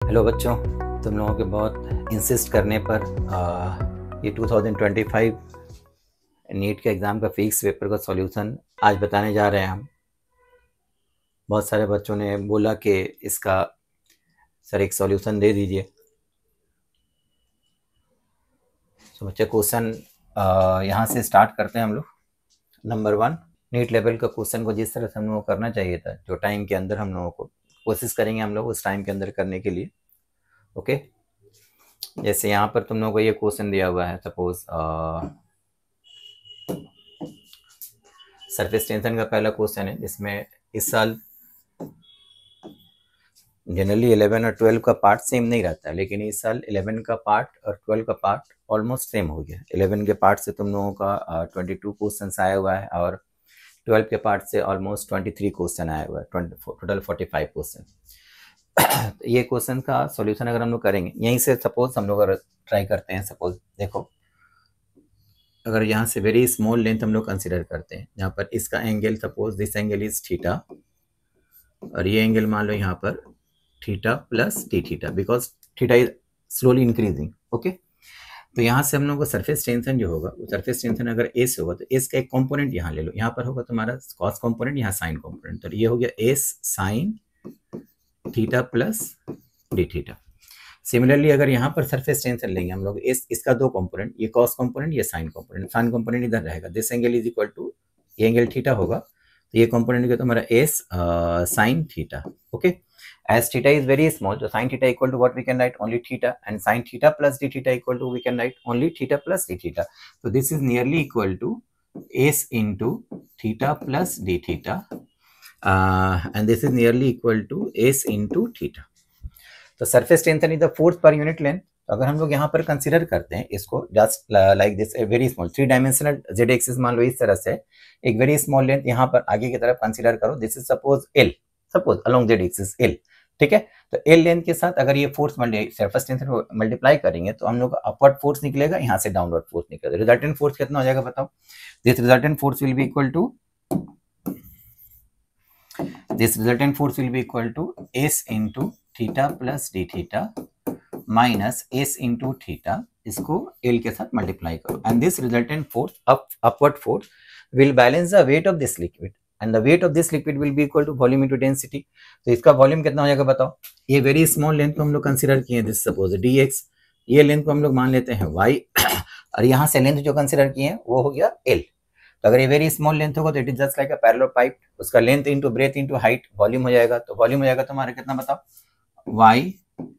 Hello बच्चों, तुम लोगों के बहुत इंसिस्ट करने पर ये 2025 नीट के एग्ज़ाम का फिजिक्स पेपर का सॉल्यूशन आज बताने जा रहे हैं हम। बहुत सारे बच्चों ने बोला कि इसका सर एक सॉल्यूशन दे दीजिए। तो बच्चे क्वेश्चन यहाँ से स्टार्ट करते हैं हम लोग। नंबर 1, नीट लेवल का क्वेश्चन को जिस तरह से हम लोगों को करना चाहिए था, जो टाइम के अंदर हम लोगों को कोशिश करेंगे हम लोग उस टाइम के अंदर करने के लिए। ओके, जैसे यहाँ पर तुम लोगों को ये क्वेश्चन दिया हुआ है, सपोज सरफेस टेंशन का पहला क्वेश्चन है, जिसमें इस साल जनरली 11 और 12 का पार्ट सेम नहीं रहता है, लेकिन इस साल 11 का पार्ट और 12 का पार्ट ऑलमोस्ट सेम हो गया। 11 के पार्ट से तुम लोगों का 22 क्वेश्चन आया हुआ है और 12 के पार्ट से ऑलमोस्ट 23 क्वेश्चन आया हुआ है, टोटल 45 क्वेश्चन। ये क्वेश्चन का सॉल्यूशन अगर हम लोग करेंगे यहीं से, सपोज हम लोग अगर ट्राई करते हैं, सपोज देखो, अगर यहाँ से वेरी स्मॉल लेंथ हम लोग कंसिडर करते हैं, यहाँ पर इसका angle, suppose this angle is theta और ये एंगल मान लो यहाँ पर theta plus D theta, because theta is slowly increasing. Okay, तो यहाँ से हम लोग को सरफेस टेंशन जो होगा, वो सरफेस टेंशन अगर एस होगा तो एस का एक कंपोनेंट यहाँ ले लो, यहाँ पर होगा तुम्हारा कॉस कंपोनेंट, यहाँ साइन कंपोनेंट, तो ये हो गया S sine theta plus D theta. Similarly अगर यहाँ पर सरफेस टेंशन लेंगे हम लोग, इसका दो कंपोनेंट, ये कॉस कंपोनेंट, ये साइन कंपोनेंट, साइन कंपोनेंट इधर रहेगा, this angle is equal to, ये एंगल थीटा होगा तो ये कंपोनेंट क्या तुम्हारा S sine theta. Okay, as theta is very small, तो sine theta equal to what we can write only theta, and sine theta plus D theta equal to we can write only theta plus D theta. तो this is nearly equal to S into theta plus D theta, and this is nearly equal to S into theta. तो surface tension is the force per unit length. तो अगर हम लोग यहाँ पर consider करते हैं इसको, just like this, a very small 3 dimensional Z axis मान लो, इस तरह से एक वेरी स्मॉल लेंथ यहाँ पर आगे की तरफ कंसीडर करो, this is suppose L, suppose along Z axis L. ठीक है, तो एल लेंथ के साथ अगर ये फोर्स सरफेस टेंशन को मल्टीप्लाई करेंगे तो हम लोग का अपवर्ड फोर्स निकलेगा, यहाँ से डाउनवर्ड फोर्स निकलेगा। रिजल्टेंट फोर्स कितना हो जाएगा बताओ? This resultant force will be equal to, this resultant force will be equal to s into theta plus d theta minus s into theta, इसको l के साथ मल्टीप्लाई करो, and this resultant force, upward force will balance the weight of this liquid, and the weight of this liquid will be equal to volume into density। तो इसका volume कितना हो जाएगा बताओ? ये वेरी स्मॉल लेंथ को हम लोग कंसिडर किए, दिस सपोज dx, ये लेंथ को हम लोग मान लेते हैं y, और यहाँ से लेंथ जो कंसिडर किए हैं वो हो गया l। तो अगर ये वेरी स्मॉल लेंथ होगा तो it is just like a parallel pipe, उसका length into breadth into height volume हो जाएगा, तो वॉल्यूम हो जाएगा तुम्हारा कितना बताओ? y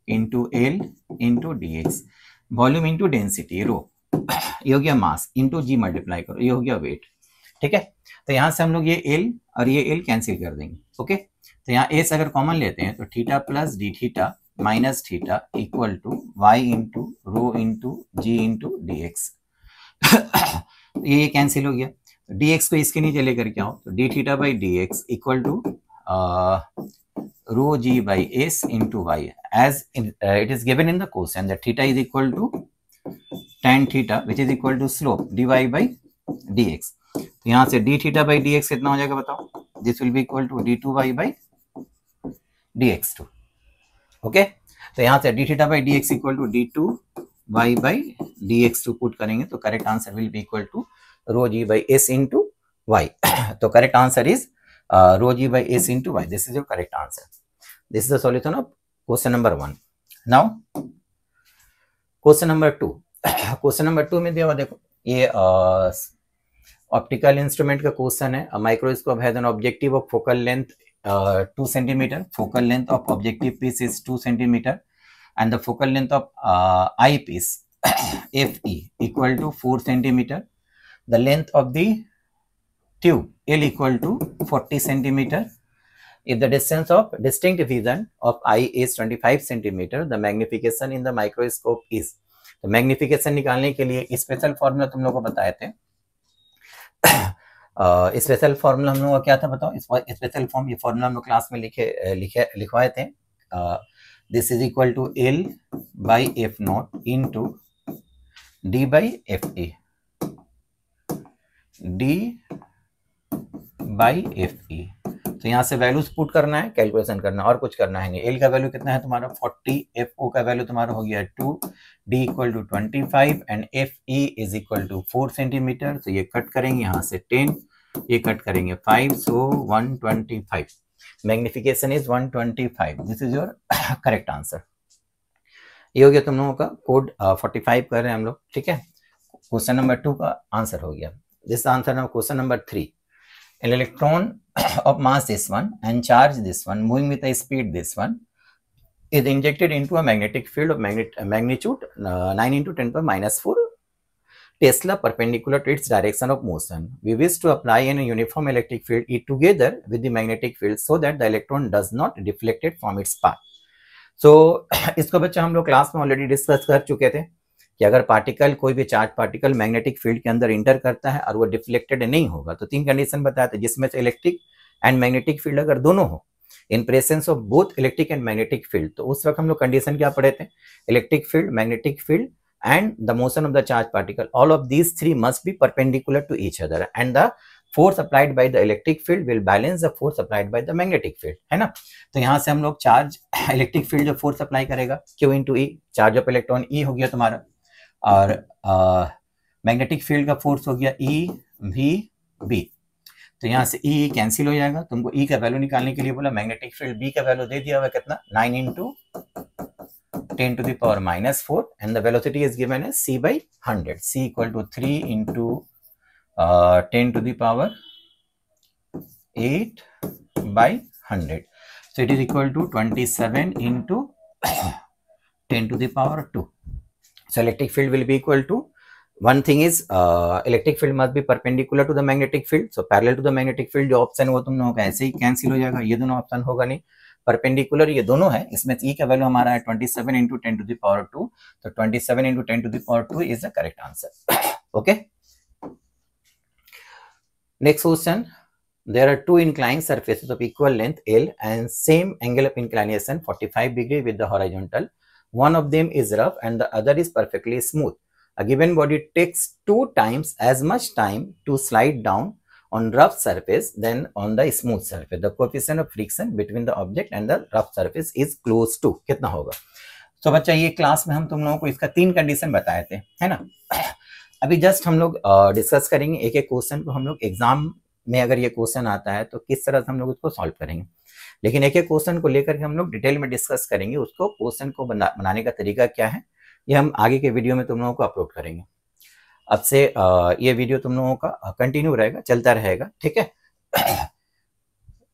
into L into d x, volume into density rho, ये हो गया मास, इंटू जी मल्टीप्लाई करो, ये हो गया वेट। ठीक है, तो यहाँ से हम लोग ये l और ये l कैंसिल कर देंगे। ओके, तो यहाँ s अगर कॉमन लेते हैं तो theta plus D theta minus theta equal to y into rho into g into d x. ये कैंसिल हो गया, dx को इसके नीचे लेकर के आओ, तो d theta by d x equal to rho g by S into y, as it is given in the question that theta is equal to tan theta which is equal to slope dy by dx। तो यहाँ से d theta by d x कितना हो जाएगा बताओ? This will be equal to d2y by dx2। Okay, तो यहाँ से d theta by d x equal to d2y by dx2 put करेंगे तो correct answer will be equal to rho g by S into y. तो correct answer is rho g by S into y, this is your correct answer. This is the solution of question number 1। Now question number 2, question number 2 में दिया, देखो ये optical instrument का question है। Microscope has an objective of focal length 2 centimetre, focal length of objective piece is 2 centimetre, and the focal length of eyepiece FE equal to 4 centimeter. The length of the tube L equal to 40 centimeter. If the distance of distinct vision of eye is 25 centimeter, the magnification in the microscope is. तो magnification निकालने के लिए special formula तुम लोगों को बताए थे। Special formula हम लोगों का क्या था बताओ? स्पेशल फॉर्म, ये फॉर्मूला हम लोग क्लास में लिखवाए थे। This is equal to L by F naught into D by FE, D by FE। तो यहाँ से वैल्यूज पुट करना है, कैलकुलेशन करना है, और कुछ करना है नहीं। एल का वैल्यू कितना है तुम्हारा 40, एफ ओ का वैल्यू तुम्हारा हो गया 2, D equal to 25 and F E is equal to 4 centimetre. तो ये कट करेंगे यहाँ से 10, ये कट करेंगे 5, सो 125। Magnification is 125। This is your correct answer. ये हो गया तुम लोगों का कोड 45 कर रहे हैं हम लोग, ठीक है। क्वेश्चन नंबर 2 का आंसर हो गया। This answer of question number 3। An electron of mass this one and charge this one moving with a speed this one is injected into a magnetic field of magnitude 9 into 10 power minus 4 Tesla perpendicular to its direction of motion. We wish to apply a uniform electric field E together with the magnetic field so that the electron does not deflect it from its path. So इसको बच्चा हम लोग class में already discuss कर चुके थे कि अगर पार्टिकल, कोई भी चार्ज पार्टिकल मैग्नेटिक फील्ड के अंदर इंटर करता है और वो डिफ्लेक्टेड नहीं होगा तो 3 कंडीशन बताए थे, जिसमें से इलेक्ट्रिक एंड मैग्नेटिक फील्ड अगर दोनों हो, in presence of both electric and magnetic field, तो उस वक्त हम लोग कंडीशन क्या पढ़े थे, electric field, magnetic field and the motion of the charge particle, all of these 3 must be perpendicular to each other and the force applied by the electric field will balance the force applied by the magnetic field, है ना। तो यहाँ से हम लोग charge electric field जो force apply करेगा Q into E, charge of electron E हो गया तुम्हारा, और मैग्नेटिक फील्ड का फोर्स हो गया E V B। तो यहाँ से E कैंसिल हो जाएगा, तुमको E का वैल्यू निकालने के लिए बोला, मैग्नेटिक फील्ड B का वैल्यू दे दिया हुआ कितना 9 into 10 to the power minus 4 and the velocity is given as c by 100, c equal to 3 into 10 to the power 8 by 100, so it is equal to 27 into 10 to the power 2. So electric field will be equal to, one thing is electric field must be perpendicular to the magnetic field, so parallel to the magnetic field जो option वो तुम लोगों का ऐसे ही cancel हो जाएगा, ये दोनों ऑप्शन होगा नहीं, परपेंडिकुलर ये दोनों है, इसमें E का वैल्यू हमारा है 27 इंटू 10 टू द पावर 2, तो 27 into 10 to the power 2 is the correct answer. Okay, next question, there are two inclined surfaces of equal length L and same angle of inclination 45 degree with the horizontal. One of them is rough and the other is perfectly smooth. A given body takes 2 times as much time to slide down on rough surface than on the smooth surface. The coefficient of friction between the object and the rough surface is close to, कितना होगा। तो बच्चा ये class में हम तुम लोगों को इसका 3 कंडीशन बताए थे, है ना। अभी जस्ट हम लोग डिस्कस करेंगे एक एक क्वेश्चन को, हम लोग एग्जाम में अगर ये क्वेश्चन आता है तो किस तरह से हम लोग उसको सॉल्व करेंगे, लेकिन एक एक क्वेश्चन को लेकर के हम लोग डिटेल में डिस्कस करेंगे, उसको क्वेश्चन को बनाने का तरीका क्या है ये हम आगे के वीडियो में तुम लोगों को अपलोड करेंगे। अब से ये वीडियो तुम लोगों का कंटिन्यू रहेगा, चलता रहेगा, ठीक है।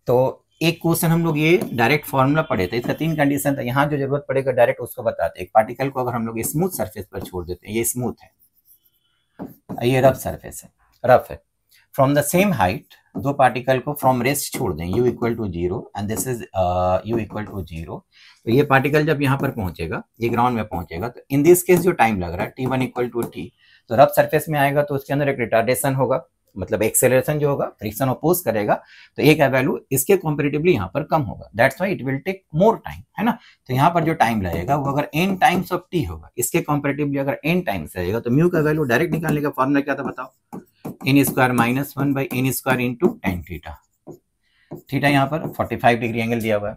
तो एक क्वेश्चन हम लोग ये डायरेक्ट फॉर्मूला पढ़े थे, इसका 3 कंडीशन था, यहाँ जो जरूरत पड़ेगा डायरेक्ट उसको बताते। एक पार्टिकल को अगर हम लोग स्मूथ सरफेस पर छोड़ देते हैं, ये स्मूथ है, ये रफ सरफेस है, रफ है, from the same height, 2 particle को फ्रॉम रेस्ट छोड़ दें, u equal to 0 and this is u equal to 0। तो ये पार्टिकल जब यहाँ पर पहुंचेगा, ये ग्राउंड में पहुंचेगा, तो इन दिस केस जो टाइम लग रहा है t1 इक्वल टू t, तो रफ सरफेस में आएगा तो उसके अंदर एक रिटार्डेशन होगा, मतलब एक्सेलरेशन जो होगा, फ्रिक्शन अपोज करेगा, तो ए का वैल्यू इसके कंपैरेटिवली यहाँ पर कम होगा, that's why it will take more time, है ना। तो यहाँ पर जो टाइम लगेगा वो अगर n टाइम्स ऑफ t होगा, इसके कंपैरेटिवली अगर n टाइम्स रहेगा, तो म्यू का वैल्यू डायरेक्ट निकालने का फॉर्मूला क्या था बताओ, n square minus 1 by n square into tan theta. Theta यहाँ पर 45 डिग्री एंगल दिया हुआ है,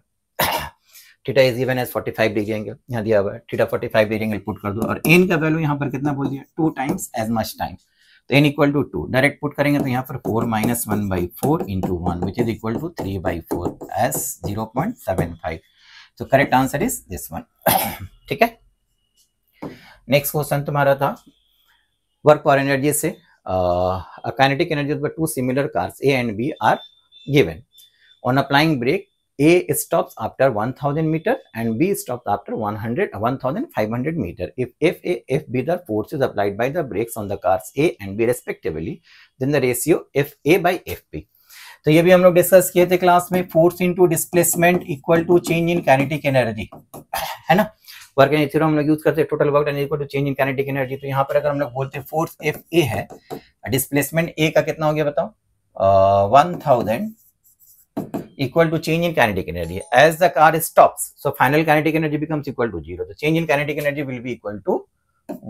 theta is given as 45 degree angle यहाँ दिया हुआ है, थीटा 45 डिग्री एंगल पुट कर दो, और n का वैल्यू यहाँ पर कितना बोल दिया, 2 टाइम्स एज मच टाइम, तो n equal to 2 direct put करेंगे तो यहाँ पर 4 minus 1 by 4 into 1 which is equal to 3 by 4 as 0.75। तो correct answer is this one, ठीक है। नेक्स्ट क्वेश्चन तुम्हारा था वर्क और एनर्जी से, काइनेटिक एनर्जी पर 2 similar cars A and B are given. On applying brake, A stops after 1000 meter and B stops after 1500 meter. If FB the forces applied by the brakes on the cars A and B respectively, then the ratio FA by FB. तो ये भी हम लोग discuss किए थे class में, force into displacement equal to change in kinetic energy, है ना। वर्क एनर्जी थ्योरम हम लोग यूज करते हैं, total work energy equal to change in kinetic energy. तो यहाँ पर अगर हम लोग बोलते हैं फोर्स FA है, डिस्प्लेसमेंट A का कितना हो गया बताओ, 1000 equal to change in kinetic energy. As the car stops, so final kinetic energy becomes equal to 0. The change in kinetic energy will be equal to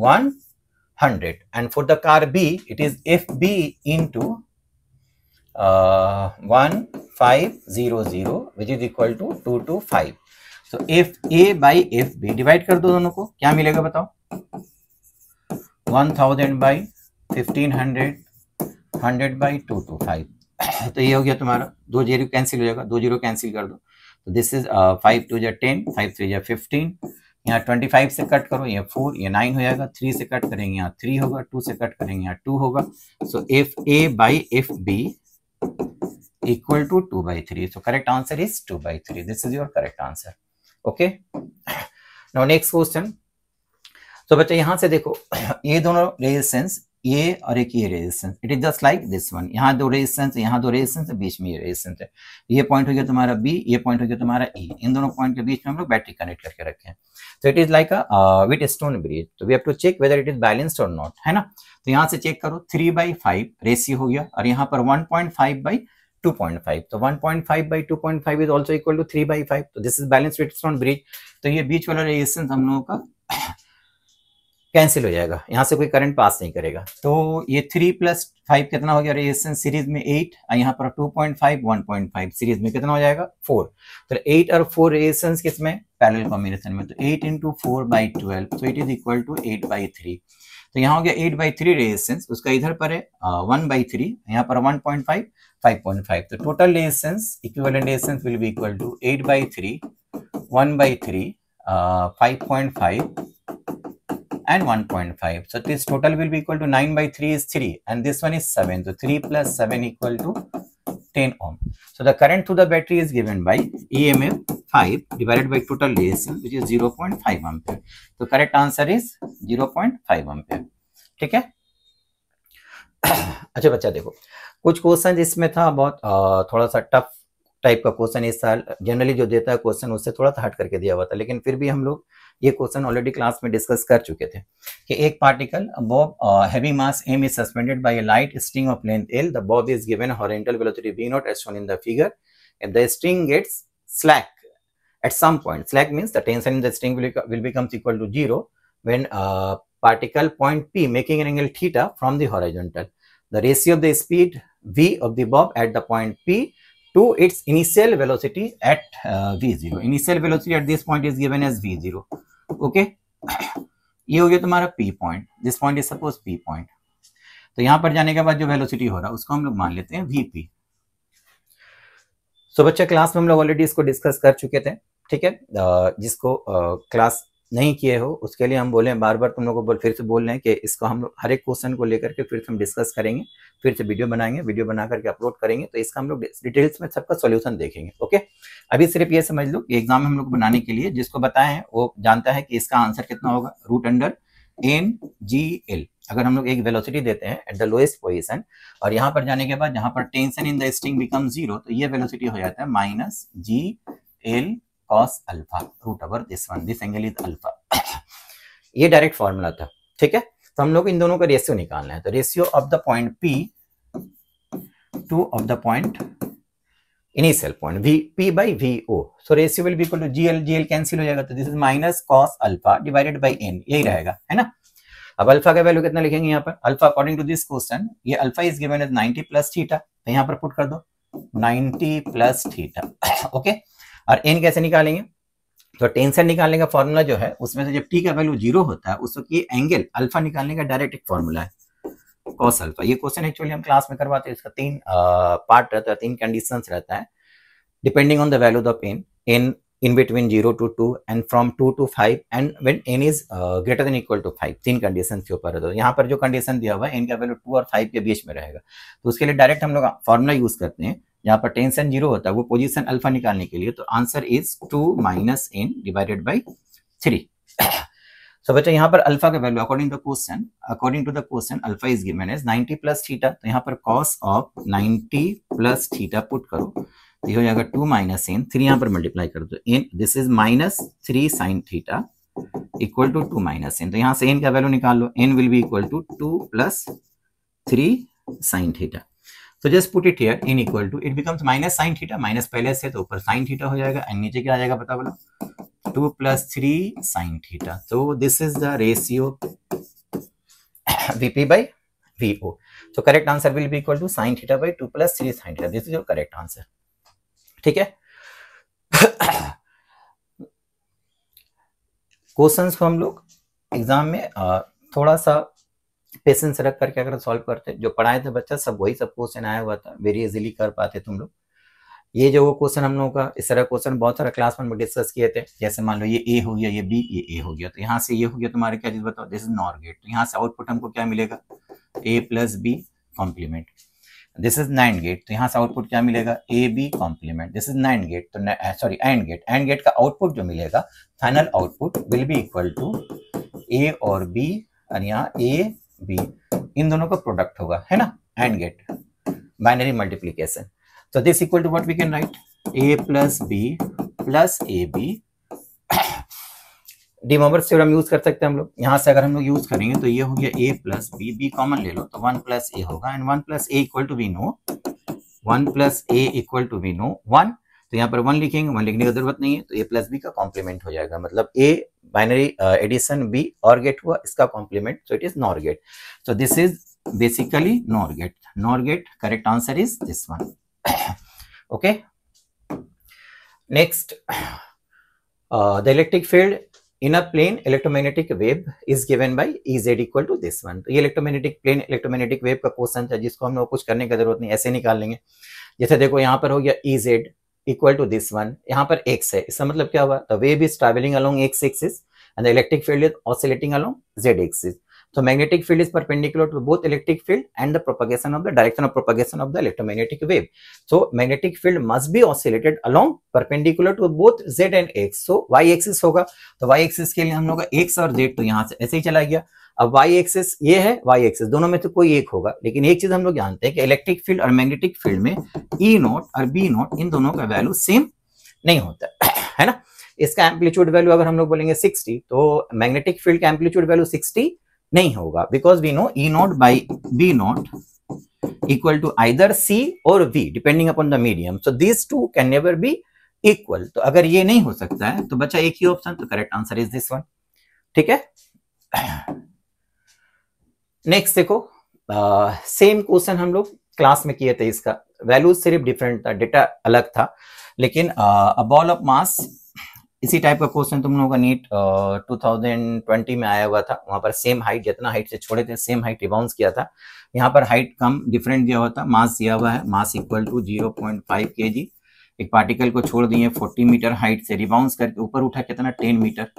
100. And for the car B, it is FB into 1500 which is equal to 225। तो F A by F B divide कर दो दोनों को, क्या मिलेगा बताओ? 1000 by 1500, 100 by 225। तो ये हो गया तुम्हारा, 2 जीरो कैंसिल हो जाएगा, 2 जीरो कैंसिल कर दो। तो दिस इज 5 2 जा 10, 5 3 जा 15, यहाँ 25 से कट करो, ये 4, ये 9 हो जाएगा, 3 से कट करेंगे यहाँ 3 होगा, 2 से कट करेंगे यहाँ 2 होगा। So F A by F B equal to 2/3. So correct answer is 2/3. This is your correct answer. Okay. Now next question. तो बच्चे यहाँ से देखो, ये दोनों रेजिस्टेंस, ये और एक ये resistance, it is just like this one. यहाँ दो रेजिस्टेंस, यहाँ दो रेजिस्टेंस, बीच में ये रेजिस्टेंस है। ये पॉइंट हो गया तुम्हारा बी, ये पॉइंट हो गया तुम्हारा ई। इन दोनों पॉइंट के बीच में हम लोग बैटरी कनेक्ट करके रखे हैं। तो it is like a with stone bridge. तो we have to check whether it is balanced और नॉट, है ना। तो यहाँ से चेक करो, 3/5 रेशियो हो गया, और यहाँ पर 1.5/2.5। तो 1.5/2.5 इज ऑल्सो इक्वल टू 3/5। तो this is balance with stone bridge. तो ये बीच वाला रेजिस्टेंस हम लोगों का कैंसिल हो जाएगा, यहाँ से कोई करंट पास नहीं करेगा। तो ये 3 + 5 कितना हो गया रेजिस्टेंस सीरीज में 8, और यहाँ पर 2.5 1.5 सीरीज में कितना हो जाएगा 4। तो 8 और 4 रेजिस्टेंस किसमें? पैरेलल कॉम्बिनेशन में। तो 8 × 4/12, तो इट इज इक्वल टू 8/3। तो यहाँ हो गया 8/3 रेजिस्टेंस, उसका इधर पर है 1/3, यहाँ पर 1.5 5.5। तो total resistance, equivalent resistance will be equal to 8/3 1/3 5.5 and 1.5. So this total will be equal to 9/3 is 3, and this one is 7. So 3 + 7 equal to 10 ohm. So the current to the battery is given by EMF 5 divided by total resistance, which is 0.5 ampere. So correct answer is 0.5 ampere. ठीक है। अच्छा बच्चा देखो, कुछ question इसमें था बहुत थोड़ा सा टफ टाइप का क्वेश्चन इस साल जनरली जो देता है क्वेश्चन उससे थोड़ा सा हट करके दिया हुआ था, लेकिन फिर भी हम लोग ये क्वेश्चन ऑलरेडी क्लास में डिस्कस कर चुके थे कि एक particle Bob heavy mass m is suspended by a light string of length L. The bob is given a horizontal velocity v0 as shown in the figure. If the string gets slack at some point, slack means the tension in the string will becomes equal to 0 when particle point P making an angle theta from the horizontal. The ratio of the speed v of the bob at the point P to its initial velocity at v0. Initial velocity at this point is given as v0. Okay. ये हो गया तुम्हारा P point, this point is suppose P point. तो यहाँ पर जाने के बाद जो वेलोसिटी हो रहा है उसको हम लोग मान लेते हैं Vp। सो बच्चा क्लास में हम लोग ऑलरेडी इसको डिस्कस कर चुके थे, ठीक है। जिसको क्लास नहीं किए हो उसके लिए हम बोले बार बार तुम लोगों को फिर से बोल रहे हैं कि इसको हम लोग हर एक क्वेश्चन को लेकर के फिर से हम डिस्कस करेंगे, फिर से वीडियो बनाएंगे, वीडियो बना करके अपलोड करेंगे, तो इसका हम लोग डिटेल्स में सबका सॉल्यूशन देखेंगे। ओके, अभी सिर्फ ये समझ लो कि एग्जाम में हम लोग बनाने के लिए जिसको बताए हैं वो जानता है कि इसका आंसर कितना होगा, √NGL। अगर हम लोग एक वेलोसिटी देते हैं एट द लोएस्ट पोजीशन और यहाँ पर जाने के बाद जहाँ पर tension in the string become 0, तो ये वेलोसिटी हो जाता है -GL cos alpha √ this one, this angle is alpha. ये डायरेक्ट फॉर्मूला था, ठीक है। तो हम लोग इन दोनों का रेशियो निकालना है। तो ratio of the point P two of the point initial point P by VO, so ratio will be equal to GL cancel हो जाएगा, तो this is -cos alpha divided by n, यही रहेगा, है ना। अब अल्फा का वैल्यू कितना लिखेंगे यहाँ पर, alpha according to this question ये alpha is given as 90 + theta, तो यहाँ पर पुट कर दो 90 + थीटा। ओके, और n कैसे निकालेंगे, तो टेंशन निकालने का फॉर्मूला जो है उसमें से जब t का वैल्यू 0 होता है उस वक्त ये एंगल अल्फा निकालने का डायरेक्ट एक फॉर्मूला है cos अल्फा। ये क्वेश्चन एक्चुअली हम क्लास में करवाते हैं, इसका 3 पार्ट रहता है, 3 कंडीशंस रहता है depending on the value of n in between 0 to 2 and from 2 to 5 and when n is greater than equal to 5, 3 condition के ऊपर है। तो यहाँ पर जो कंडीशन दिया हुआ है n का वैल्यू 2 और 5 के बीच में रहेगा, तो उसके लिए डायरेक्ट हम लोग फॉर्मूला यूज करते हैं। यहाँ पर टेंशन 0 होता है वो पोजीशन अल्फा निकालने के लिए, तो answer is 2 - n divided by 3। So बच्चा यहाँ पर अल्फा का value according to the question alpha is given as 90 + theta, तो यहाँ पर cos ऑफ 90 + थीटा पुट करो, तो ये हो जाएगा 2 - n, 3 यहाँ पर मल्टीप्लाई कर दो, n this is -3 sin theta equal to 2 - n, तो यहाँ से n का वैल्यू निकाल लो, n will be equal to 2 + 3 sin theta. So just put it here, n equal to, it becomes -sin theta, minus पहले से तो ऊपर sin थीटा हो जाएगा, एंड नीचे क्या आ जाएगा पता बोलो, 2 + 3 sin थीटा। तो this is the ratio Vp by VO. So correct answer will be equal to sin theta by 2 plus 3 sin theta. This is your correct answer. ठीक है. क्वेश्चंस को हम लोग एग्जाम में थोड़ा सा पेशेंस रख करके अगर सॉल्व करते, जो पढ़ाए थे बच्चा सब वही सब क्वेश्चन आया हुआ था, वेरी इजीली कर पाते तुम लोग. ये जो क्वेश्चन हम लोगों का, इस तरह क्वेश्चन बहुत सारा क्लास 1 में डिस्कस किए थे. जैसे मान लो ये ए हो गया, ये बी, ये ए हो गया, तो यहाँ से ये हो गया तुम्हारे क्या चीज बताओ, दिस इज नॉर गेट. तो यहाँ से आउटपुट हमको क्या मिलेगा, A plus B complement. This is NAND gate, तो यहाँ से आउटपुट क्या मिलेगा, A B complement. This is NAND gate, तो sorry AND gate. AND gate का आउटपुट जो मिलेगा, final output will be equal to A और बी, और यहाँ ए बी इन दोनों का प्रोडक्ट होगा, है ना, and gate binary multiplication. So this equal to what we can write, a plus b plus ab. De Morgan's theorem use कर सकते हैं हम लोग. यहाँ से अगर हम लोग यूज करेंगे तो ये हो गया a plus B, B common ले लो तो 1 प्लस ए होगा, and 1 plus A equal to we know 1 plus A equal to we know 1. तो यहाँ पर 1 लिखेंगे, 1 लिखने की जरूरत नहीं है, तो a प्लस बी का कॉम्प्लीमेंट हो जाएगा. मतलब a बाइनरी एडिशन, b और गेट हुआ, इसका complement, so it is NOR gate. So this is basically NOR gate. NOR gate correct answer is this one. Okay, next, the electric field in a plane electromagnetic wave is given by Ez equal to this one. तो ये electromagnetic plane electromagnetic wave का question था, जिसको हम लोग कुछ करने की जरूरत नहीं, ऐसे निकाल लेंगे. जैसे देखो यहाँ पर हो गया Ez equal to this one, यहाँ पर x है, इसका मतलब क्या हुआ, the wave is traveling along x axis and the electric field is oscillating along z axis. So magnetic field is perpendicular to both electric field and the propagation of the direction of propagation of the electromagnetic wave. So magnetic field must be oscillated along perpendicular to both z and x. So y axis होगा, तो y axis के लिए हम लोग x और z तो यहाँ से ऐसे ही चला गया. अब y axis ये है, y axis दोनों में से कोई एक होगा, लेकिन एक चीज हम लोग जानते हैं कि इलेक्ट्रिक फील्ड और मैग्नेटिक फील्ड में E नोट और B नोट इन दोनों का वैल्यू सेम नहीं होता है ना. इसका एम्पलीट्यूड वैल्यू अगर हम लोग बोलेंगे 60, तो मैग्नेटिक फील्ड का एम्पलीट्यूड वैल्यू 60 नहीं होगा, because we know E nought by B nought equal to either C और V depending upon the medium. So this two can never be equal. तो अगर ये नहीं हो सकता है तो बचा एक ही ऑप्शन, तो correct answer is this one. ठीक है. नेक्स्ट देखो, सेम क्वेश्चन हम लोग क्लास में किए थे, इसका वैल्यू सिर्फ डिफरेंट था, डेटा अलग था, लेकिन अ बॉल ऑफ मास इसी टाइप का क्वेश्चन तुम लोगों का नीट 2020 में आया हुआ था. वहां पर सेम हाइट, जितना हाइट से छोड़े थे सेम हाइट रिबाउंस किया था. यहाँ पर हाइट कम डिफरेंट दिया हुआ था, मास दिया हुआ है, मास इक्वल टू 0.5 kg. एक पार्टिकल को छोड़ दिए 40 मीटर हाइट से, रिबाउंस करके ऊपर उठा कितना 10 मीटर.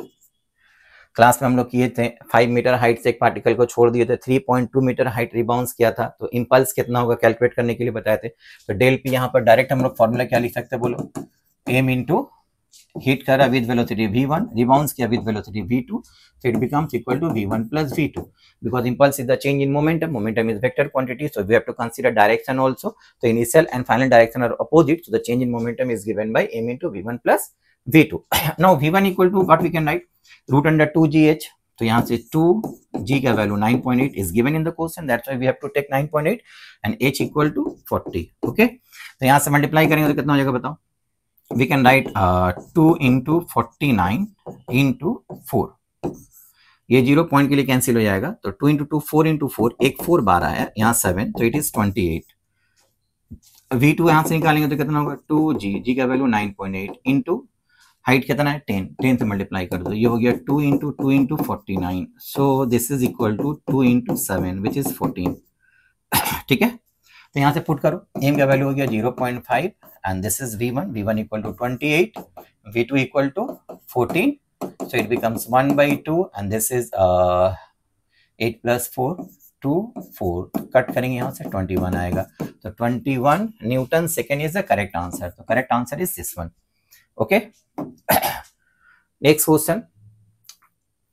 क्लास में हम लोग किए थे 5 मीटर हाइट से एक पार्टिकल को छोड़ दिए थे, 3.2 मीटर हाइट रिबाउंस किया था. तो इंपल्स कितना होगा कैलकुलेट करने के लिए बताए थे. तो डेल पी यहाँ पर डायरेक्ट हम लोग फॉर्मूला क्या लिख सकते हैं बोलो, एम इंटू हिट करा विद वेलोसिटी v1, रिबाउंस किया with velocity v2, so it becomes equal to v1 plus v2, because impulse is the change in momentum. Momentum is vector quantity, so we have to consider direction also. So initial and final direction are opposite, so the change in momentum is given by m into v1 plus v2. Now v1 equal to what we can write, root under 2gh. तो यहाँ से 2g का value 9.8 is given in the question, that's why we have to take 9.8 and h equal to 40. okay, तो यहाँ से multiply करेंगे तो कितना हो जाएगा बताओ. We can write 2 into 49 into 4. ये 0 पॉइंट के लिए कैंसिल हो जाएगा, तो 2 into 2 4 into 4, एक 4 बार आया यहाँ 7, तो इट इज 28. v2 यहाँ से निकालेंगे तो कितना होगा 2g, g का वैल्यू 9.8 इंटू हाइट कितना है 10, 10 से मल्टीप्लाई कर दो, ये हो गया 2 into 49. So this is equal to 2 into 7 which is 14. ठीक है. तो यहाँ से पुट करो, m का वैल्यू हो गया 0.5 and this is v1 equal to 28, v2 equal to 14, so it becomes 1 by 2 and this is 8 plus 4 2 4, cut करेंगे यहाँ से 21 आएगा, तो 21 newton second is the correct answer. तो correct answer is this one. Okay. Next question.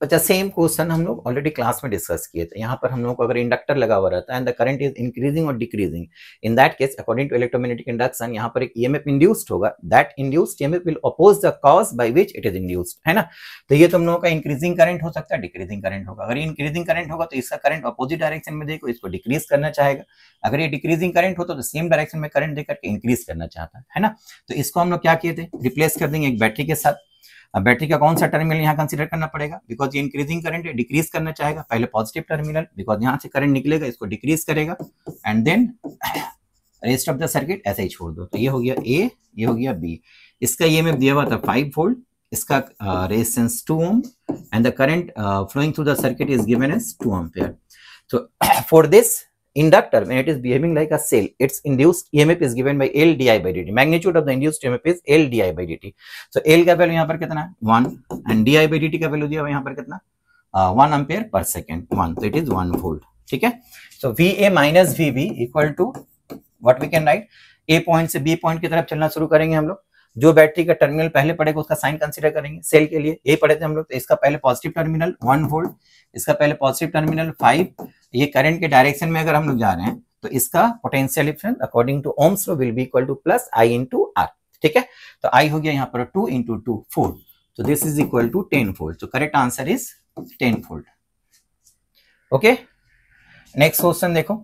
अच्छा, same question हम लोग already class में डिस्कस किए थे. यहाँ पर हम लोग को अगर इंडक्टर लगा हुआ रहता है and the current is increasing और decreasing, in that case according to electromagnetic induction यहाँ पर एक ईएमएफ इंड्यूस्ड होगा, that induced EMF will oppose the cause by which it is induced, है ना. तो ये तुम लोगों का इंक्रीजिंग करंट हो सकता है, डिक्रीजिंग करंट होगा. अगर ये इंक्रीजिंग करंट होगा तो इसका करंट अपोजिट डायरेक्शन में देखो, इसको डिक्रीज करना चाहेगा. अगर ये डिक्रीजिंग करंट होता तो सेम डायरेक्शन में करंट देकर के इंक्रीज करना चाहता है ना. तो इसको हम लोग क्या किए थे, रिप्लेस कर देंगे एक बैटरी के साथ. अब बैटरी का कौन सा टर्मिनल यहाँ कंसीडर करना पड़ेगा, बिकॉज ये इंक्रीजिंग करंट है, डिक्रीज करना चाहेगा, पहले पॉजिटिव टर्मिनल, बिकॉज यहाँ से करंट निकलेगा, इसको डिक्रीज करेगा, and then rest of the circuit ऐसे ही छोड़ दो। तो ये हो गया ए, ये हो गया बी। इसका ईएमएफ दिया हुआ था 5 वोल्ट, इसका resistance 2 ohm, and the current flowing through the circuit is given as 2 ampere. So for this inductor, when it is behaving like a cell, its induced EMF is given by L di by dt. Magnitude of the induced EMF is L di by dt. So L का value यहाँ पर कितना है 1, and di by dt का value दिया हुआ यहाँ पर कितना 1 एम्पियर पर सेकेंड 1, तो इट इज 1 वोल्ट। ठीक है, so VA minus VB equal to what we can write, A point से B पॉइंट की तरफ चलना शुरू करेंगे हम लोग। जो बैटरी का टर्मिनल पहले पड़ेगा उसका साइन कंसीडर करेंगे। सेल के लिए ए पढ़े थे हम लोग, तो इसका पहले पॉजिटिव टर्मिनल 1 वोल्ट, इसका पहले पॉजिटिव टर्मिनल 5। ये करंट के डायरेक्शन में अगर हम लोग जा रहे हैं तो इसका potential difference according to Ohm's law will be equal to plus I into R. ठीक है, तो I हो गया यहाँ पर 2 इंटू 2 4, तो this is equal to 10 volt. तो correct answer is 10 volt. Okay, next question देखो।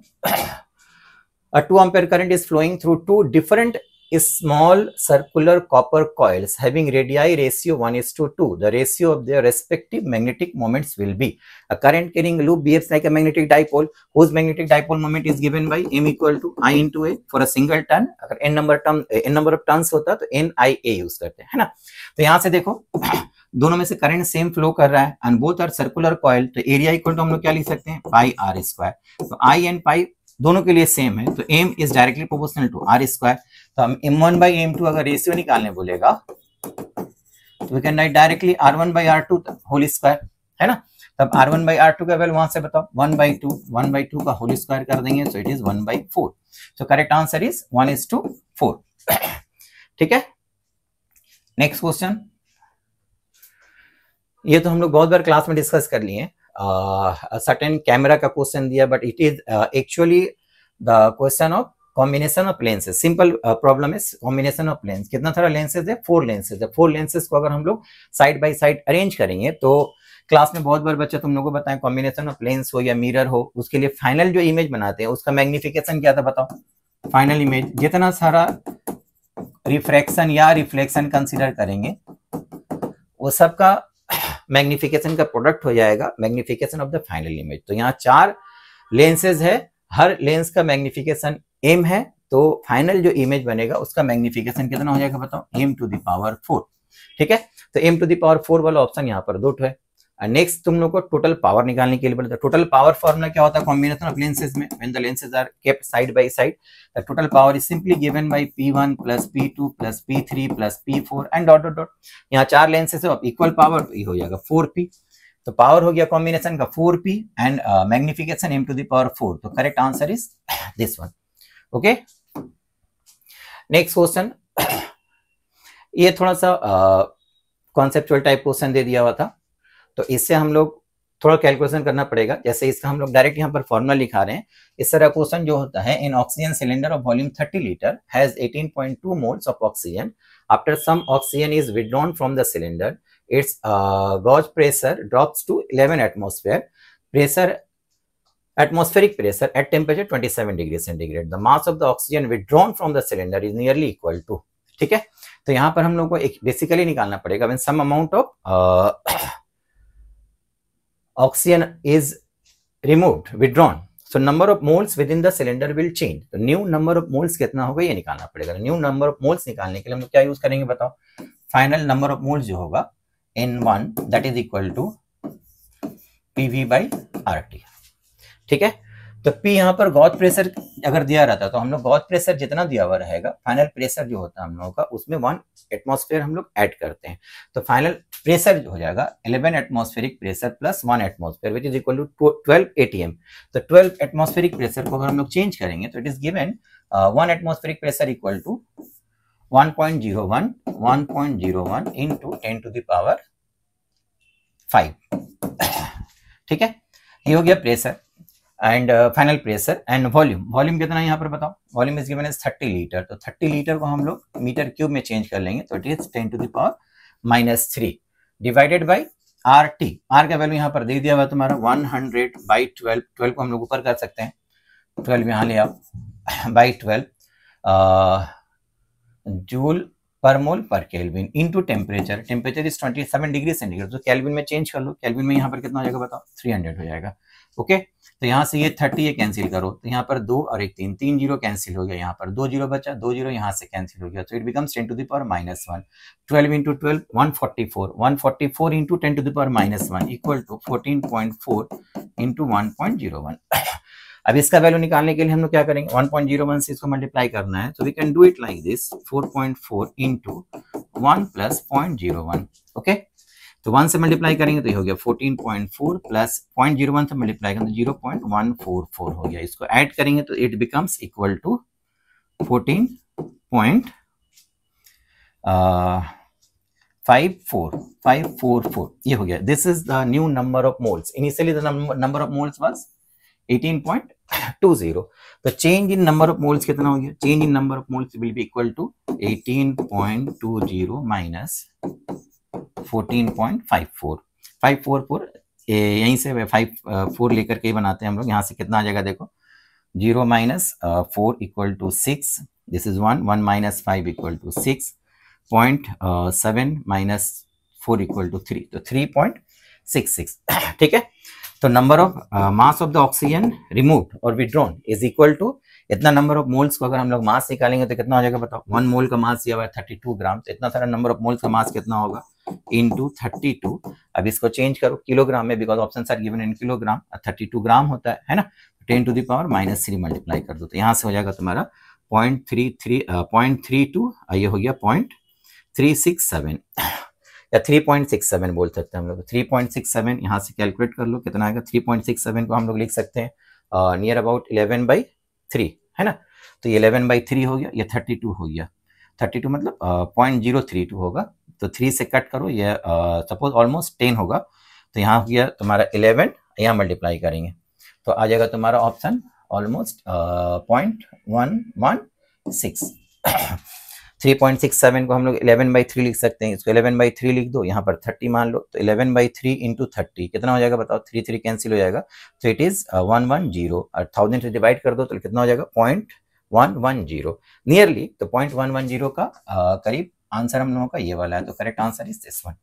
A 2 ampere current is flowing through two different small circular copper coils having radii ratio 1:2. The ratio of their respective magnetic moments will be. A current carrying loop behaves like a magnetic dipole whose magnetic dipole moment is given by m equal to I into a for a single turn. अगर n number of turns होता तो NIA use करते हैं, है ना। तो यहाँ से देखो दोनों में से करंट सेम फ्लो कर रहा है and both are circular coil, तो एरिया इक्वल टू हम लोग क्या लिख सकते हैं पाई आर स्क्वायर। तो I एंड पाई दोनों के लिए सेम है, तो m is directly proportional to R square. तो हम m1 by m2 अगर रेशियो निकालने बोलेगा तो we can write directly r1 by r2 whole square, है ना। तब r1 by r2 का वैल्यू वहां से बताओ 1/2 का होल स्क्वायर कर देंगे, सो it is 1/4। So correct answer is 1:4। ठीक है, नेक्स्ट क्वेश्चन। ये तो हम लोग बहुत बार क्लास में डिस्कस कर लिए। सर्टेन कैमरा का क्वेश्चन दिया, but it is actually the question of combination of lenses. Simple problem is combination of lens. कितना सारा लेंसेज है 4 लेंसेज है। 4 लेंसेज को अगर हम लोग साइड बाय साइड अरेंज करेंगे तो क्लास में बहुत बार बच्चा तुम लोगों को बताएं कॉम्बिनेशन ऑफ लेंस हो या मिरर हो, उसके लिए फाइनल जो इमेज बनाते हैं उसका मैग्निफिकेशन क्या था बताओ। फाइनल इमेज जितना सारा रिफ्रैक्शन या रिफ्लेक्शन कंसिडर करेंगे वो सबका मैग्निफिकेशन का प्रोडक्ट हो जाएगा magnification of the final image. तो यहाँ 4 लेंसेज है, हर लेंस का मैग्निफिकेशन m है, तो फाइनल जो इमेज बनेगा उसका मैग्निफिकेशन कितना हो जाएगा बताओ m टू द पावर 4। ठीक है, तो m टू द पावर 4 वाला ऑप्शन यहाँ पर 2 है। नेक्स्ट तुम लोग को टोटल पावर निकालने के लिए बोला था। टोटल पावर फॉर्मूला क्या होता है कॉम्बिनेशन ऑफ लेंसेज में, when the lenses are kept side by side, the total power is simply given by P1 plus P2 plus P3 plus P4 and dot dot dot. यहाँ 4 lenses है, equal power हो जाएगा 4P। तो power हो गया combination का 4P and magnification m to the power 4। तो correct answer is this one. Okay, next question. ये थोड़ा सा कॉन्सेप्चुअल टाइप क्वेश्चन दे दिया हुआ था, तो इससे हम लोग थोड़ा कैलकुलेशन करना पड़ेगा। जैसे इसका हम लोग डायरेक्ट यहाँ पर फॉर्मूला लिखा रहे हैं। इस तरह क्वेश्चन जो होता है, in oxygen cylinder of volume 30 litre has 18.2 moles of oxygen, after some oxygen is withdrawn from the cylinder, its gauge pressure drops to 11 atmosphere pressure, atmospheric pressure at temperature 27 degree centigrade. The mass of the oxygen withdrawn from the cylinder is nearly equal to। ठीक है, तो यहाँ पर हम लोग को एक basically निकालना पड़ेगा when some amount of oxygen is removed, withdrawn, so number of moles within the cylinder will change। तो new number of moles कितना होगा ये निकालना पड़ेगा। न्यू नंबर ऑफ मोल्स निकालने के लिए हम लोग क्या यूज करेंगे बताओ। फाइनल नंबर ऑफ मोल्स जो होगा N1 that is equal to PV by RT। ठीक है, तो P यहाँ पर गॉज प्रेशर अगर दिया रहता तो हम लोग गॉज प्रेशर जितना दिया हुआ रहेगा, फाइनल प्रेशर जो होता है हम लोगों का उसमें 1 एटमॉस्फेयर हम लोग ऐड करते हैं। तो फाइनल प्रेशर हो जाएगा 11 atmospheric pressure plus 1 atmosphere which is equal to 12 ATM। तो 12 एटमॉस्फेरिक प्रेशर को अगर हम लोग चेंज करेंगे तो it is given 1 atmospheric pressure equal to 1.01 into 10 to the power 5। ठीक है, ये हो गया pressure and final pressure and volume कितना है यहाँ पर बताओ। Volume is given as 30 litre. तो 30 लीटर को हम लोग मीटर क्यूब में चेंज कर लेंगे, तो it is 10 to the power -3 divided by RT। R का वैल्यू यहाँ पर दे दिया हुआ तुम्हारा 100/12। 12 को हम लोग ऊपर कर सकते हैं, 12 यहाँ ले आओ, बाई 12 जूल पर मोल पर kelvin into temperature, temperature is 27 degree centigrade, तो केल्विन में चेंज कर लो, केल्विन में यहाँ पर कितना हो जाएगा बताओ, 300 हो जाएगा। ओके, तो यहाँ से ये 30 ये कैंसिल करो, तो यहाँ पर 2 और 1 3, 3 जीरो कैंसिल हो गया, यहाँ पर 2 जीरो बचा, 2 जीरो यहाँ से कैंसिल हो गया, तो it becomes 10 to the power -1। 12 into 12 144, 144 into 10 to the power -1 equal to 14.4 into 1.01। अब इसका वैल्यू निकालने के लिए हम लोग क्या करेंगे, 1.01 से इसको मल्टीप्लाई करना है, तो we can do it like this, 4.4 into 1 plus 0.01। Okay, तो 1 से मल्टीप्लाई करेंगे तो ये हो गया 14.4 प्लस 0.01 से मल्टीप्लाई करेंगे तो 0.144 हो गया। इसको ऐड करेंगे तो इट बिकम्स इक्वल टू 14.544 ये हो गया। This is the new number of moles. Initially the number of moles was 18.20, तो change in number of moles कितना हो गया, change in number of moles will be equal to 18.20 minus 14.54, 544 यहीं से 4 लेकर के ही बनाते हैं हम लोग। यहाँ से कितना आ जाएगा देखो, 0 minus 4 equal to 6, this is 1, 1 minus 5 equal to 6.7 minus 4 equal to 3, तो 3.66। ठीक है, तो number of mass of the oxygen removed और विड्रॉन इज इक्वल टू इतना नंबर ऑफ मोल्स को अगर हम लोग मास निकालेंगे तो कितना हो जाएगा बताओ, 1 मोल का मास दिया हुआ है 32 ग्राम, तो इतना सारा नंबर ऑफ मोल्स का मास कितना होगा इनटू 32। अब इसको चेंज करो किलोग्राम में, because options are given in kilogram, 32 gram होता है ना, 10 टू द पावर -3 मल्टीप्लाई कर दो, तो यहाँ से हो जाएगा तुम्हारा 0.32, ये हो गया 0.367 या 3.67 बोल सकते हैं हम लोग, 3.67 यहाँ से कैलकुलेट कर लो कितना आएगा, 3.67 को हम लोग लिख सकते हैं नियर अबाउट 11/3 है ना, तो ये 11/3 हो गया, ये 32 हो गया, 32 मतलब 0.032 होगा, तो 3 से कट करो, ये सपोज ऑलमोस्ट 10 होगा, तो यहाँ हो गया तुम्हारा 11, यहाँ मल्टीप्लाई करेंगे तो आ जाएगा तुम्हारा ऑप्शन ऑलमोस्ट 0.116। 3.67 को हम लोग 11/3 लिख सकते हैं, इसको 11/3 लिख दो, यहाँ पर 30 मान लो, तो 11/3 इंटू 30 कितना हो जाएगा बताओ, 3 कैंसिल हो जाएगा, तो इट इज 110 और 1000 से डिवाइड कर दो तो कितना हो जाएगा 0.110 नियरली, तो 0.110 का करीब आंसर हम लोगों का ये वाला है, तो correct answer is this one.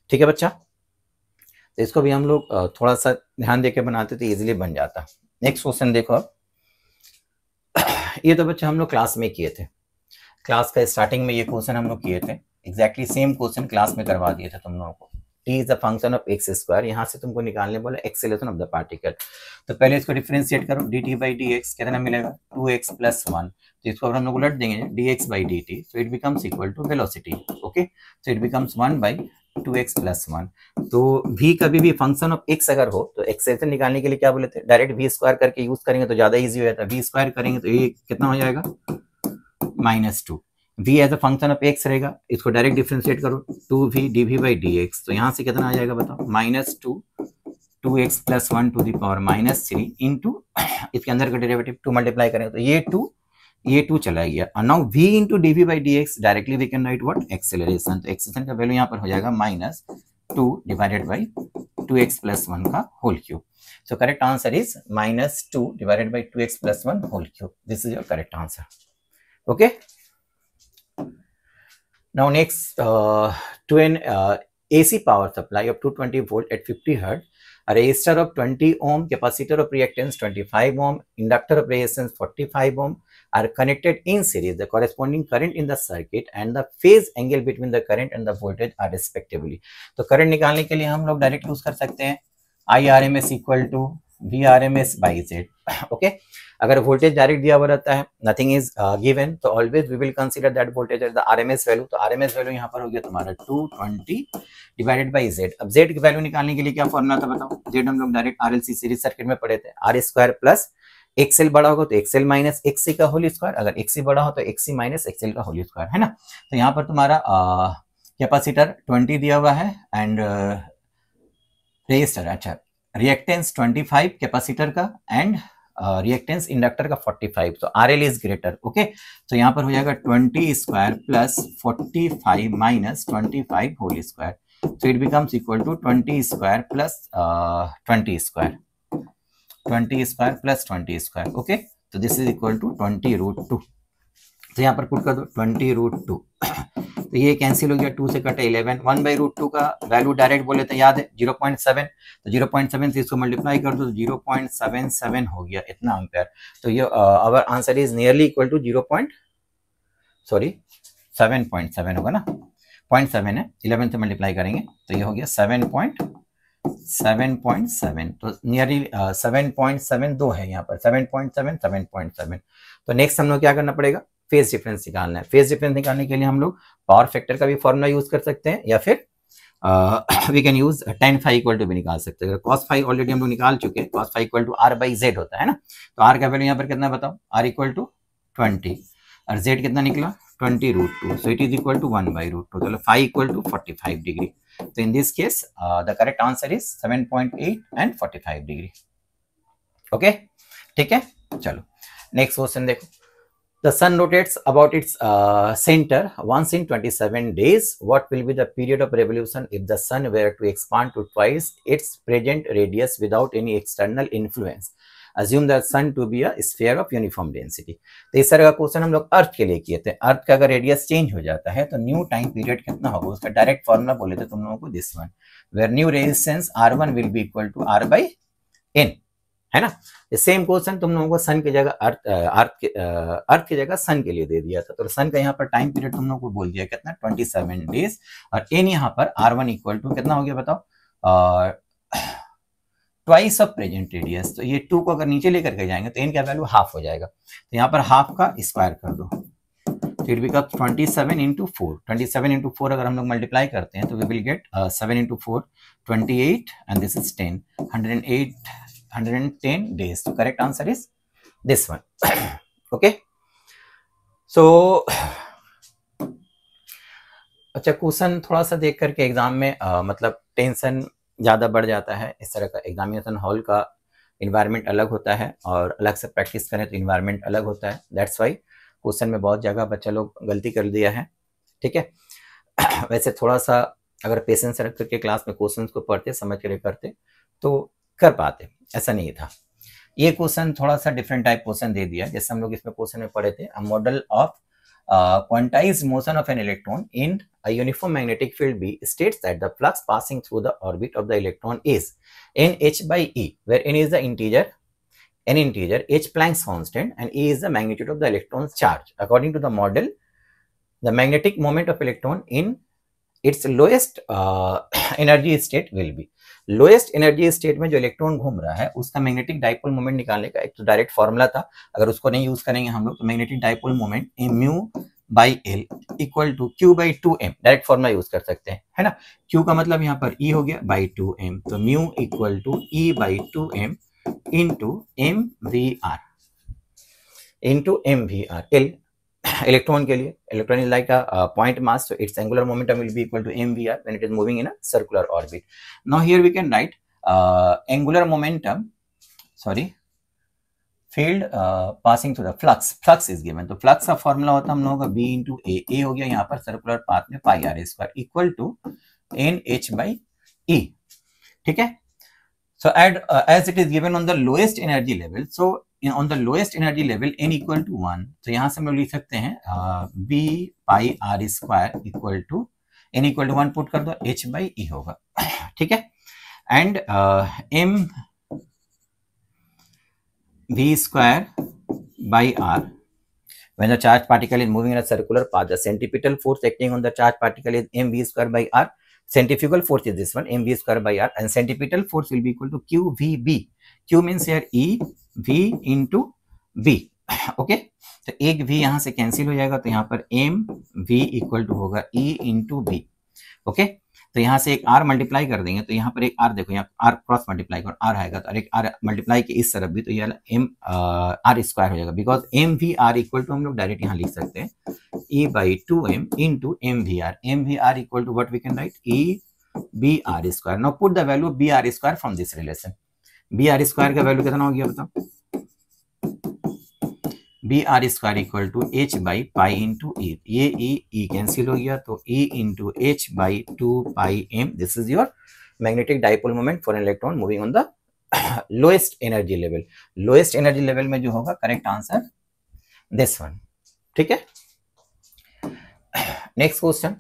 ठीक है बच्चा, तो इसको भी हम लोग थोड़ा सा ध्यान देके बनाते तो इजीली बन जाता। नेक्स्ट क्वेश्चन देखो, अब ये तो बच्चा हम लोग क्लास में किए थे, क्लास का स्टार्टिंग में ये क्वेश्चन हम लोग किए थे, एग्जैक्टली सेम क्वेश्चन क्लास में करवा दिए थे तुम लोगों को। t is the function of x square, यहाँ से तुमको निकालने बोला एक्सेलरेशन ऑफ द पार्टिकल, तो पहले इसको डिफरेंशिएट करो, dt/dx कितना मिलेगा 2x + 1, तो इसको हम लोग उलट देंगे dx/dt, so it becomes equal to velocity, okay, so it becomes 1/2x + 1। तो v कभी भी फंक्शन ऑफ x अगर हो तो एक्सेलरेशन निकालने के लिए क्या बोले थे, डायरेक्ट v स्क्वायर करके यूज करेंगे तो ज्यादा इजी हो जाता है, v स्क्वायर करेंगे तो ये कितना हो जाएगा -2, v as a function of x रहेगा, इसको डायरेक्ट डिफरेंशिएट करो 2v dv/dx, तो यहाँ से कितना आ जाएगा बताओ -2 2x + 1 to the power -3 into इसके अंदर का डेरिवेटिव 2 मल्टीप्लाई करेंगे तो ये 2 चला गया, और now v into dv/dx directly we can write what acceleration, तो एक्सेलरेशन का वैल्यू यहाँ पर हो जाएगा -2 डिवाइडेड बाई 2x + 1 का whole cube, so correct answer is -2 divided by 2x + 1 whole cube, this is your correct answer. Okay, now next to an AC power supply of 220 volt at 50 Hz, a resistor of 20 ohm, capacitor of reactance 25 ohm, inductor of resistance 45 ohm are connected in series. The corresponding current in the circuit and the phase angle between the current and the voltage are respectively. तो current निकालने के लिए हम लोग direct use कर सकते हैं IRMS equal to VRMS/Z। Okay, अगर वोल्टेज डायरेक्ट दिया हुआ रहता है, नथिंग इज गिवन, तो always we will consider that voltage as the RMS value, तो RMS वैल्यू यहाँ पर हो गया तुम्हारा 220 डिवाइडेड बाई Z। अब Z की वैल्यू निकालने के लिए क्या फॉर्मूला था बताओ, Z हम लोग डायरेक्ट RLC सीरीज सर्किट में पढ़े थे, R² प्लस XL बड़ा होगा तो XL माइनस XC का होल स्क्वायर, अगर XC बड़ा हो तो XC माइनस XL का होल स्क्वायर, है ना। तो यहाँ पर तुम्हारा कैपेसिटर 20 दिया हुआ है एंड रेजिस्टर, अच्छा रिएक्टेंस 25 कैपेसिटर का एंड रिएक्टेंस इंडक्टर का 45, तो RL इज ग्रेटर। ओके, तो यहाँ पर हो जाएगा 20² plus 45 minus 25 whole square, so it becomes equal to 20² plus 20², 20² plus 20², okay, so this is equal to 20√2, तो यहाँ पर पुट कर दो 20√2 तो ये कैंसिल हो गया, 2 से कटे 11, 1/√2 का वैल्यू डायरेक्ट बोले तो याद है 0.7, तो 0.7 से इसको मल्टीप्लाई कर दो तो 0.77 हो गया इतना एम्पेयर। तो ये our answer is nearly equal to 7.7 होगा ना, 0.7 है, 11 से मल्टीप्लाई करेंगे तो ये हो गया 7.7, तो नियरली 7.72 है यहाँ पर, 7.7, 7.7। तो नेक्स्ट हम लोग क्या करना पड़ेगा, फेज डिफरेंस निकालना है। फेज डिफरेंस निकालने के लिए हम लोग पावर फैक्टर का भी फॉर्मूला यूज कर सकते हैं, या फिर we can use tan phi equal to भी निकाल सकते हैं। cos phi ऑलरेडी हम लोग निकाल चुके हैं, cos phi equal to r/z होता है ना, तो r का वैल्यू यहाँ पर कितना बताओ, r इक्वल टू 20 और z कितना निकला 20√2, so it is equal to 1/√2, चलो phi इक्वल टू 45 डिग्री। तो in this case the correct answer is 7.8 and 45 degree. Okay, ठीक है, चलो नेक्स्ट क्वेश्चन देखो। The sun rotates about its center once in 27 days. What will be the period of revolution if the sun were to expand to twice its present radius without any external influence? Assume the sun to be a sphere of uniform density. तो इस तरह का question हम लोग अर्थ के लिए किए थे। अर्थ का अगर रेडियस चेंज हो जाता है तो न्यू टाइम पीरियड कितना होगा, उसका डायरेक्ट फॉर्मूला बोले थे तुम लोगों को, this one, where new resistance R1 will be equal to R/N, है ना। सेम क्वेश्चन तुम लोगों को सन की जगह अर्थ की जगह सन के लिए दे दिया था, तो सन का यहाँ पर टाइम पीरियड तुम लोगों को बोल दिया कितना 27 डेज, और एन यहाँ पर R1 इक्वल टू कितना हो गया बताओ, ट्वाइस ऑफ प्रेजेंट रेडियस। तो ये 2 को अगर नीचे लेकर के जाएंगे तो एन का वैल्यू हाफ हो जाएगा, तो यहाँ पर हाफ का स्क्वायर कर दो, तो इट बिकम्स 27 into 4, 27 into 4 अगर हम लोग मल्टीप्लाई करते हैं तो we will get 7 into 4 28 and this is 10, 110 days. So correct answer is this one. Okay, so अच्छा क्वेश्चन थोड़ा सा देख करके एग्जाम में मतलब टेंशन ज्यादा बढ़ जाता है। इस तरह का एग्जामिनेशन हॉल का इन्वायरमेंट अलग होता है और अलग से प्रैक्टिस करें तो इन्वायरमेंट अलग होता है, दैट्स वाई क्वेश्चन में बहुत जगह बच्चा लोग गलती कर दिया है, ठीक है। वैसे थोड़ा सा अगर पेशेंस रख करके क्लास में क्वेश्चन को पढ़ते समझ कर करते तो कर पाते, ऐसा नहीं था। ये क्वेश्चन थोड़ा सा डिफरेंट टाइप क्वेश्चन दे दिया, जैसे हम लोग इसमें क्वेश्चन में पढ़े थे, a model of quantized motion of an electron in a uniform magnetic field B states that the flux passing through the orbit of the electron is NH/E, where N is the integer, H Planck's constant, and E is the magnitude of the electron's charge. According to the model, the magnetic moment of electron in its lowest energy state will be. Lowest energy state में जो electron घूम रहा है उसका magnetic dipole moment निकालने का एक तो डायरेक्ट फॉर्मूला था, अगर उसको नहीं यूज करेंगे हम लोग तो magnetic dipole moment mu/L equal to Q/2m, direct formula use कर सकते हैं, है ना। Q का मतलब यहाँ पर E हो गया /2m, तो mu equal to E/2m into mvr L electron के लिए, electron is like a point mass, so its angular momentum will be equal to mvr when it is moving in a circular orbit. Now here we can write angular momentum, field passing through the flux is given, तो flux का formula होता है हम लोगों का b into a हो गया यहाँ पर सर्कुलर पाथ में πr² इक्वल टू NH/E, ठीक है। So as it is given on the lowest energy level, so on the lowest energy level n equal to 1, तो यहाँ से हम लोग लिख सकते हैं b πr² equal to n equal to 1 put कर दो h/E होगा, ठीक है। And mv²/r, when the charged particle is moving in a circular path, the centripetal force acting on the charged particle is mv²/r. Centrifugal force is this one, mv²/r, and centripetal force will be equal to qvb. q means here E, v into b, okay. तो एक v यहां से cancel हो जाएगा, तो यहाँ पर mv equal to होगा E into b, ओके। तो यहाँ से एक r मल्टीप्लाई कर देंगे, तो यहाँ पर एक r देखो, यहाँ r क्रॉस मल्टीप्लाई कर r आएगा, तो एक r मल्टीप्लाई के इस तरफ भी, तो ये r² हो जाएगा, बिकॉज mvr इक्वल टू हम लोग डायरेक्ट यहाँ लिख सकते हैं E/2m into mvr equal to what we can write E/br². Now put the value br² from this relation, br² का वैल्यू कितना हो गया बताओ, br² equal to h/π into e, ये e कैंसिल हो गया, तो e into h/2πm, this is your magnetic dipole moment for an electron moving on the lowest energy level. Lowest energy level में जो होगा करेक्ट आंसर दिस वन, ठीक है। Next question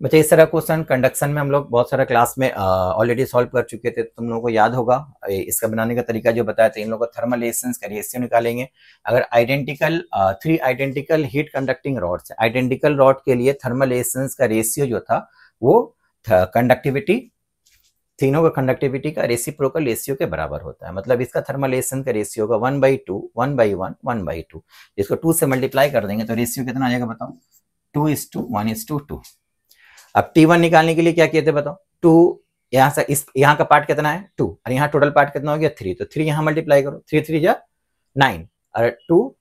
बच्चे, इस तरह क्वेश्चन कंडक्शन में हम लोग बहुत सारा क्लास में ऑलरेडी सॉल्व कर चुके थे, तुम लोगों को याद होगा। इसका बनाने का तरीका जो बताया था, इन लोगों का थर्मल रेजिस्टेंस का रेशियो निकालेंगे। अगर identical 3 identical heat conducting rods, identical rod के लिए थर्मल रेजिस्टेंस का रेशियो जो था वो कंडक्टिविटी, तीनों का कंडक्टिविटी का रेसिप्रोकल रेशियो के बराबर होता है। मतलब इसका थर्मल रेजिस्टेंस का रेशियो होगा 1/2, 1/1, 1/2। इसको 2 से मल्टीप्लाई कर देंगे तो रेशियो कितना आ जाएगा बताओ, 2:1:2। अब T1 निकालने के लिए क्या किए थे बताओ, 2 यहाँ से इस यहाँ का पार्ट कितना है 2 और यहाँ टोटल पार्ट कितना हो गया 3, तो 3 यहाँ मल्टीप्लाई करो, 3 3 जा 9 और 2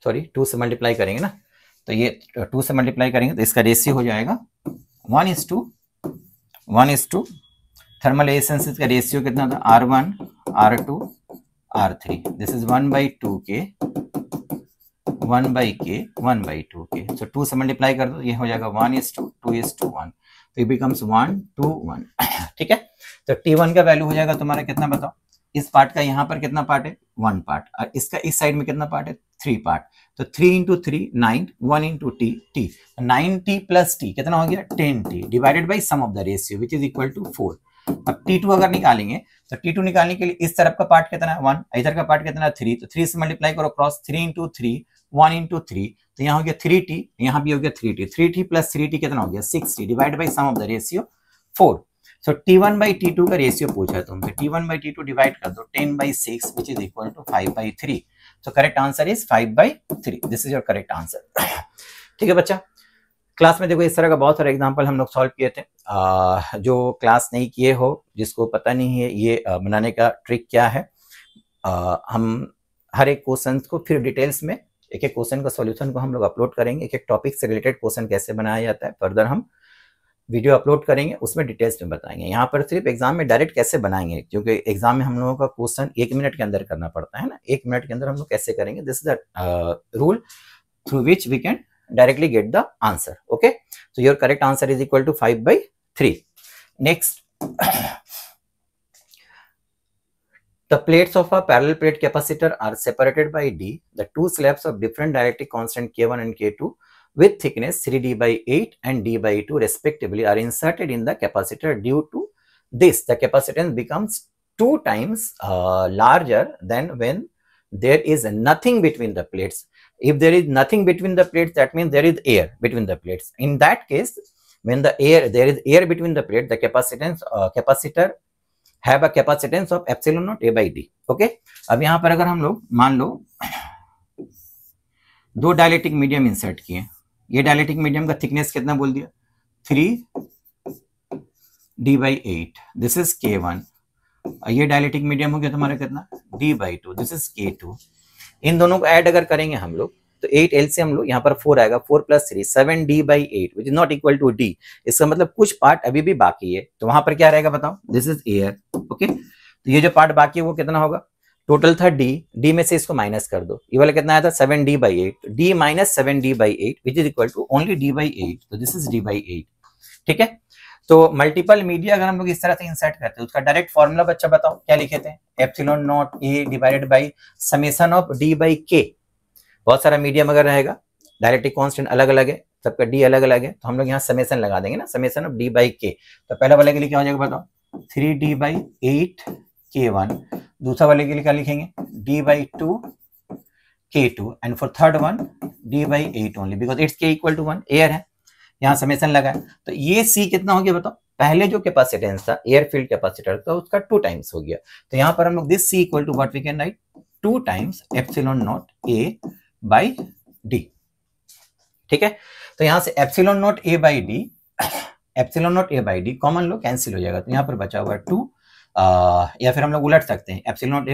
सॉरी 2 से मल्टीप्लाई करेंगे ना, तो ये 2 से मल्टीप्लाई करेंगे तो इसका रेशियो हो जाएगा 1:1:2। थर्मल रेजिस्टेंस का रेशियो कितना था, R1 R2 R3। This is 1/2K 1/K 1/2K। सो 2 से मल्टीप्लाई कर दो, ये हो जाएगा 1:2:1, तो it becomes 1:1। ठीक है, तो T1 का वैल्यू हो जाएगा तुम्हारा कितना बताओ, इस पार्ट का यहाँ पर कितना पार्ट है 1 पार्ट और इसका इस साइड में कितना पार्ट है 3 पार्ट, तो 3 × 3 9, 1 × T T 9T + T कितना हो गया 10T divided by sum of the ratio which is equal to 4। अब T2 अगर निकालेंगे तो T2 निकालने के लिए इस तरफ का पार्ट कितना है 1, इधर का पार्ट कितना है 3, तो 3 से मल्टीप्लाई करो क्रॉस, 3 × 3 1 × 3, तो यहाँ हो गया 3T, यहाँ भी हो गया 3T, 3T + 3T कितना हो गया 6T divide by sum of the ratio 4। So T1/T2 का रेशियो पूछा है तुमसे, T1/T2 डिवाइड कर दो 10/6 which is equal to 5/3। So correct answer is 5/3। This is your correct answer. ठीक है बच्चा, क्लास में देखो इस तरह का बहुत सारे एग्जांपल हम लोग सॉल्व किए थे। जो क्लास नहीं किए हो, जिसको पता नहीं है ये बनाने का ट्रिक क्या है, हम हर एक क्वेश्चन को फिर डिटेल्स में एक एक क्वेश्चन का सॉल्यूशन को हम लोग अपलोड करेंगे। एक एक टॉपिक से रिलेटेड क्वेश्चन कैसे बनाया जाता है फर्दर हम वीडियो अपलोड करेंगे, उसमें डिटेल्स में बताएंगे। यहाँ पर सिर्फ एग्जाम में डायरेक्ट कैसे बनाएंगे, क्योंकि एग्जाम में हम लोगों का क्वेश्चन 1 मिनट के अंदर करना पड़ता है ना, 1 मिनट के अंदर हम लोग कैसे करेंगे, this is the rule through which we can directly get the answer. Okay, so your correct answer is equal to 5/3. Next, the plates of a parallel plate capacitor are separated by D. The two slabs of different dielectric constant K1 and K2 with thickness 3D/8 and D/2 respectively are inserted in the capacitor. Due to this, the capacitance becomes 2 times larger than when there is nothing between the plates. If there is nothing between the plates, that means there is air between the plates. In that case, when there is air between the plates, the capacitor have a capacitance of epsilon naught A/D. Okay, अब यहाँ पर अगर हम लोग मान लो 2 dielectric medium insert किए, ये dielectric medium का थिकनेस कितना बोल दिया 3D/8, दिस इज K1। ये डायलेक्ट्रिक मीडियम हो गया तुम्हारा कितना D/2, दिस इज K2। इन दोनों को ऐड अगर करेंगे हम लोग तो 8 L से हम लोग यहाँ पर 4 आएगा, 4 + 3 7D/8 which is not equal to D। इसका मतलब कुछ पार्ट अभी भी बाकी है, तो वहां पर क्या रहेगा बताओ, दिस इज एयर। ओके, तो ये जो पार्ट बाकी है वो कितना होगा, टोटल था D में से इसको माइनस कर दो, ये वाला कितना आया था 7D/8, D - 7D/8 which is equal to only D/8, तो दिस इज D/8। ठीक है, तो मल्टीपल मीडिया अगर हम लोग इस तरह से इंसर्ट करते हैं, उसका डायरेक्ट फॉर्मूला बच्चा बताओ क्या लिखे थे, epsilon not A divided by summation of D/K। बहुत सारा मीडियम अगर रहेगा, डायलेक्ट्रिक कांस्टेंट अलग अलग है, सबका D अलग अलग है, तो हम लोग यहाँ समेशन लगा देंगे ना, समेशन ऑफ D/K। तो पहले वाले के लिए क्या हो जाएगा बताओ 3D/8 K1, दूसरा वाले के लिए क्या लिखेंगे D/2 K2 and for third one D/8 only because it's K = 1, air है, यहाँ समेशन लगा है। तो ये C कितना हो गया बताओ, पहले जो कैपेसिटेंस था एयर फील्ड कैपेसिटर का उसका 2 टाइम्स हो गया, तो यहाँ पर हम लोग this C = what we can write 2 times epsilon naught A/D। ठीक है, तो यहाँ से एप्सिलॉन नॉट A/D कॉमन लो, कैंसिल हो जाएगा, तो यहाँ पर बचा हुआ 2, या फिर हम लोग उलट सकते हैं, एप्सिलॉन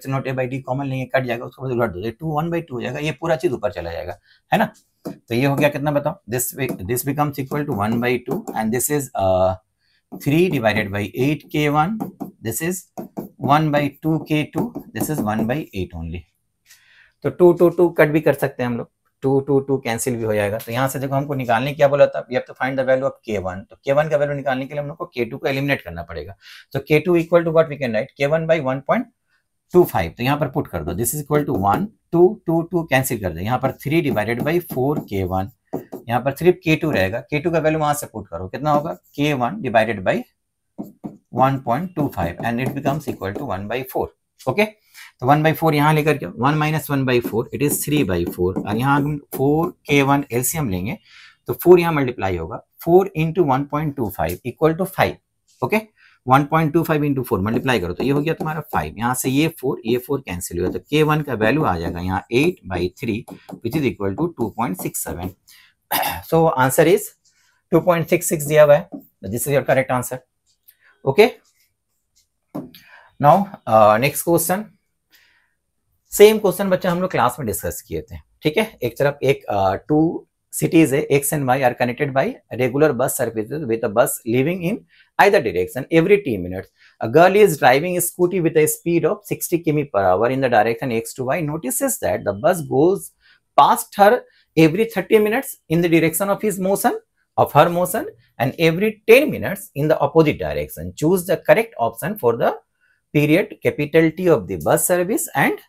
नॉट A/D कॉमन लेंगे, कट जाएगा, उसको बाद उलट दो, 2 1/2 हो जाएगा, ये पूरा चीज ऊपर चला जाएगा, है ना। तो ये हो गया कितना बताओ, this becomes equal to 1/2 and this is 3/8 K1, this is 1/2 K2, this is 1/8 only. तो 2 2 2 कट भी कर सकते हैं हम लोग, 2 2 2 कैंसिल भी हो जाएगा। तो यहाँ से देखो हमको निकालने क्या बोला था, we have to find the value of K1। तो K1 का वैल्यू निकालने के लिए हम लोग को K2 को एलिमिनेट करना पड़ेगा। तो K2 = what we can right K1/1.2 25, तो यहाँ पर पुट कर दो, this is equal to 1 2 2 2 cancel कर दो, यहाँ पर 3 डिवाइडेड बाई 4k1, यहाँ पर सिर्फ k2 रहेगा, k2 का वैल्यू वहां से पुट करो, कितना होगा k1 divided by 1.25 and it becomes equal to 1/4। Okay, तो 1/4 यहाँ लेकर के 1 माइनस 1/4 इट इज 3/4, और यहाँ हम 4k1 एलसीएम लेंगे तो 4 यहाँ मल्टीप्लाई होगा, 4 into 1.25 equal to 5। Okay, 1.25 into 4 multiply करो तो ये हो गया तुम्हारा 5, यहाँ से ये 4 कैंसिल हुआ, तो k1 का वैल्यू आ जाएगा यहाँ 8/3 which is equal to 2.67। So answer is 2.66 दिया हुआ है, this is your correct answer. Okay, now next question, same question बच्चा हम लोग क्लास में डिस्कस किए थे। ठीक है, एक तरफ एक to cities X and Y are connected by regular bus services with a bus leaving in either direction every 10 minutes. A girl is driving a scooty with a speed of 60 km/h in the direction X to Y. Notices that the bus goes past her every 30 minutes in the direction of her motion, and every 10 minutes in the opposite direction. Choose the correct option for the period, capital T of the bus service and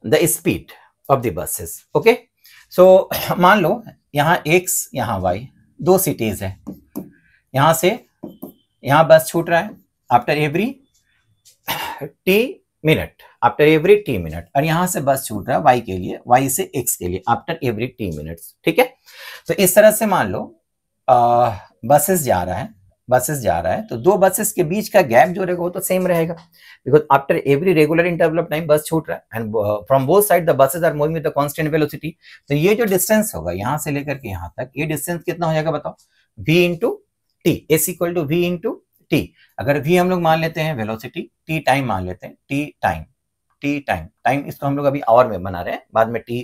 the speed of the buses. Okay. सो मान लो यहाँ X यहाँ Y दो cities है, यहाँ से यहाँ बस छूट रहा है आफ्टर एवरी टी मिनट, और यहाँ से बस छूट रहा है Y के लिए, Y से X के लिए आफ्टर एवरी टी मिनट्स। ठीक है, तो इस तरह से मान लो बसेस जा रहा है तो दो बसेस के बीच का गैप जो रहेगा वो तो सेम रहेगा, because after every regular interval of time bus छूट रहा है and from both side the buses are moving with the constant velocity. तो ये जो डिस्टेंस होगा यहाँ से लेकर के यहाँ तक, ये डिस्टेंस कितना हो जाएगा बताओ, v into t, s equal to v into t. अगर v हम लोग मान लेते हैं वेलोसिटी, t टाइम मान लेते हैं, t टाइम इसको हम लोग अभी आवर में बना रहे हैं, बाद में t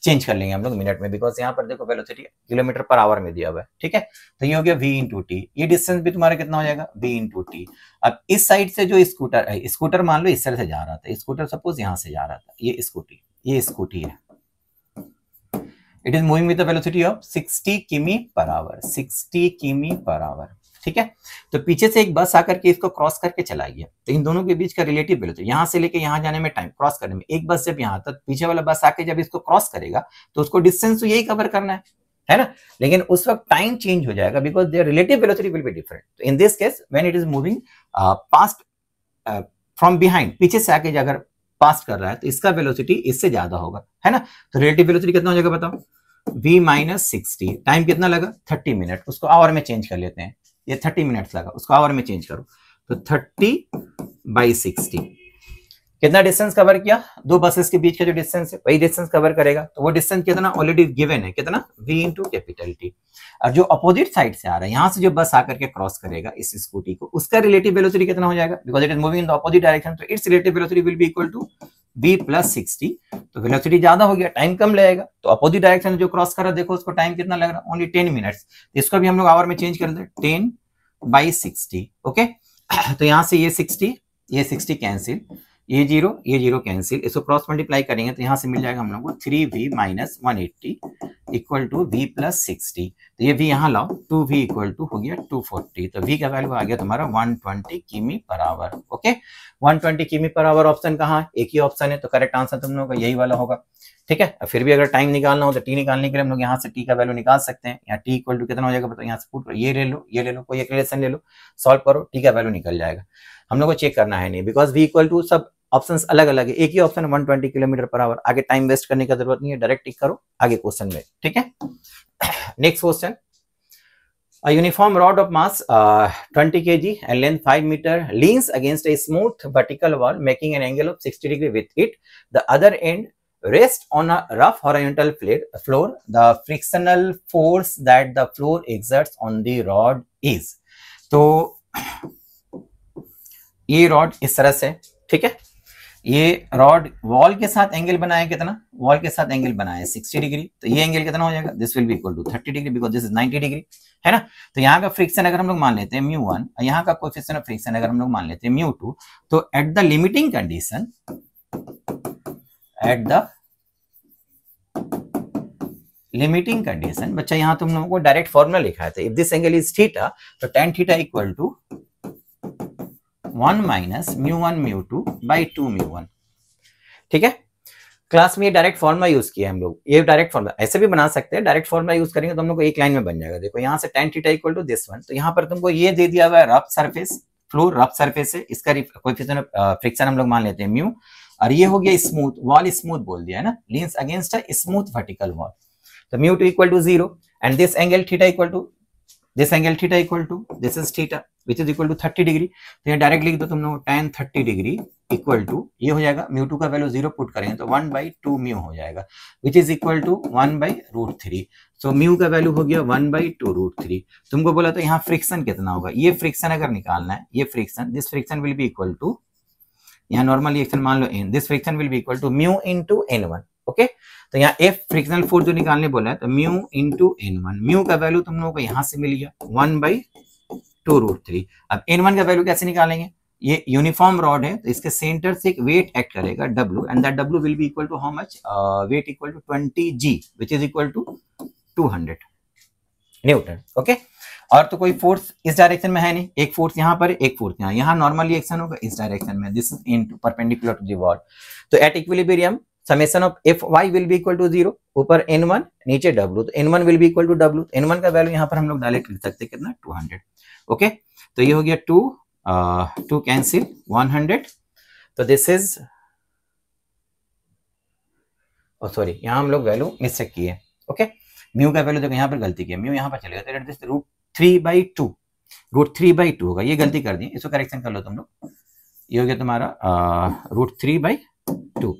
चेंज कर लेंगे हम लोग मिनट में, बिकॉज यहाँ पर देखो वेलोसिटी किलोमीटर पर आवर में दिया हुआ है। ठीक है, तो ये हो गया v इंटू टी, ये डिस्टेंस भी तुम्हारा कितना हो जाएगा v इंटू टी। अब इस साइड से जो स्कूटर है, स्कूटर मान लो इस तरह से जा रहा था, स्कूटर सपोज यहाँ से जा रहा था, ये स्कूटी है, it is moving with the velocity of 60 किमी/आवर। ठीक है, तो पीछे से एक बस आकर के इसको क्रॉस करके चला गया, तो इन दोनों के बीच का रिलेटिव वेलोसिटी, यहाँ से लेके यहाँ जाने में टाइम, क्रॉस करने में, एक बस जब यहाँ तक, पीछे वाला बस आके जब इसको क्रॉस करेगा तो उसको डिस्टेंस तो यही कवर करना है ना, लेकिन उस वक्त टाइम चेंज हो जाएगा because their relative velocity will be different. तो in this case when it is moving past from behind, पीछे से आके अगर पास कर रहा है तो इसका वेलोसिटी इससे ज्यादा होगा, है ना। तो रिलेटिव वेलोसिटी कितना हो जाएगा बताओ, v माइनस 60, टाइम कितना लगा 30 मिनट, उसको आवर में चेंज कर लेते हैं, ये 30 मिनट्स लगा, उसको आवर में चेंज करो, तो 30/60 कितना डिस्टेंस कवर किया, दो बसेस के बीच का जो डिस्टेंस है वही डिस्टेंस कवर करेगा। तो वो डिस्टेंस कितना ऑलरेडी गिवन है, कितना v इंटू कैपिटल टी। और जो अपोजिट साइड से आ रहा है, यहाँ से जो बस आकर के क्रॉस करेगा इस स्कूटी को, उसका रिलेटिव वेलोसिटी कितना हो जाएगा, because it is moving in the opposite direction, तो its relative velocity will be equal to v plus 60। तो वेलोसिटी ज्यादा हो गया, टाइम कम लगेगा, तो अपोजिट डायरेक्शन जो क्रॉस कर रहा है, देखो उसको टाइम कितना लग रहा है, ओनली 10 मिनट्स। इसको भी हम लोग आवर में चेंज कर दें, 10/60। ओके, तो यहाँ से ये 60 कैंसिल, ये जीरो कैंसिल, इसको क्रॉस मल्टीप्लाई करेंगे तो यहाँ से मिल जाएगा हम लोग को 3v minus 180 equal to v plus 60। तो ये v यहाँ लाओ, 2v इक्वल टू हो गया 240, तो v का वैल्यू आ गया तुम्हारा 120 किमी/आवर। ओके, 120 किमी/आवर ऑप्शन कहाँ है, एक ही ऑप्शन है, तो करेक्ट आंसर तुम लोगों का यही वाला होगा। ठीक है, फिर भी अगर टाइम निकालना हो तो t निकालने के लिए हम लोग यहाँ से t का वैल्यू निकाल सकते हैं। यहाँ t इक्वल टू कितना हो जाएगा बताओ, यहाँ से पुट करो, ये ले लो, कोई एक रिलेशन ले लो, सॉल्व करो, t का वैल्यू निकल जाएगा। हम लोग को चेक करना है नहीं, बिकॉज v इक्वल टू सब ऑप्शंस अलग अलग है, एक ही ऑप्शन 120 किलोमीटर/आवर, आगे टाइम वेस्ट करने की जरूरत नहीं है, डायरेक्ट टिक करो आगे क्वेश्चन में। ठीक है, next question, a uniform rod of mass 20 kg and length 5 meter leans against a smooth vertical wall making an angle of 60 degree with it. The other end rests on a rough horizontal floor. The frictional force that the floor exerts on the rod is. तो ये rod इस तरह से, ठीक है, ये rod wall के साथ एंगल बनाया, कितना वॉल के साथ एंगल बनाया 60 डिग्री, तो ये एंगल कितना हो जाएगा, this will be equal to 30 degree because this is 90 degree, है ना। तो यहाँ का फ्रिक्शन अगर हम लोग मान लेते हैं μ1, यहाँ का कोएफिशिएंट ऑफ फ्रिक्शन अगर हम लोग मान लेते हैं μ2, तो एट द लिमिटिंग कंडीशन बच्चा, यहाँ तुम लोगों को डायरेक्ट फॉर्मूला लिखा है, if this angle is theta तो tan theta equal to 1 minus μ1 μ2 by 2 μ1। ठीक है, क्लास में ये डायरेक्ट फॉर्मूला यूज किया हम लोग, ये डायरेक्ट फॉर्मूला ऐसे भी बना सकते हैं, डायरेक्ट फॉर्मूला यूज करेंगे तो हम लोग को एक लाइन में बन जाएगा। देखो यहाँ से tan theta equal to this one, तो यहाँ पर तुमको ये दे दिया हुआ है rough surface, floor rough surface है, इसका कोएफिशिएंट ऑफ फ्रिक्शन हम लोग मान लेते हैं म्यू, और ये हो गया स्मूथ, वॉल स्मूथ बोल दिया है ना, leans against a smooth vertical wall, तो mu two equal to 0 and this angle theta equal to this angle theta equal to this is theta which is equal to 30 degree. तो ये direct लिख दो तुम लोग tan 30 डिग्री इक्वल टू, ये हो जाएगा म्यू टू का वैल्यू 0 पुट करेंगे तो 1/2 म्यू हो जाएगा which is equal to 1/√3। So mu का वैल्यू हो गया 1/2√3। तुमको बोला तो यहाँ फ्रिक्शन कितना होगा, ये फ्रिक्शन अगर निकालना है, ये friction, this friction will be equal to, यहाँ नॉर्मल रिएक्शन मान लो n, this friction will be equal to mu into n1। Okay, तो यहाँ F फ्रिक्शनल फोर्स जो निकालने बोला है तो म्यू इनटू n1, म्यू का वैल्यू तुम लोगों को यहाँ से मिल गया 1/2√3। अब n1 का वैल्यू कैसे निकालेंगे, ये यूनिफॉर्म रॉड है तो इसके सेंटर से एक वेट एक्ट करेगा W, and that W will be equal to how much, weight equal to 20g which is equal to 200 newton. Okay, और तो कोई फोर्स इस डायरेक्शन में है नहीं, एक फोर्स यहाँ पर, एक फोर्स यहाँ, यहाँ नॉर्मल रिएक्शन होगा इस डायरेक्शन में, this is into perpendicular to the wall. तो at equilibrium summation of F Y will be equal to 0, ऊपर n1 नीचे w, तो n1 will be equal to w, n1 का वैल्यू यहाँ पर हम लोग डायरेक्ट लिख सकते हैं कितना, 200। ओके, तो ये हो गया 2 कैंसिल 100, तो दिस इज सॉरी यहाँ हम लोग वैल्यू मिस्टेक किए। ओके, म्यू का वैल्यू देखो यहाँ पर गलती की, म्यू यहाँ पर चलेगा तो √3/2 होगा, ये गलती कर दी, इसको करेक्शन कर लो तुम लोग, ये हो गया तुम्हारा √3/2,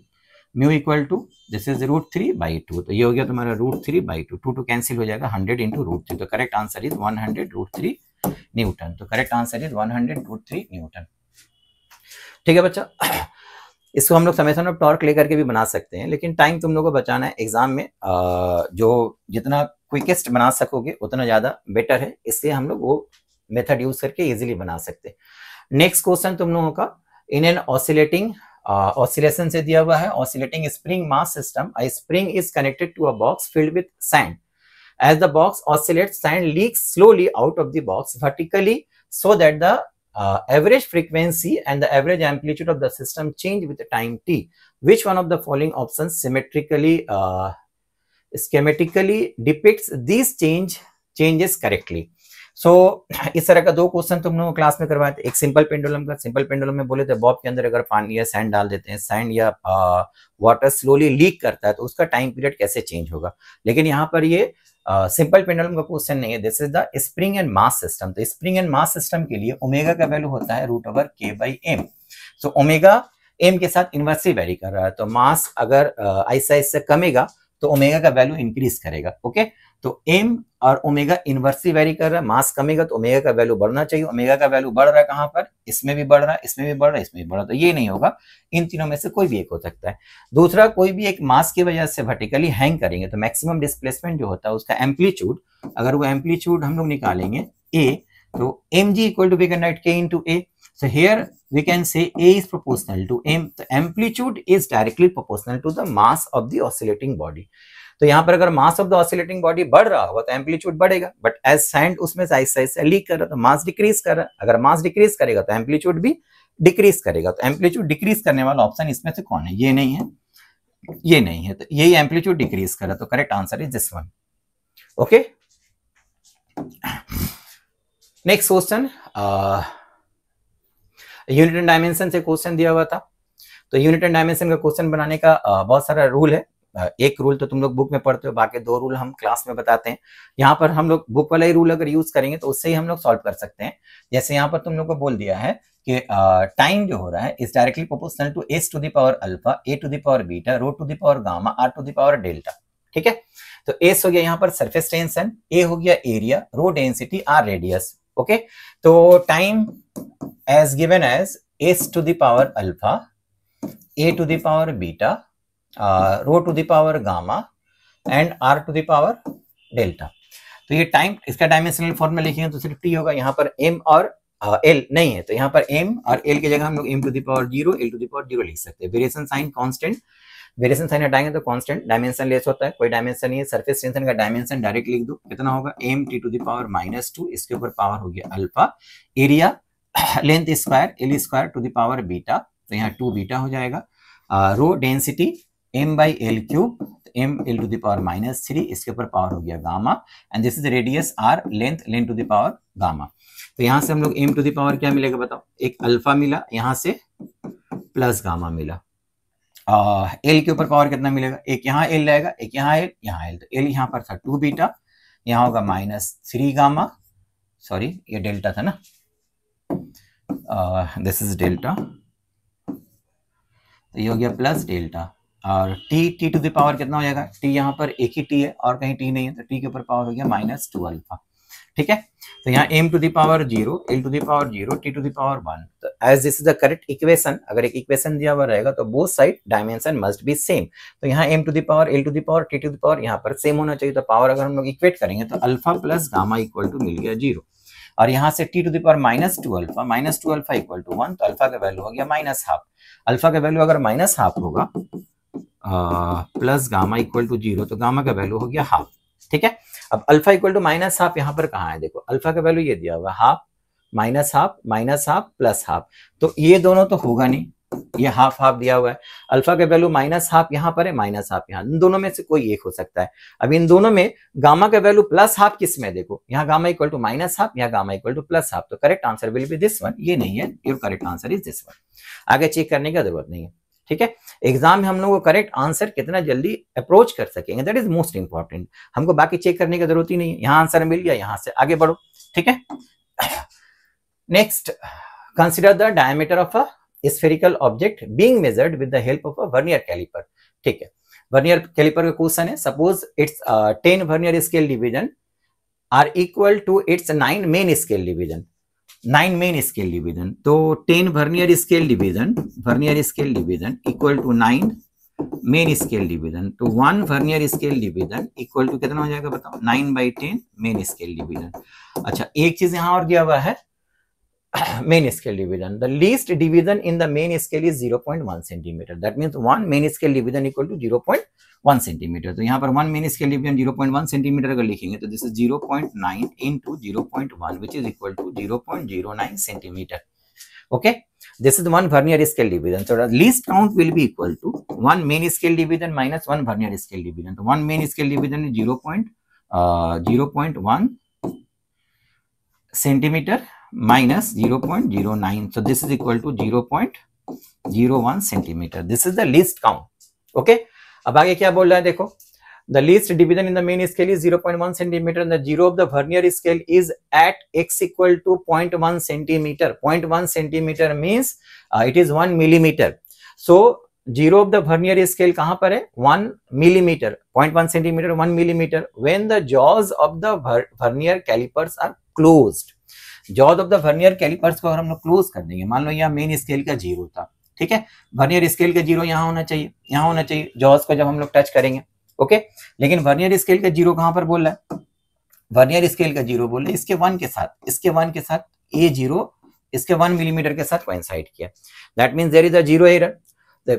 mu equal to this is √3/2, तो ये हो गया तुम्हारा √3/2, 2 कैंसिल हो जाएगा, 100 इंटू √3, तो करेक्ट आंसर इज 100√3 न्यूटन। तो करेक्ट आंसर इज 100√3 न्यूटन। ठीक है बच्चा, इसको हम लोग समेशन ऑफ टॉर्क लेकर के भी बना सकते हैं, लेकिन टाइम तुम लोगों को बचाना है एग्जाम में, जो जितना क्विकेस्ट बना सकोगे उतना ज्यादा बेटर है, इसलिए हम लोग वो मेथड यूज करके इजीली बना सकते हैं। नेक्स्ट क्वेश्चन तुम लोगों का, इन एन ऑसिलेटिंग ऑसिलेशन से दिया हुआ है, oscillating spring mass system, a spring is connected to a box filled with sand, as the box oscillates, sand leaks slowly out of the box vertically so that the average frequency and the average amplitude of the system change with the time t. Which one of the following options schematically depicts these changes correctली। सो इस तरह का दो question तुम लोग class में करवाए थे, एक सिंपल पेंडुलम का, सिंपल पेंडुलम में बोले थे बॉब के अंदर अगर पानी या सैंड डाल देते हैं, सैंड या वाटर स्लोली लीक करता है तो उसका टाइम पीरियड कैसे चेंज होगा। लेकिन यहाँ पर ये सिंपल पेंडुलम का क्वेश्चन नहीं है, this is the spring and mass system. तो स्प्रिंग एंड मास सिस्टम के लिए ओमेगा का वैल्यू होता है √k/m। सो ओमेगा m के साथ इनवर्सली वेरी कर रहा है, तो मास अगर ऐसा इससे कमेगा तो ओमेगा का वैल्यू इंक्रीज करेगा। ओके, तो m और ओमेगा इनवर्सली वेरी कर रहा है, मास कमेगा तो ओमेगा का वैल्यू बढ़ना चाहिए, ओमेगा का वैल्यू बढ़ रहा है कहां पर, इसमें भी बढ़ रहा है, इसमें भी बढ़ रहा है, इसमें भी बढ़ रहा है, तो ये नहीं होगा, इन तीनों में से कोई भी एक हो सकता है। दूसरा, कोई भी एक मास की वजह से वर्टिकली हैंग करेंगे तो मैक्सिमम डिस्प्लेसमेंट जो होता है उसका एम्पलीट्यूड, अगर वो एम्पलीट्यूड हम लोग निकालेंगे a, तो mg equal to we can write k into a, so here we can say a is proportional to m, the amplitude is directly proportional to the mass of the oscillating body। तो यहाँ पर अगर मास of the oscillating body बढ़ रहा होगा तो amplitude बढ़ेगा, but as sand उसमें से लीक कर रहा है तो मास डिक्रीज कर रहा है, अगर मास डिक्रीज करेगा तो एम्पलीट्यूड भी डिक्रीज करेगा। तो एम्पलीट्यूड डिक्रीज करने वाला ऑप्शन इसमें से कौन है, ये नहीं है, ये नहीं है, तो यही एम्पलीट्यूड डिक्रीज कर रहा है, तो correct answer is this one. Okay, next question, unit and dimension से क्वेश्चन दिया हुआ था, तो यूनिट एंड डायमेंशन का क्वेश्चन बनाने का बहुत सारा रूल है, एक रूल तो तुम लोग बुक में पढ़ते हो, बाकी दो रूल हम क्लास में बताते हैं। यहाँ पर हम लोग बुक वाला ही रूल अगर यूज करेंगे तो उससे ही हम लोग सॉल्व कर सकते हैं। जैसे यहाँ पर तुम लोग को बोल दिया है कि टाइम जो हो रहा है is directly proportional to s to the power alpha, a to the power beta, ρ to the power gamma, r to the power delta. ठीक है, तो s हो गया यहाँ पर सरफेस टेंशन, a हो गया area, ρ density, r radius. Okay, तो time as given as s to the power alpha, a to the power beta, rho to the power gamma and r to the power delta. तो ये time, इसका dimensional formula लिखेंगे तो सिर्फ t होगा, यहाँ पर m और l नहीं है, तो यहाँ पर m और l की जगह हम लोग m to the power 0, l to the power 0 लिख सकते हैं। Variation sign constant, variation sign हटाएंगे तो कांस्टेंट, डायमेंशन लेस होता है, कोई डायमेंशन नहीं है। सरफेस टेंशन का डायमेंशन डायरेक्ट लिख दो, कितना होगा m t to the power -2, इसके ऊपर पावर हो गया alpha, area length square L square to the power beta, तो यहाँ 2 बीटा हो जाएगा। Rho density m by L cube, m l to the power -3, इसके ऊपर पावर हो गया gamma, and this is radius r, length to the power gamma. तो यहाँ से हम लोग m टू द पावर क्या मिलेगा बताओ, एक अल्फा मिला, यहाँ से प्लस गामा मिला। एल के ऊपर पावर कितना मिलेगा, एक यहाँ एल रहेगा, एक यहाँ एल, यहाँ एल, तो एल यहाँ पर था 2 बीटा, यहाँ होगा -3 गामा, सॉरी ये डेल्टा था ना, दिस इज डेल्टा, तो ये हो गया प्लस डेल्टा, और टी टू द पावर कितना हो जाएगा, टी यहाँ पर एक ही टी है और कहीं टी नहीं है, तो टी के ऊपर पावर हो गया -2 अल्फा। ठीक है, तो यहाँ m to the power 0, l to the power 0, t to the power 1। तो as this is the correct equation, अगर एक इक्वेशन दिया हुआ रहेगा तो both side dimension must be same. तो यहाँ m to the power, l to the power, t to the power यहाँ पर सेम होना चाहिए। तो पावर अगर हम लोग इक्वेट करेंगे तो alpha plus gamma equal to मिल गया 0, और यहाँ से t to the power -2 alpha equal to 1, तो अल्फा का वैल्यू हो गया -12। अल्फा का वैल्यू अगर -12 होगा प्लस गामा इक्वल टू 0, तो गामा का वैल्यू हो गया हाफ। ठीक है, अब अल्फा इक्वल टू -12 यहाँ पर कहाँ है, देखो अल्फा का वैल्यू ये दिया हुआ हाफ, -12 प्लस हाफ, तो ये दोनों तो होगा नहीं, ये हाफ हाफ दिया हुआ है। अल्फा का वैल्यू -12 यहाँ पर है, -12 यहाँ, इन दोनों में से कोई एक हो सकता है। अब इन दोनों में गामा का वैल्यू प्लस हाफ किस में, देखो यहाँ गामा इक्वल टू -12, यहाँ gamma equal to plus half, तो correct answer will be this one, ये नहीं है, your correct answer is this one. आगे चेक करने की जरूरत नहीं है। ठीक है, एग्जाम में हम लोग को करेक्ट आंसर कितना जल्दी अप्रोच कर सकेंगे, दैट इज मोस्ट इंपॉर्टेंट। हमको बाकी चेक करने की जरूरत ही नहीं है, यहाँ आंसर मिल गया, यहाँ से आगे बढ़ो। ठीक है, next, consider the diameter of a spherical object being measured with the help of a vernier calliper. ठीक है, वर्नियर कैलिपर का क्वेश्चन है, suppose its 10 vernier scale division are equal to its 9 main scale division, 9 main scale division, तो 10 vernier scale division equal to 9 main scale division, तो 1 vernier scale division equal to कितना हो जाएगा बताओ, 9/10 main scale division. अच्छा, एक चीज यहां और दिया हुआ है, main scale division, the least division in the main scale is 0.1 centimetre, that means 1 main scale division equal to 0.1 centimetre. तो यहाँ पर 1 मेन स्केल डिवीजन 0.1 सेंटीमीटर अगर लिखेंगे तो this is 0.9 into 0.1 which is equal to 0.09 centimetre. Okay, this is one vernier scale division, so the least count will be equal to 1 main scale division minus 1 vernier scale division. So 1 main scale division is 0.1 centimeter minus 0.09, so this is equal to 0.01 centimeter. This is the least count. Okay, अब आगे क्या बोल रहा है देखो, the least division in the main scale is 0.1 centimeter and the zero of the vernier scale is at x equal to 0.1 centimeter. 0.1 centimeter means it is 1 millimeter. So zero of the vernier scale कहाँ पर है, 1 millimeter. 0.1 centimeter 1 millimeter when the jaws of the vernier calipers are closed. jaws of the vernier calipers को अगर हम लोग close कर देंगे, मान लो यहाँ मेन स्केल का 0 था, ठीक है, वर्नियर स्केल का 0 यहाँ होना चाहिए, यहाँ होना चाहिए जॉज को जब हम लोग टच करेंगे। ओके, लेकिन वर्नियर स्केल का 0 कहां पर बोल रहा है, वर्नियर स्केल का 0 बोल रहा है इसके 1 के साथ, इसके 1 के साथ, ये 0 इसके 1 मिलीमीटर के साथ कोइंसाइड किया, that means there is a 0 error,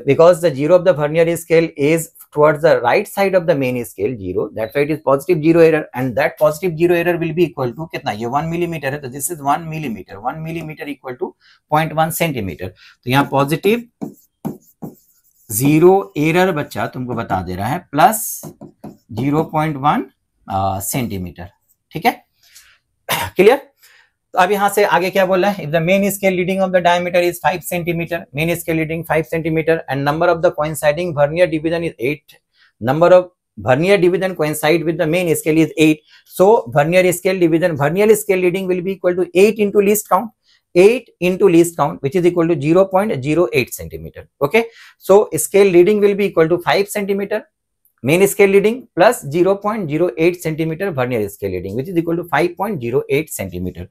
because the 0 of the vernier scale is towards the right side of the main scale 0, that's why it is positive 0 error, and that positive 0 error will be equal to कितना, ये 1 millimetre है, तो this is 1 millimetre, 1 millimetre equal to 0.1 centimetre. तो यहाँ positive 0 error बच्चा तुमको बता दे रहा है प्लस 0.1 सेंटीमीटर। ठीक है, क्लियर। तो अब यहां से आगे क्या बोला है, if the main scale leading of the diameter is 5 centimetre, main scale leading 5 centimetre and number of the coinciding vernier division is 8, number of vernier division coincide with the main scale is 8, so vernier scale division, vernier scale leading will be equal to 8 into least count, 8 into least count which is equal to 0.08 centimeter. Okay, so scale leading will be equal to 5 centimeter main scale leading plus 0.08 centimeter vernier scale leading which is equal to 5.08 centimeter.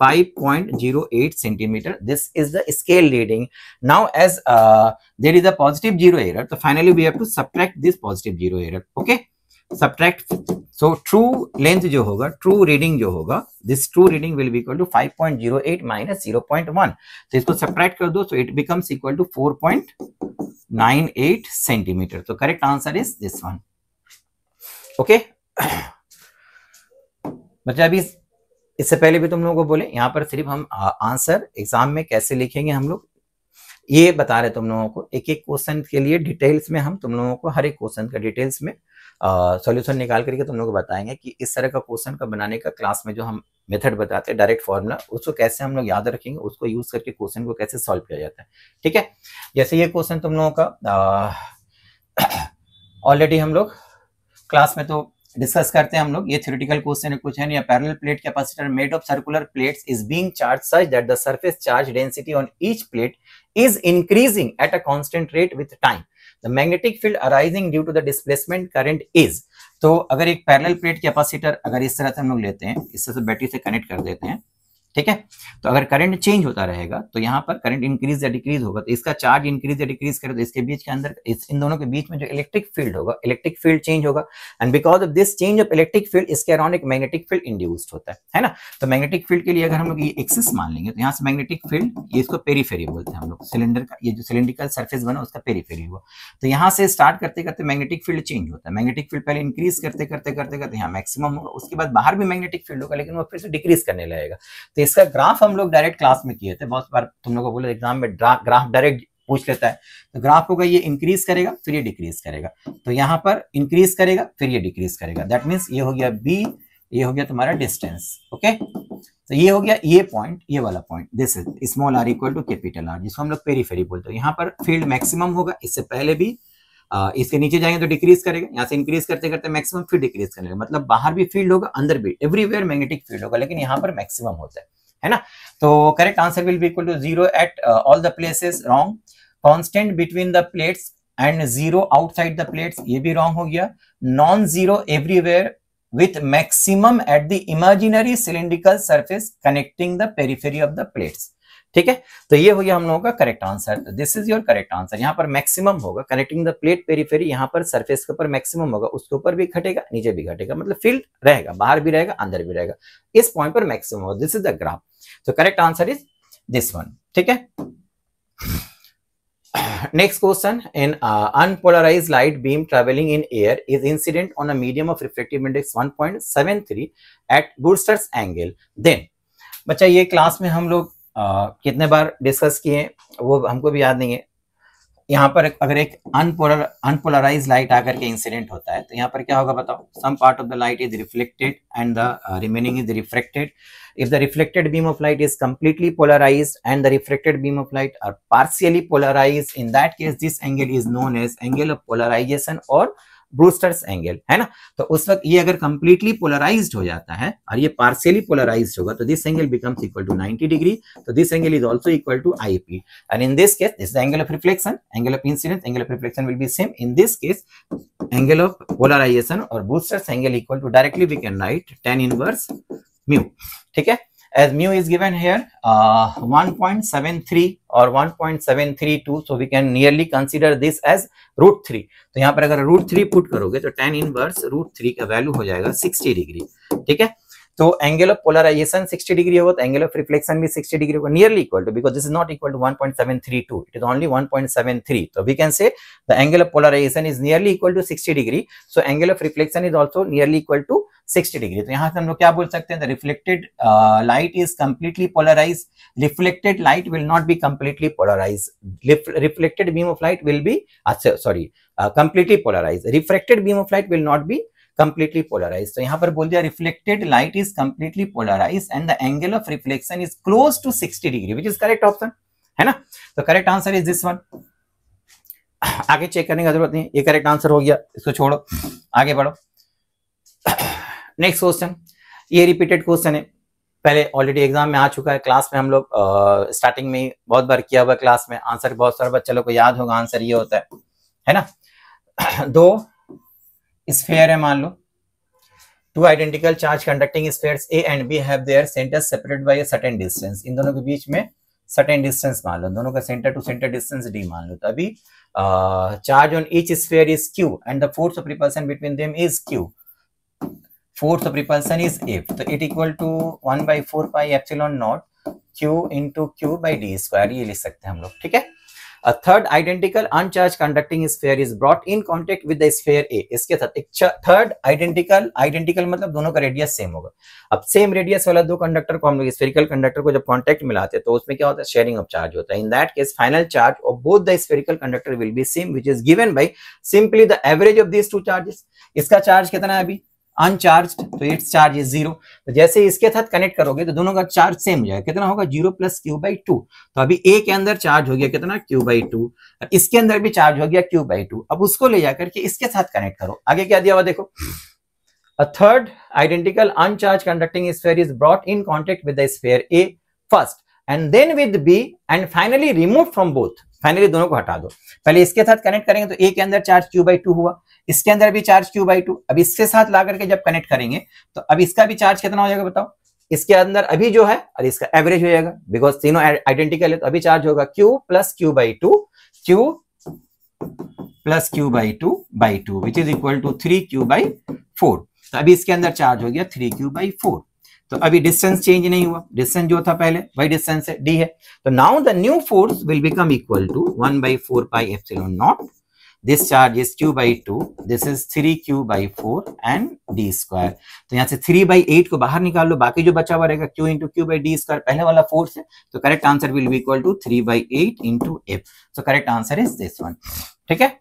5.08 centimeter, this is the scale leading. Now as there is a positive 0 error, so finally we have to subtract this positive 0 error. Okay, subtract, so true length जो होगा, true reading जो होगा, this true reading will be equal to 5.08 minus 0.1, तो इसको subtract कर दो, so it becomes equal to 4.98 centimeter. So correct answer is this one. Okay, बच्चा अभी इससे पहले भी तुम लोगों को बोले, यहाँ पर सिर्फ हम आंसर एग्जाम में कैसे लिखेंगे हम लोग ये बता रहे तुम लोगों को। एक एक क्वेश्चन के लिए डिटेल्स में हम तुम लोगों को हर एक क्वेश्चन का डिटेल्स में सॉल्यूशन निकाल करके तुम लोगों को बताएंगे कि इस तरह का क्वेश्चन का बनाने का क्लास में जो हम मेथड बताते हैं डायरेक्ट फॉर्मूला, उसको कैसे हम लोग याद रखेंगे, उसको यूज करके क्वेश्चन को कैसे सॉल्व किया जाता है। ठीक है, जैसे ये क्वेश्चन तुम लोगों का ऑलरेडी हम लोग क्लास में तो डिस्कस करते हैं हम लोग। ये थ्योरेटिकल क्वेश्चन है, कुछ है नहीं। Parallel plate capacitor made of circular plates is being charge such that the surface charge density on each plate is increasing at a constant rate with time. The magnetic field arising due to the displacement current is. तो अगर एक parallel plate capacitor अगर इस तरह से हम लोग लेते हैं, इससे तो बैटरी से कनेक्ट कर देते हैं, ठीक है, तो अगर करंट चेंज होता रहेगा तो यहाँ पर करंट इंक्रीज या डिक्रीज होगा, तो इसका चार्ज इंक्रीज या डिक्रीज करे तो इसके बीच के अंदर इन दोनों के बीच में जो इलेक्ट्रिक फील्ड होगा, इलेक्ट्रिक फील्ड चेंज होगा, and because of this change of electric field इसके अराउंड एक मैग्नेटिक फील्ड इंड्यूस्ड होता है ना। तो मैग्नेटिक फील्ड के लिए अगर हम लोग ये एक्सिस मान लेंगे तो यहाँ से मैग्नेटिक फील्ड, ये इसको पेरीफेरी बोलते हैं हम लोग, सिलेंडर का ये जो सिलेंड्रिकल सर्फेस बना उसका पेरीफेरी हुआ, तो यहाँ से स्टार्ट करते करते मैग्नेटिक फील्ड चेंज होता है। मैग्नेटिक फील्ड पहले इंक्रीज करते करते करते करते यहाँ मैक्सिमम होगा, उसके बाद बाहर भी मैग्नेटिक फील्ड होगा लेकिन वो फिर से डिक्रीज करने लगेगा। तो इसका ग्राफ हम लोग डायरेक्ट क्लास में किए थे, बहुत बार तुम लोगों को बोले एग्जाम में ग्राफ डायरेक्ट पूछ लेता है। तो ग्राफ होगा ये इंक्रीज करेगा फिर ये डिक्रीज करेगा, तो यहाँ पर इंक्रीज करेगा फिर ये डिक्रीज करेगा, दैट मीन्स ये हो गया बी, ये हो गया तुम्हारा डिस्टेंस। ओके, तो ये हो गया ये पॉइंट, ये वाला point, this is small R equal to capital R, जिसको हम लोग पेरीफेरी बोलते हैं। यहाँ पर फील्ड मैक्सिमम होगा, इससे पहले भी इसके नीचे जाएंगे तो डिक्रीज करेगा, यहाँ से इंक्रीज करते करते मैक्सिमम फिर डिक्रीज करेगा, मतलब बाहर भी फील्ड होगा अंदर भी, एवरीवेयर मैग्नेटिक फील्ड होगा, लेकिन यहाँ पर मैक्सिमम होता है ना। तो correct answer will be equal to 0 at all the places, wrong. Constant between the plates and 0 outside the plates, ये भी रॉन्ग हो गया। Non zero everywhere with maximum at the imaginary cylindrical surface connecting the periphery of the plates. ठीक है, तो ये हो गया हम लोगों का correct answer, this is your correct answer. यहाँ पर मैक्सिमम होगा कनेक्टिंग द प्लेट पेरिफेरी, यहाँ पर सरफेस के ऊपर मैक्सिमम होगा, उसके ऊपर भी घटेगा नीचे भी घटेगा, मतलब फील्ड रहेगा, बाहर भी रहेगा अंदर भी रहेगा, इस पॉइंट पर मैक्सिमम होगा, दिस इज द ग्राफ। तो correct answer is this one. ठीक है, next question, in unpolarized light beam traveling in air is incident on a medium of refractive index 1.73 at Brewster's angle, then बच्चा ये class में हम लोग कितने बार discuss किए वो हमको भी याद नहीं है। यहाँ पर अगर एक अनपोलराइज लाइट आकर के इंसिडेंट होता है तो यहाँ पर क्या होगा बताओ, some part of the light is reflected and the remaining is refracted. if the reflected beam of light is completely polarized and the refracted beam of light are partially polarized, in that case this angle is known as angle of polarization or Brewster's angle, है ना। तो उस वक्त ये अगर completely polarised हो जाता है और ये पार्शियली पोलराइज्ड होगा तो this angle becomes equal to 90 degree, तो this angle is also equal to IP, and in this case this is angle of reflection, angle of incidence, angle of reflection will be same, in this case angle of polarization और Brewster's angle equal to, directly we can write tan inverse mu. ठीक है, as mu is given here 1.73 or 1.732, so we can nearly consider this as √3। तो यहाँ पर अगर √3 put करोगे तो tan inverse √3 का वैल्यू हो जाएगा 60 डिग्री। ठीक है, तो एंगल ऑफ पोलराइजेशन 60 डिग्री होगा तो एंगल ऑफ रिफ्लेक्शन भी 60 डिग्री होगा, nearly equal to, because this is not equal to 1.732, it is only 1.73, तो we can say the angle of polarization is nearly equal to 60 degree, so angle of reflection is also nearly equal to 60 degree. तो यहाँ से हम लोग क्या बोल सकते हैं, the reflected light is completely polarize, reflected light will not be completely polarize, reflected beam of light will be sorry completely polarize, refracted beam of light will not be completely polarized। तो यहाँ पर बोल दिया reflected light is completely polarized and the angle of reflection is close to 60 degree, which is correct option, है ना। तो correct answer is this one। आगे check करने की जरूरत नहीं, ये करेक्ट आंसर हो गया, इसको छोड़ो आगे बढ़ो। नेक्स्ट क्वेश्चन, ये रिपीटेड क्वेश्चन है, पहले ऑलरेडी एग्जाम में आ चुका है, क्लास में हम लोग स्टार्टिंग में बहुत बार किया हुआ क्लास में, आंसर बहुत सारे बच्चे लोग को याद होगा, आंसर ये होता है ना। दो स्फीयर है मान लो, two identical charge conducting spheres A and B have their centres separated by a certain distance, इन दोनों के बीच में सर्टेन डिस्टेंस मान लो, दोनों का centre to centre distance D मान लो, तो अभी charge on each sphere is Q and the force of repulsion between them is Q, force of repulsion is F, तो it equal to 1/4 pi epsilon nought Q into Q by D square, ये लिख सकते हैं हम लोग। ठीक है, A third identical uncharged conducting sphere is brought in contact with the sphere A. इसके साथ एक थर्ड आइडेंटिकल मतलब दोनों का रेडियस सेम होगा। अब सेम रेडियस वाला दो कंडक्टर को हम लोग स्फेरिकल कंडक्टर को जब कांटेक्ट में लाते हैं तो उसमें क्या होता है, शेयरिंग ऑफ चार्ज होता है। In that case final charge of both the spherical conductor will be same which is given by simply the average of these two charges. इसका चार्ज कितना है अभी अनचार्ज्ड, तो इट्स चार्ज इज 0। तो जैसे इसके साथ कनेक्ट करोगे तो दोनों का चार्ज सेम हो जाएगा, कितना होगा 0 + q/2। तो अभी ए के अंदर चार्ज हो गया कितना q/2, इसके अंदर भी चार्ज हो गया q/2। अब उसको ले जाकर के इसके साथ कनेक्ट करो। आगे क्या दिया हुआ देखो, a third identical uncharged conducting sphere is brought in contact with the sphere A first and then with B and finally removed from both। Finally दोनों को हटा दो। पहले इसके साथ कनेक्ट करेंगे तो ए के अंदर चार्ज q/2 हुआ, इसके अंदर भी चार्ज q/2। अब इसके साथ ला करके जब कनेक्ट करेंगे तो अब इसका भी चार्ज कितना हो जाएगा बताओ, इसके अंदर अभी जो है और इसका एवरेज हो जाएगा, बिकॉज तीनों आइडेंटिकल है। तो अभी चार्ज होगा q + q/2, q + q/2/2 which is equal to 3q/4। तो अभी इसके अंदर चार्ज हो गया 3q/4। तो अभी डिस्टेंस चेंज नहीं हुआ, डिस्टेंस जो था पहले वही डिस्टेंस है d है। तो now the new force will become equal to 1/4πε0। This charge is q/2, this is 3q/4 and d²। तो यहाँ से 3/8 को बाहर निकाल लो, बाकी जो बचा हुआ रहेगा q × q/d², पहले वाला फोर्स है। तो correct answer will be equal to 3/8 × f। So correct answer is this one. ठीक है,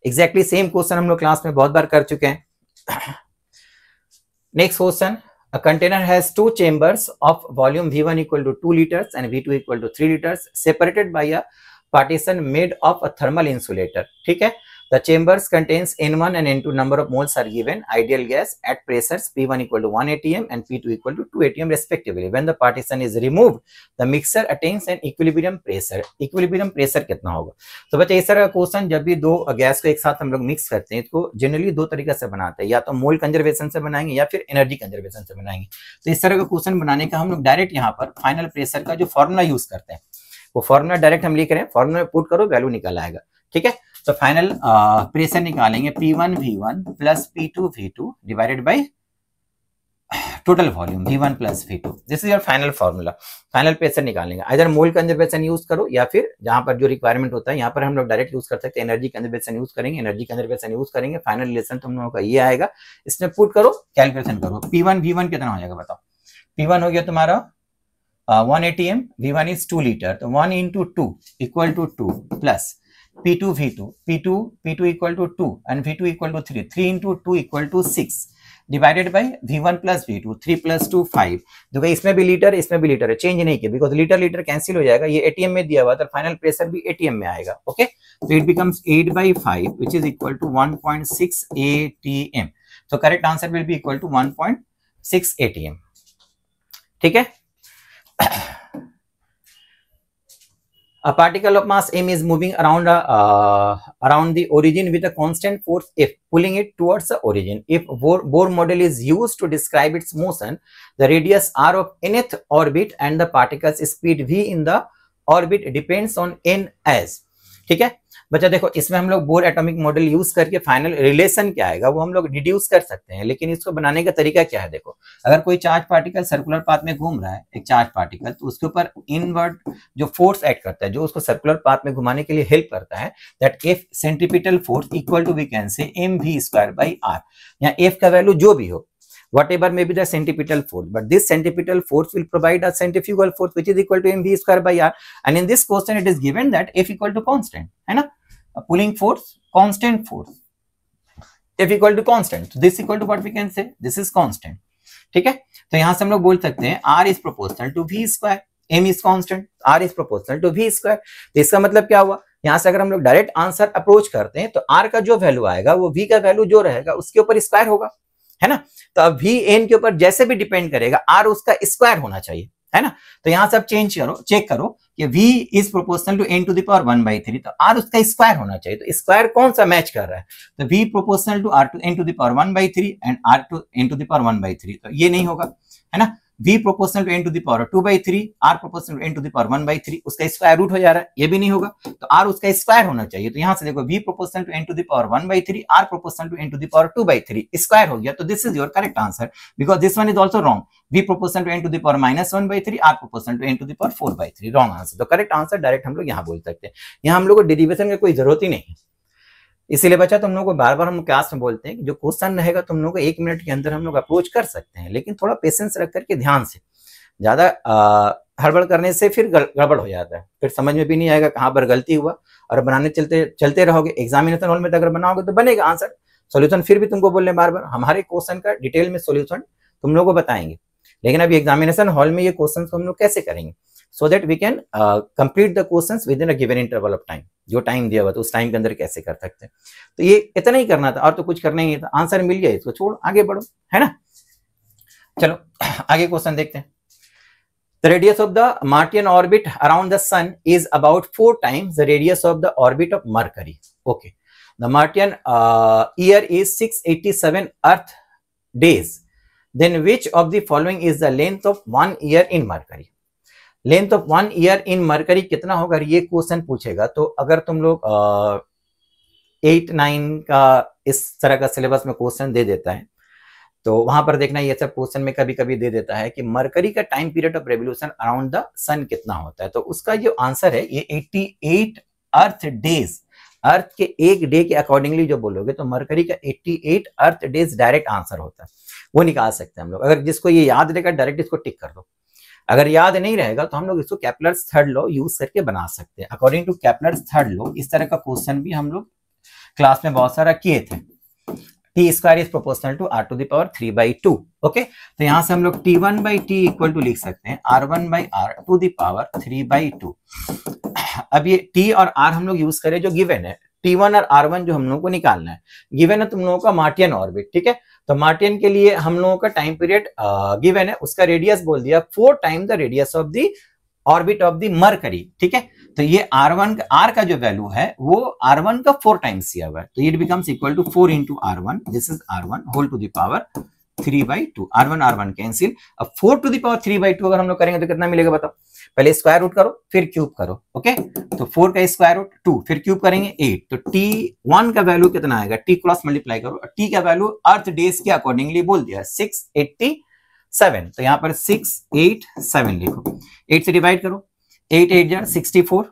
एग्जैक्टली सेम क्वेश्चन हम लोग क्लास में बहुत बार कर चुके हैं। Next question, a container has two chambers of volume V1 = 2 liters and V2 = 3 liters separated by a partition made of a thermal insulator। ठीक है, the chambers contains N1 and N2 number of moles are given ideal gas at pressures P1 = 1 atm and P2 = 2 atm respectively। when the partition is removed the mixture attains an equilibrium pressure। equilibrium pressure कितना होगा? तो बच्चे इस तरह का question जब भी दो गैस को एक साथ हम लोग मिक्स करते हैं तो जनरली दो तरीके से बनाते हैं, या तो मोल कंजर्वेशन से बनाएंगे या फिर एनर्जी कंजर्वेशन से बनाएंगे। तो इस तरह का क्वेश्चन बनाने का हम लोग डायरेक्ट यहाँ पर फाइनल प्रेशर का जो फॉर्मूला यूज करते हैं वो फॉर्मूला डायरेक्ट हम लिख रहे हैं, फॉर्मूला में पुट करो वैल्यू निकल आएगा। ठीक है, तो फाइनल प्रेशर निकालेंगे P1 V1 + P2 V2 divided by total volume V1 + V2। This is your final formula. Final pressure निकालेंगे, इधर मोल कंजर्वेशन यूज करो या फिर जहां पर जो रिक्वायरमेंट होता है यहाँ पर हम लोग डायरेक्ट यूज कर सकते हैं, एनर्जी कंजर्वेशन यूज करेंगे, एनर्जी कंजर्वेशन यूज करेंगे। फाइनल रिलेशन तुम लोगों का ये आएगा, इसमें पुट करो, कैलकुलेशन करो। P1 V1 कितना हो जाएगा बताओ? P1 हो गया तुम्हारा 1 atm, V1 is 2 liter, तो 1 × 2 = 2 plus P2 V2, P2 = 2 and V2 = 3, 3 × 2 = 6 divided by V1 + V2, 3 + 2 5। देखो इसमें भी लीटर इसमें भी लीटर है, चेंज नहीं किया बिकॉज लीटर कैंसिल हो जाएगा, ये एटीएम में दिया हुआ तो फाइनल प्रेशर भी एटीएम में आएगा। ओके, तो it becomes 8/5 which is equal to 1.6 atm। तो correct answer will be equal to 1.6 atm। ठीक है, a particle of mass m is moving around the origin with a constant force F, pulling it towards the origin. If Bohr model is used to describe its motion, the radius r of nth orbit and the particle's speed v in the orbit depends on n as। ठीक है बच्चा, देखो इसमें हम लोग bore atomic model use करके final relation क्या आएगा वो हम लोग डिड्यूस कर सकते हैं, लेकिन इसको बनाने का तरीका क्या है? देखो अगर कोई चार्ज पार्टिकल सर्कुलर पाथ में घूम रहा है, एक चार्ज पार्टिकल, तो उसके ऊपर इनवर्ड जो फोर्स एक्ट करता है, जो उसको सर्कुलर पाथ में घुमाने के लिए हेल्प करता है, that F centripetal force equal to we can say mv²/r। यहाँ एफ का वैल्यू जो भी हो, whatever may be the centripetal force, but this centripetal force will provide a centrifugal force which is equal to mv²/r, and in this question it is given that F equal to constant, है ना, pulling force constant force, F equal to constant, so this equal to what we can say, this is constant। ठीक है, तो यहां से हम लोग बोल सकते हैं R is proportional to v², m is constant, R is proportional to v²। तो इसका मतलब क्या हुआ, यहां से अगर हम लोग डायरेक्ट आंसर अप्रोच करते हैं तो R का जो वैल्यू आएगा वो v का वैल्यू जो रहेगा उसके ऊपर स्क्वायर होगा, है ना। तो अब v n के ऊपर जैसे भी डिपेंड करेगा r उसका स्क्वायर होना चाहिए, है ना। तो यहां से आप चेक करो कि v is proportional to n⁻⁴ तो r उसका स्क्वायर होना चाहिए। तो स्क्वायर कौन सा मैच कर रहा है? तो v proportional to r to n⁻⁴ and r to n⁻⁴ तो ये नहीं होगा, है ना। v proportional to n to the power 2/3, r proportional to n to the power 1/3, उसका स्क्वायर रूट हो जा रहा है, ये भी नहीं होगा, तो r उसका स्क्वायर होना चाहिए। तो यहां से देखो v proportional to n to the power 1/3, r proportional to n to the power 2/3 square हो गया, तो this is your correct answer, because this one is also wrong. v proportional to n to the power -1/3, r proportional to n to the power 4/3, wrong answer. तो correct answer direct हम लोग यहां बोल सकते हैं, यहां हम लोग को डेरिवेशन की कोई जरूरत ही नहीं है। इसीलिए बच्चा तुम लोग को बार बार हम क्लास में बोलते हैं कि जो क्वेश्चन रहेगा तुम लोग को 1 मिनट के अंदर हम लोग अप्रोच कर सकते हैं, लेकिन थोड़ा पेशेंस रख करके ध्यान से, ज्यादा हड़बड़ करने से फिर गड़बड़ हो जाता है, फिर समझ में भी नहीं आएगा कहाँ पर गलती हुआ, और बनाने चलते रहोगे, एग्जामिनेशन हॉल में अगर बनाओगे तो बनेगा आंसर, सोल्यूशन फिर भी तुमको बोल रहे बार बार, हमारे क्वेश्चन का डिटेल में सोल्यूशन तुम लोग को बताएंगे, लेकिन अभी एग्जामिनेशन हॉल में ये क्वेश्चन हम लोग कैसे करेंगे, so that we can complete the questions within a given interval of time, जो टाइम दिया हुआ तो उस टाइम के अंदर कैसे कर सकते हैं। तो ये इतना ही करना था, और तो कुछ करना ही नहीं था, आंसर मिल गया, इसको छोड़ आगे बढ़ो, है ना। चलो आगे क्वेश्चन देखते हैं। The radius of the Martian orbit around the sun is about 4 times the radius of the orbit of Mercury. Okay, the Martian year is 687 Earth days. Then which of the following is the length of 1 year in Mercury? Length of 1 year in mercury कितना होगा, ये question पूछेगा। तो अगर तुम लोग 8-9 का इस तरह का सिलेबस में क्वेश्चन दे देता है, तो वहां पर देखना ये सब क्वेश्चन में कभी कभी दे देता है कि मरकरी का time period of revolution around the sun कितना होता है, तो उसका जो आंसर है ये 88 अर्थ डेज, अर्थ के एक डे के अकॉर्डिंगली जो बोलोगे तो मरकरी का 88 अर्थ डेज डायरेक्ट आंसर होता है, वो निकाल सकते हैं हम लोग। अगर जिसको ये याद रहेगा डायरेक्ट इसको टिक कर दो, अगर याद नहीं रहेगा तो हम लोग इसको केपलर्स थर्ड लॉ यूज करके बना सकते हैं। According to Kepler's third law इस तरह का क्वेश्चन भी हम लोग क्लास में बहुत सारा किए थे। T square is proportional to R to the power 3/2। Okay, तो यहां से हम लोग t1/t इक्वल टू लिख सकते हैं r1/r टू द पावर 3/2। अब ये t और r हम लोग यूज करें जो गिवन है, t1 और r1 जो हम लोगों को निकालना है, गिवन है तुम लोगों का मार्टियन ऑर्बिट, ठीक है। तो मार्टियन के लिए हम लोगों का टाइम पीरियड गिवन है, उसका रेडियस बोल दिया 4 time the radius of the orbit of the mercury, ठीक है। तो ये r1 r का जो वैल्यू है वो r1 का 4 टाइम्स दिया हुआ है, तो it becomes equal to 4 into r1, this is r1 whole to the power 3/2, r1 cancel. अब 4 टू द पावर 3/2 अगर हम लोग करेंगे तो कितना मिलेगा बताओ, पहले स्क्वायर रूट करो फिर क्यूब करो। ओके, तो 4 का स्क्वायर रूट 2, फिर क्यूब करेंगे 8, तो t1 का वैल्यू कितना आएगा, t क्रॉस मल्टीप्लाई करो, t का वैल्यू अर्थ डेज के अकॉर्डिंगली बोल दिया 687, तो यहाँ पर 687 लिखो, 8 से डिवाइड करो, 8 8 जा 64।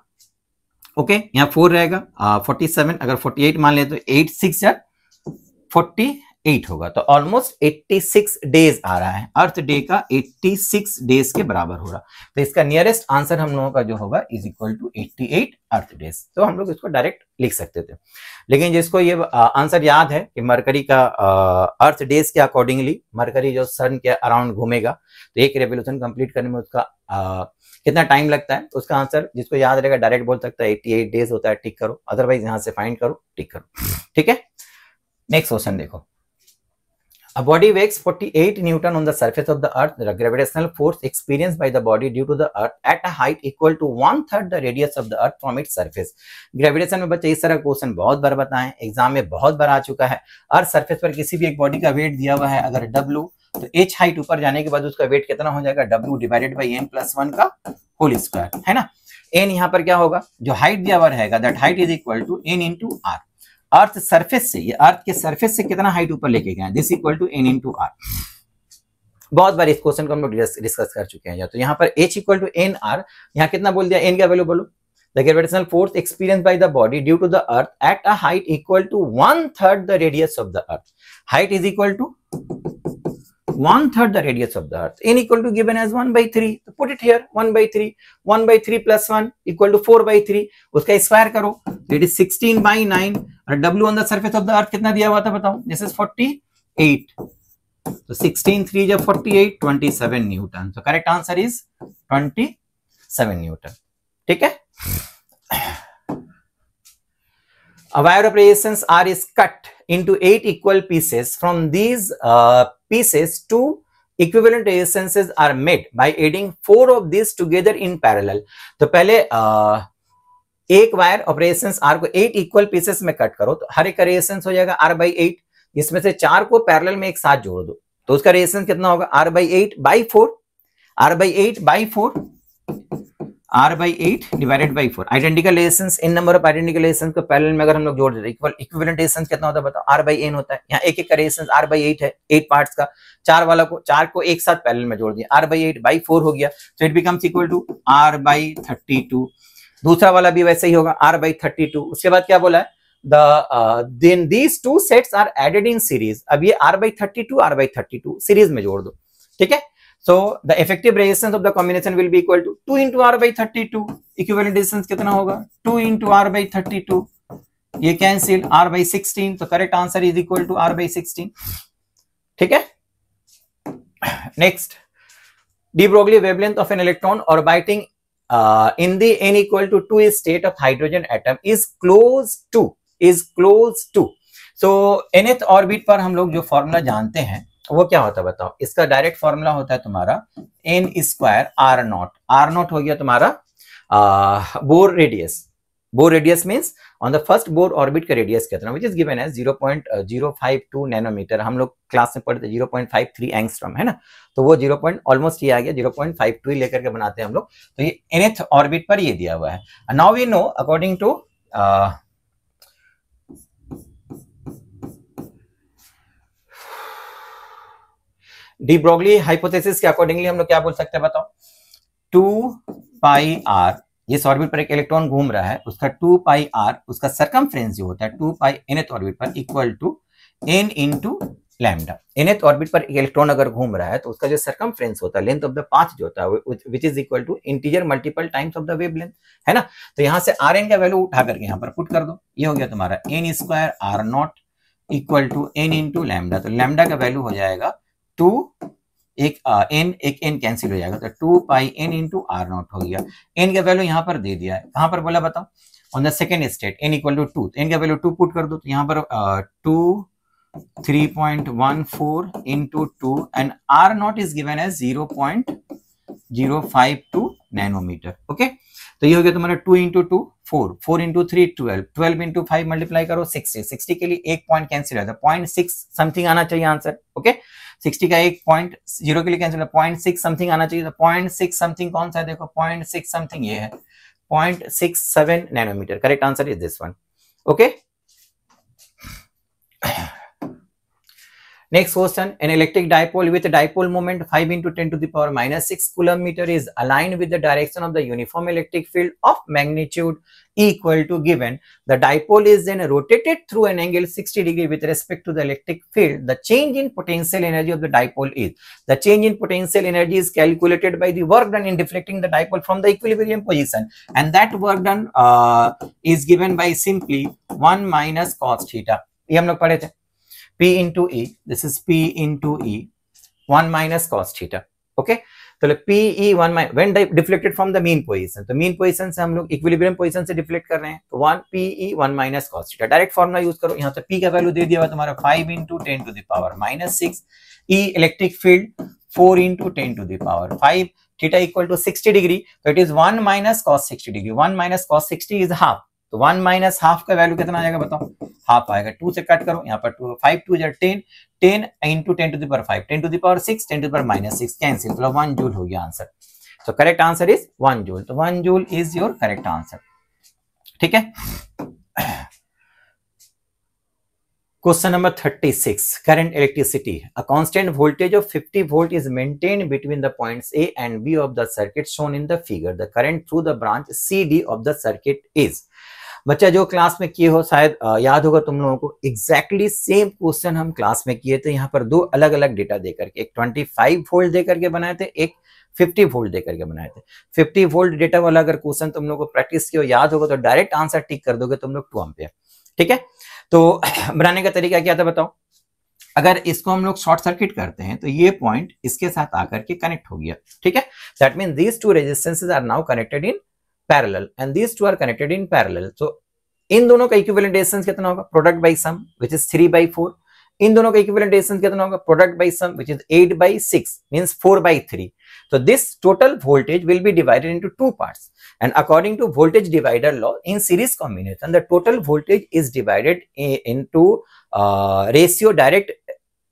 ओके, यहाँ 4 रहेगा 47, अगर 48 मान ले तो 8 6 जा 48 होगा, तो ऑलमोस्ट 86 डेज आ रहा है, अर्थ डे का 86 डेज के बराबर हो रहा, तो इसका नियरेस्ट आंसर हम लोगों का जो होगा is equal to 88 earth days. तो हम लोग इसको डायरेक्ट लिख सकते थे, लेकिन जिसको ये आंसर याद है कि मरकरी का अर्थ डेज के अकॉर्डिंगली मरकरी जो सन के अराउंड घूमेगा, तो एक रेवोल्यूशन कंप्लीट करने में उसका कितना टाइम लगता है, तो उसका आंसर जिसको याद रहेगा डायरेक्ट बोल सकता है 88 डेज होता है, टिक करो, अदरवाइज यहां से फाइंड करो, टिक करो, ठीक है। नेक्स्ट क्वेश्चन देखो, a body weighs 48 Newton on the surface of the earth. The gravitational force experienced by the body due to the earth at a height equal to 1/3 the radius of the earth from its surface. Gravitation में बच्चे इस तरह question बहुत बार बताएं, exam में बहुत बार आ चुका है। अर्थ सरफेस पर किसी भी एक बॉडी का वेट दिया हुआ है अगर W, तो h हाइट ऊपर जाने के बाद उसका वेट कितना हो जाएगा, W डिवाइडेड बाई n+1 का होल स्क्वायर, है ना। n यहाँ पर क्या होगा, जो हाइट दिया हुआ रहेगा that height is equal to n into r। Earth surface से, ये अर्थ के सरफेस से कितना हाइट ऊपर लेके गए, this equal to n into r। बहुत बार इस क्वेश्चन को हम लोग डिस्कस कर चुके हैं। तो यहाँ पर h equal to n r, यहाँ कितना बोल दिया, n का वैल्यू बोलो, the gravitational force experience by the body due to the earth at a height equal to 1/3 the radius of the earth. Height is equal to 1/3 the radius of the earth, n equal to given as 1/3, तो put it here 1/3, 1/3 plus 1 equal to 4/3, उसका square करो, it is 16/9, और W on the surface of the earth कितना दिया हुआ था बताओ, this is 48, तो 16 3 जब 48, 27 न्यूटन, तो करेक्ट आंसर इज 27 न्यूटन, ठीक है। A wire of resistance R is cut into 8 equal pieces. From these pieces, 2 equivalent resistances are made by adding 4 of these together in parallel. तो पहले एक wire of resistance R को 8 equal pieces में cut करो, तो हर एक का resistance हो जाएगा R/8, इसमें से 4 को पैरेलल में एक साथ जोड़ दो, तो उसका रेजिस्टेंस कितना होगा R/8/4, r/8/4, r/8 divided by 4। Identical resistance, in number of identical resistance को पैरेलल में अगर हम लोग जोड़ देते हैं, इक्विवेलेंट रेजिस्टेंस कितना होता है बताओ, r/n होता है। यहाँ एक एक का रेजिस्टेंस r/8 है, 8 पार्ट्स का, चार को एक साथ पैरेलल में जोड़ दिया, r/8/4 हो गया, तो it becomes equal to r/32। दूसरा वाला भी वैसे ही होगा, r/32। उसके बाद क्या बोला है, then these two sets are added in series। अब ये r/32 सीरीज में जोड़ दो, ठीक है। So the effective resistance of the combination will be equal to 2 into r/32। equivalent resistance कितना होगा, 2 into r/32, ये कैंसिल, r/16, तो correct answer is equal to r/16, ठीक है। Next, de Broglie wavelength of an electron orbiting in the n equal to 2 state of hydrogen atom is close to। so nth orbit पर हम लोग जो formula जानते हैं वो क्या होता है बताओ, इसका डायरेक्ट फॉर्मूला होता है तुम्हारा n² r0 हो गया तुम्हारा Bohr radius means on the first Bohr orbit का रेडियस कितना, which is given as 0.052 nanometre. हम लोग क्लास में पढ़ते 0.53 एंगस्ट्रॉम है ना, तो वो ऑलमोस्ट ये आ गया 0.52 लेकर के बनाते हैं हम लोग। तो ये nth ऑर्बिट पर ये दिया हुआ है। Now we know according to de Broglie hypothesis के अकॉर्डिंगली हम लोग क्या बोल सकते हैं बताओ, 2πr, जिस ऑर्बिट पर एक इलेक्ट्रॉन घूम रहा है उसका 2πr, उसका सरकमफ्रेंस जो होता है 2π nth ऑर्बिट पर equal to n into lambda. nth orbit पर एक इलेक्ट्रॉन अगर घूम रहा है तो उसका जो सरकमफ्रेंस होता है, लेंथ ऑफ द पाथ जो होता है, which is equal to integer multiple times of the wavelength, है ना। तो यहां से rn का वैल्यू उठा करके यहां पर पुट कर दो, ये हो गया तुम्हारा n² r0 equal to n into lambda. तो लैम्डा का वैल्यू हो जाएगा 2, एक n कैंसिल हो जाएगा, तो 2πn इंटू r0 हो गया। n का वैल्यू यहाँ पर दे दिया है, कहां पर बोला बताओ, on the second state n equal to 2, तो n का वैल्यू 2 पुट कर दो, तो यहाँ पर 3.14 into 2 and r0 is given as 0.052 nanometre. Okay, तो ये हो गया तुम्हारा 2 इंटू 2 4 इंटू 3 12 इंटू 5 मल्टीप्लाई करो 60 के लिए एक पॉइंट कैंसिल है, 0.6 समथिंग आना चाहिए आंसर। ओके, 60 का एक पॉइंट 0 के लिए कैंसिल है, 0.6 समथिंग आना चाहिए, तो 0.6 समथिंग कौन सा है, देखो 0.6 समथिंग ये है, 0.67 nanometre. Correct answer is this one. Okay, next question, an electric dipole with a dipole moment 5 into 10 to the power minus 6 coulomb meter is aligned with the direction of the uniform electric field of magnitude equal to given. The dipole is then rotated through an angle 60 degree with respect to the electric field. The change in potential energy of the dipole is, the change in potential energy is calculated by the work done in deflecting the dipole from the equilibrium position, and that work done is given by simply 1 minus cos theta। ये हम लोग पढ़े थे, P into E, this is P into E, 1 minus cos theta। okay, तो PE 1 when deflected from the mean position, तो mean position से हम लोग इक्विलिब्रियम पोजीशन से डिफ्लेक्ट कर रहे हैं, तो 1 PE 1 minus cos theta। Direct formula use करो, यहाँ से P का वैल्यू दे दिया हुआ तुम्हारा 5 into 10 to the power minus 6, E electric field 4 into 10 to the power 5, theta equal to 60 degree, तो it is 1 minus cos 60 degree, 1 minus cos 60 is half, तो 1 minus half का वैल्यू कितना आ जाएगा बताओ, हाफ आएगा। 2 से कट करो, यहाँ पर 5 2 10 10 into 10 to the power 5 10 to the power 6 10 to the power minus 6 cancel, तो 1 जूल हो गया आंसर। तो करेक्ट आंसर इज 1 जूल, तो 1 joule is your correct answer. ठीक है, question number 36, current electricity, a constant voltage of 50 volt is maintained between the points A and B of the circuit shown in the figure. The current through the branch CD of the circuit is। बच्चा जो class में किए हो शायद याद होगा तुम लोगों को, एग्जैक्टली सेम क्वेश्चन हम क्लास में किए थे। यहाँ पर दो अलग अलग डेटा देकर के, एक 25 वोल्ट देकर के बनाए थे, एक 50 वोल्ट देकर के बनाए थे। 50 वोल्ट डेटा वाला अगर क्वेश्चन तुम लोगों को प्रैक्टिस किया याद होगा तो डायरेक्ट आंसर टिक कर दोगे तुम लोग 2 एम्पियर। ठीक है, तो बनाने का तरीका क्या था बताओ, अगर इसको हम लोग शॉर्ट सर्किट करते हैं तो ये पॉइंट इसके साथ आकर के कनेक्ट हो गया। ठीक है, that mean these two resistances are now connected in parallel and these two are connected in parallel. तो इन दोनों का इक्विवेलेंट रेजिस्टेंस कितना होगा, product by sum which is 3/4। इन दोनों का इक्विवेलेंट रेजिस्टेंस कितना होगा, product by sum which is 8/6 means 4/3। So this total voltage will be divided into two parts, and according to voltage divider law in series combination the total voltage is divided into ratio direct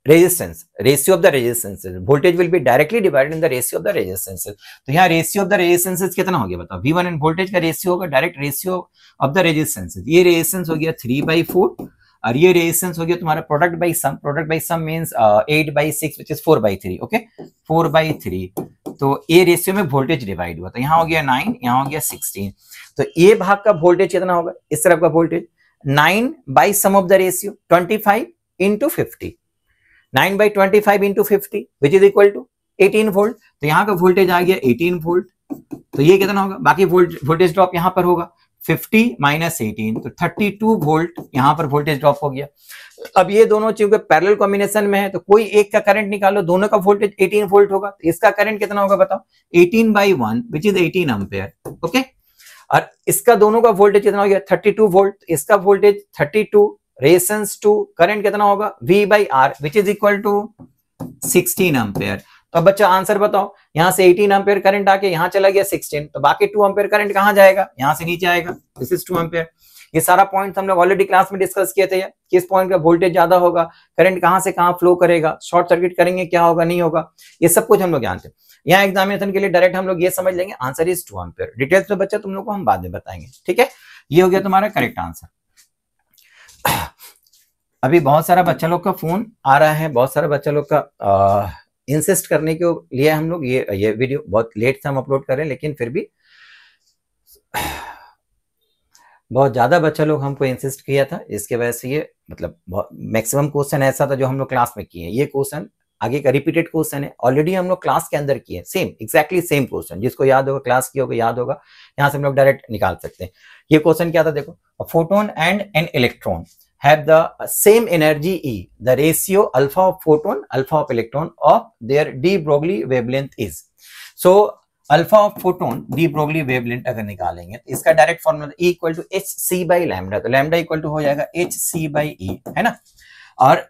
resistance, ratio of the resistances, voltage will be directly divided in the ratio of the resistances. तो यहाँ ratio of the resistances कितना हो गया बताओ, V1 and voltage का ratio होगा direct ratio of the resistances. ये resistance हो गया 3/4 और ये रेजिस्टेंस हो गया तुम्हारा product by sum, product by sum means 8/6 which is 4/3, okay 4/3। तो ये रेशियो में वोल्टेज डिवाइड हुआ, तो यहाँ हो गया 9, यहाँ हो गया 16। तो ये भाग का वोल्टेज कितना होगा, इस तरफ का voltage 9 by sum of the ratio 25 into 50, 9 by 25 into 50 which is equal to 18 volt. तो यहाँ का वोल्टेज आ गया 18 वोल्ट। तो ये कितना होगा, बाकी वोल्टेज ड्रॉप यहाँ पर होगा 50 माइनस 18, तो 32 वोल्ट यहाँ पर वोल्टेज ड्रॉप हो गया। अब ये दोनों चीजों पैरेलल कॉम्बिनेशन में है, तो कोई एक का करंट निकालो, दोनों का वोल्टेज 18 वोल्ट होगा, तो इसका करंट कितना होगा बताओ, 18/1 विच इज 18 एम्पेयर, ओके। और इसका दोनों का वोल्टेज कितना हो गया 32 वोल्ट, इसका वोल्टेज 32 रेजिस्टेंस टू करंट कितना होगा V/R which is equal to 16 ampere. तो अब बच्चा आंसर बताओ, यहां से 18 एम्पेयर करंट आके यहां चला गया 16, तो बाकी 2 एम्पेयर करंट कहां जाएगा, यहां से नीचे आएगा, दिस इज 2 एम्पेयर। ये सारा पॉइंट हम लोग ऑलरेडी क्लास में डिस्कस किए थे, किस पॉइंट का वोल्टेज ज्यादा होगा, करंट कहां से कहां फ्लो करेगा, शॉर्ट सर्किट करेंगे क्या होगा नहीं होगा, ये सब कुछ हम लोग जानते हैं। यहाँ एग्जामिनेशन के लिए डायरेक्ट हम लोग ये समझ लेंगे आंसर इज 2 एम्पेयर। डिटेल्स में बच्चा तुम लोग को हम बाद में बताएंगे, ठीक है। ये हो गया तुम्हारा करेक्ट आंसर। अभी बहुत सारा बच्चा लोग का फोन आ रहा है, बहुत सारा बच्चा लोग का इंसिस्ट करने के लिए हम लोग ये वीडियो बहुत लेट से हम अपलोड करें, लेकिन फिर भी बहुत ज्यादा बच्चा लोग हमको इंसिस्ट किया था, इसके वजह से ये मतलब मैक्सिमम क्वेश्चन ऐसा था जो हम लोग क्लास में किए। ये क्वेश्चन आगे का रिपीटेड क्वेश्चन है, ऑलरेडी हम लोग क्लास के अंदर किए, सेम एग्जैक्टली सेम क्वेश्चन, जिसको याद होगा क्लास की होगा याद होगा, यहाँ से हम लोग डायरेक्ट निकाल सकते हैं। ये क्वेश्चन क्या था देखो, a photon and an electron have the same energy E, the ratio alpha of photon, alpha of electron of their de Broglie wavelength is. So alpha of photon de Broglie wavelength अगर निकालेंगे तो इसका direct formula E equal to hc/लैम्डा, तो lambda equal to हो जाएगा hc/E, है ना। और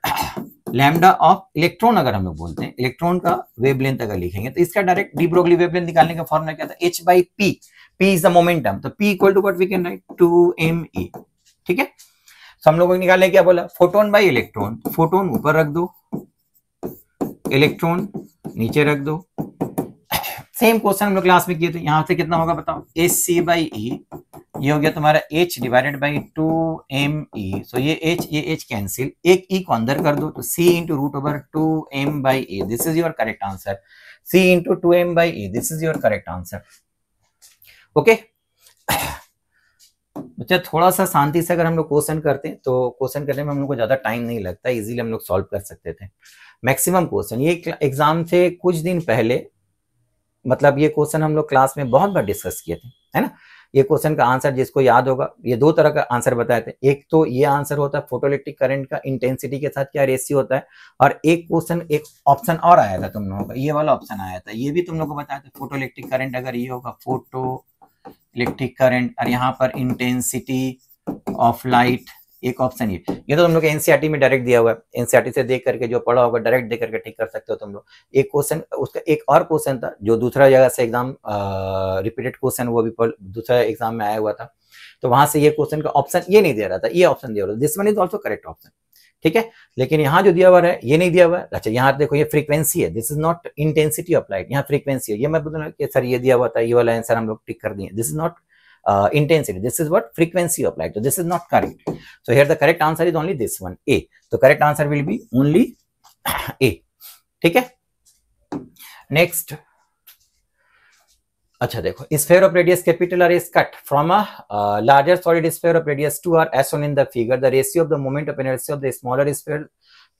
लैम्डा ऑफ इलेक्ट्रॉन अगर हम लोग बोलते हैं, इलेक्ट्रॉन का वेवलेंथ अगर लिखेंगे तो इसका डायरेक्ट डी ब्रोगली वेवलेंथ निकालने का फॉर्मूला क्या था, h/p, p is the momentum, तो p equal to what we can write 2me, ठीक है। तो हम लोगों को निकालने क्या बोला, फोटोन बाई इलेक्ट्रॉन, फोटोन ऊपर रख दो, इलेक्ट्रॉन नीचे रख दो। सेम क्वेश्चन हम लोग क्लास में किए थे, यहां से कितना होगा बताओ, hc/E, ये हो गया तुम्हारा h डिवाइडेड बाई 2me, सो ये h कैंसिल, एक e को अंदर कर दो, तो c into root over 2m/e, this is your correct answer, c into 2m/e, this is your correct answer, okay. बच्चा थोड़ा सा शांति से अगर हम लोग क्वेश्चन करते हैं तो क्वेश्चन करने में हम लोग को ज्यादा टाइम नहीं लगता, इजीली हम लोग सॉल्व कर सकते थे मैक्सिमम क्वेश्चन। ये एग्जाम से कुछ दिन पहले मतलब ये क्वेश्चन हम लोग क्लास में बहुत बार डिस्कस किए थे, है ना। ये क्वेश्चन का आंसर जिसको याद होगा, ये दो तरह का आंसर बताए थे, एक तो ये आंसर होता है फोटोइलेक्ट्रिक करंट का इंटेंसिटी के साथ क्या रेशियो होता है, और एक क्वेश्चन एक ऑप्शन और आया था तुम लोगों का, ये वाला ऑप्शन आया था, ये भी तुम लोग को बताया था फोटोइलेक्ट्रिक करंट अगर ये होगा फोटो इलेक्ट्रिक करंट और यहाँ पर इंटेंसिटी ऑफ लाइट, एक ऑप्शन ये तो तुम लोग के एनसीईआरटी में डायरेक्ट दिया हुआ है, एनसीईआरटी से देख करके जो पढ़ा होगा डायरेक्ट देख करके ठीक कर सकते हो तुम लोग। एक क्वेश्चन उसका एक और क्वेश्चन था जो दूसरा जगह से एग्जाम रिपीटेड क्वेश्चन, वो भी दूसरा एग्जाम में आया हुआ था, तो वहां से ये क्वेश्चन का ऑप्शन ये नहीं दे रहा था, ये ऑप्शन दिया हुआ था, this one is also correct option, ठीक है। लेकिन यहाँ जो दिया हुआ है ये नहीं दिया हुआ है। अच्छा यहाँ देखो ये फ्रीक्वेंसी है, this is not intensity of light, यहाँ फ्रीक्वेंसी है, ये मैं बोलूँ कि सर ये दिया हुआ था, ये वाला आंसर हम लोग टिक कर दिए, this is not intensity, this is what frequency of light, so this is not correct, so here the correct answer is only this one, A, so correct answer will be only A, ठीक है। next, अच्छा देखो, sphere of radius capital R is cut from a larger solid sphere of radius 2r as shown in the figure, the ratio of the moment of inertia of the smaller sphere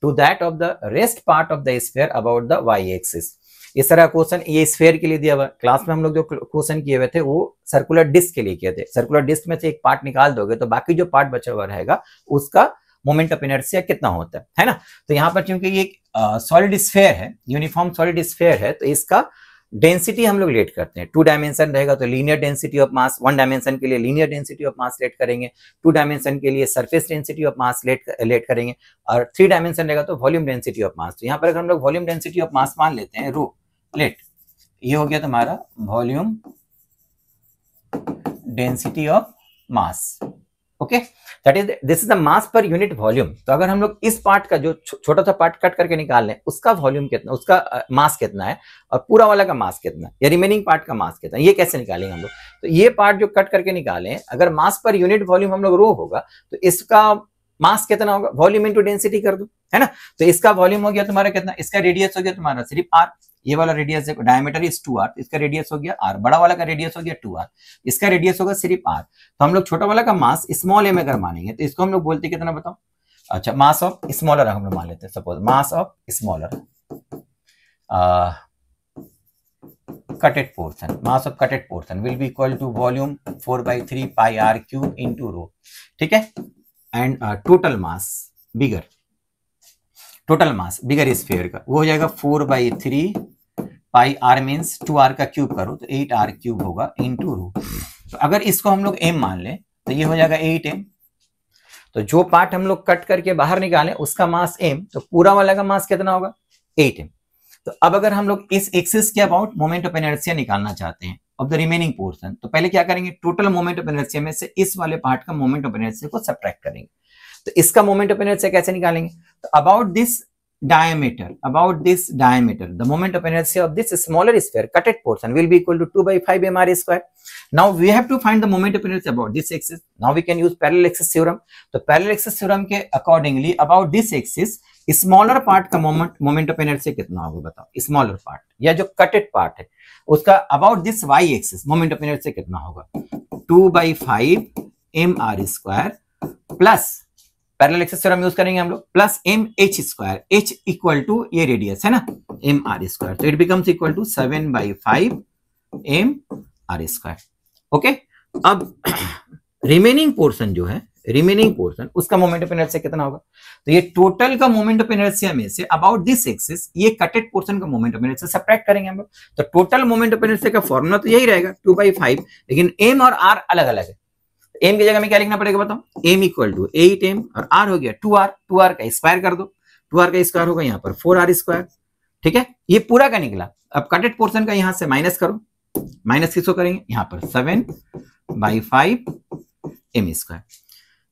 to that of the rest part of the sphere about the y-axis। इस तरह question ये sphere के लिए दिया हुआ, class में हम लोग जो क्वेश्चन किए हुए थे वो सर्कुलर डिस्क के लिए किए थे, सर्कुलर डिस्क में से एक पार्ट निकाल दोगे तो बाकी जो पार्ट बचा हुआ रहेगा उसका मोमेंट ऑफ इनर्शिया कितना होता है ना। तो यहाँ पर क्योंकि ये सॉलिड स्फीयर है, यूनिफॉर्म सॉलिड स्फीयर है, तो इसका डेंसिटी हम लोग लेट करते हैं, 2 डायमेंशन रहेगा तो linear density of mass, 1 dimension के लिए linear density of mass let करेंगे, 2 डायमेंशन के लिए surface density of mass let करेंगे, और 3 डायमेंशन रहेगा तो वॉल्यूम डेंसिटी ऑफ मास। तो यहाँ पर अगर हम लोग वॉल्यूम डेंसिटी ऑफ मास मान लेते हैं रो लेट, ये हो गया तुम्हारा volume density of mass, okay, that is this is the mass per unit volume. तो अगर हम लोग इस पार्ट का जो छोटा सा पार्ट कट करके निकाल लें, उसका वॉल्यूम कितना, उसका मास कितना है और पूरा वाला का मास कितना है या रिमेनिंग पार्ट का मास कितना है, ये कैसे निकालेंगे हम लोग। तो ये पार्ट जो कट करके निकालें, अगर मास पर यूनिट वॉल्यूम हम लोग रो होगा तो इसका मास कितना होगा, वॉल्यूम इंटू डेंसिटी कर दो, है ना। तो इसका वॉल्यूम हो गया तुम्हारा कितना, इसका रेडियस हो गया तुम्हारा सिर्फ आर, ये वाला रेडियस देखो, डायमीटर इज 2r, इसका रेडियस हो गया r, बड़ा वाला का रेडियस हो गया 2r, इसका रेडियस होगा सिर्फ r। तो हम लोग छोटा वाला का मास स्मॉल m अगर मानेंगे तो इसको हम लोग बोलते कितना बताओ, अच्छा मास ऑफ स्मॉलर हम लोग मान लेते हैं, suppose mass of smaller cutted portion, mass of cutted portion will be equal to volume 4/3 pi r cube into rho, ठीक है। And total mass bigger, total mass bigger sphere का वो हो जाएगा 4/3 पाई r मीन्स 2r का cube करो तो 8r cube होगा इनटू रो। तो अगर इसको हम लोग m मान लें तो ये हो जाएगा 8m। तो जो पार्ट हम लोग कट करके बाहर निकालें उसका मास m, तो पूरा वाला का मास कितना होगा 8m। तो अब अगर हम लोग इस एक्सिस के अबाउट मोमेंट ऑफ इनर्शिया निकालना चाहते हैं ऑफ द रिमेनिंग पोर्शन, तो पहले क्या करेंगे, टोटल मोमेंट ऑफ इनर्शिया में से इस वाले पार्ट का मोमेंट ऑफ इनर्शिया को सब्ट्रैक्ट करेंगे। तो इसका मोमेंट ऑफ इनर्शिया कैसे निकालेंगे, तो about this diameter, the moment of inertia of this smaller sphere cutted portion will be equal to 2/5 mr square. Now we have to find the moment of inertia about this axis. Now we can use parallel axis theorem. तो parallel axis theorem के accordingly about this axis smaller part का moment of inertia कितना होगा बताओ, smaller part या जो cutted part है उसका about this y axis moment of inertia कितना होगा, 2/5 mr square plus parallel axis theorem use करेंगे हम लोग, plus M H square, H equal to ये रेडियस है ना एम आर स्क्वायर, तो it becomes equal to 7/5 M R square. Okay, अब रिमेनिंग पोर्शन जो है, रिमेनिंग पोर्शन उसका मोमेंट ऑफ इनर्शिया कितना होगा, तो ये टोटल का मोमेंट ऑफ इनर्शिया में से अबाउट दिस एक्सिस ये कटेड पोर्शन का मोमेंट ऑफ इनर्शिया सब्ट्रैक्ट करेंगे हम लोग। तो टोटल मोमेंट ऑफ इनर्शिया का फॉर्मूला तो यही रहेगा 2/5, लेकिन एम और आर अलग अलग है। एम की जगह में क्या लिखना पड़ेगा बताओ, एम इक्वल टू 8m और आर हो गया 2r, 2r का स्क्वायर कर दो, 2r का स्क्वायर होगा यहाँ पर 4r स्क्वायर, ठीक है। ये पूरा का निकला। अब कटेड पोर्शन का यहां से माइनस करो, माइनस किसको करेंगे यहाँ पर 7/5 m स्क्वायर,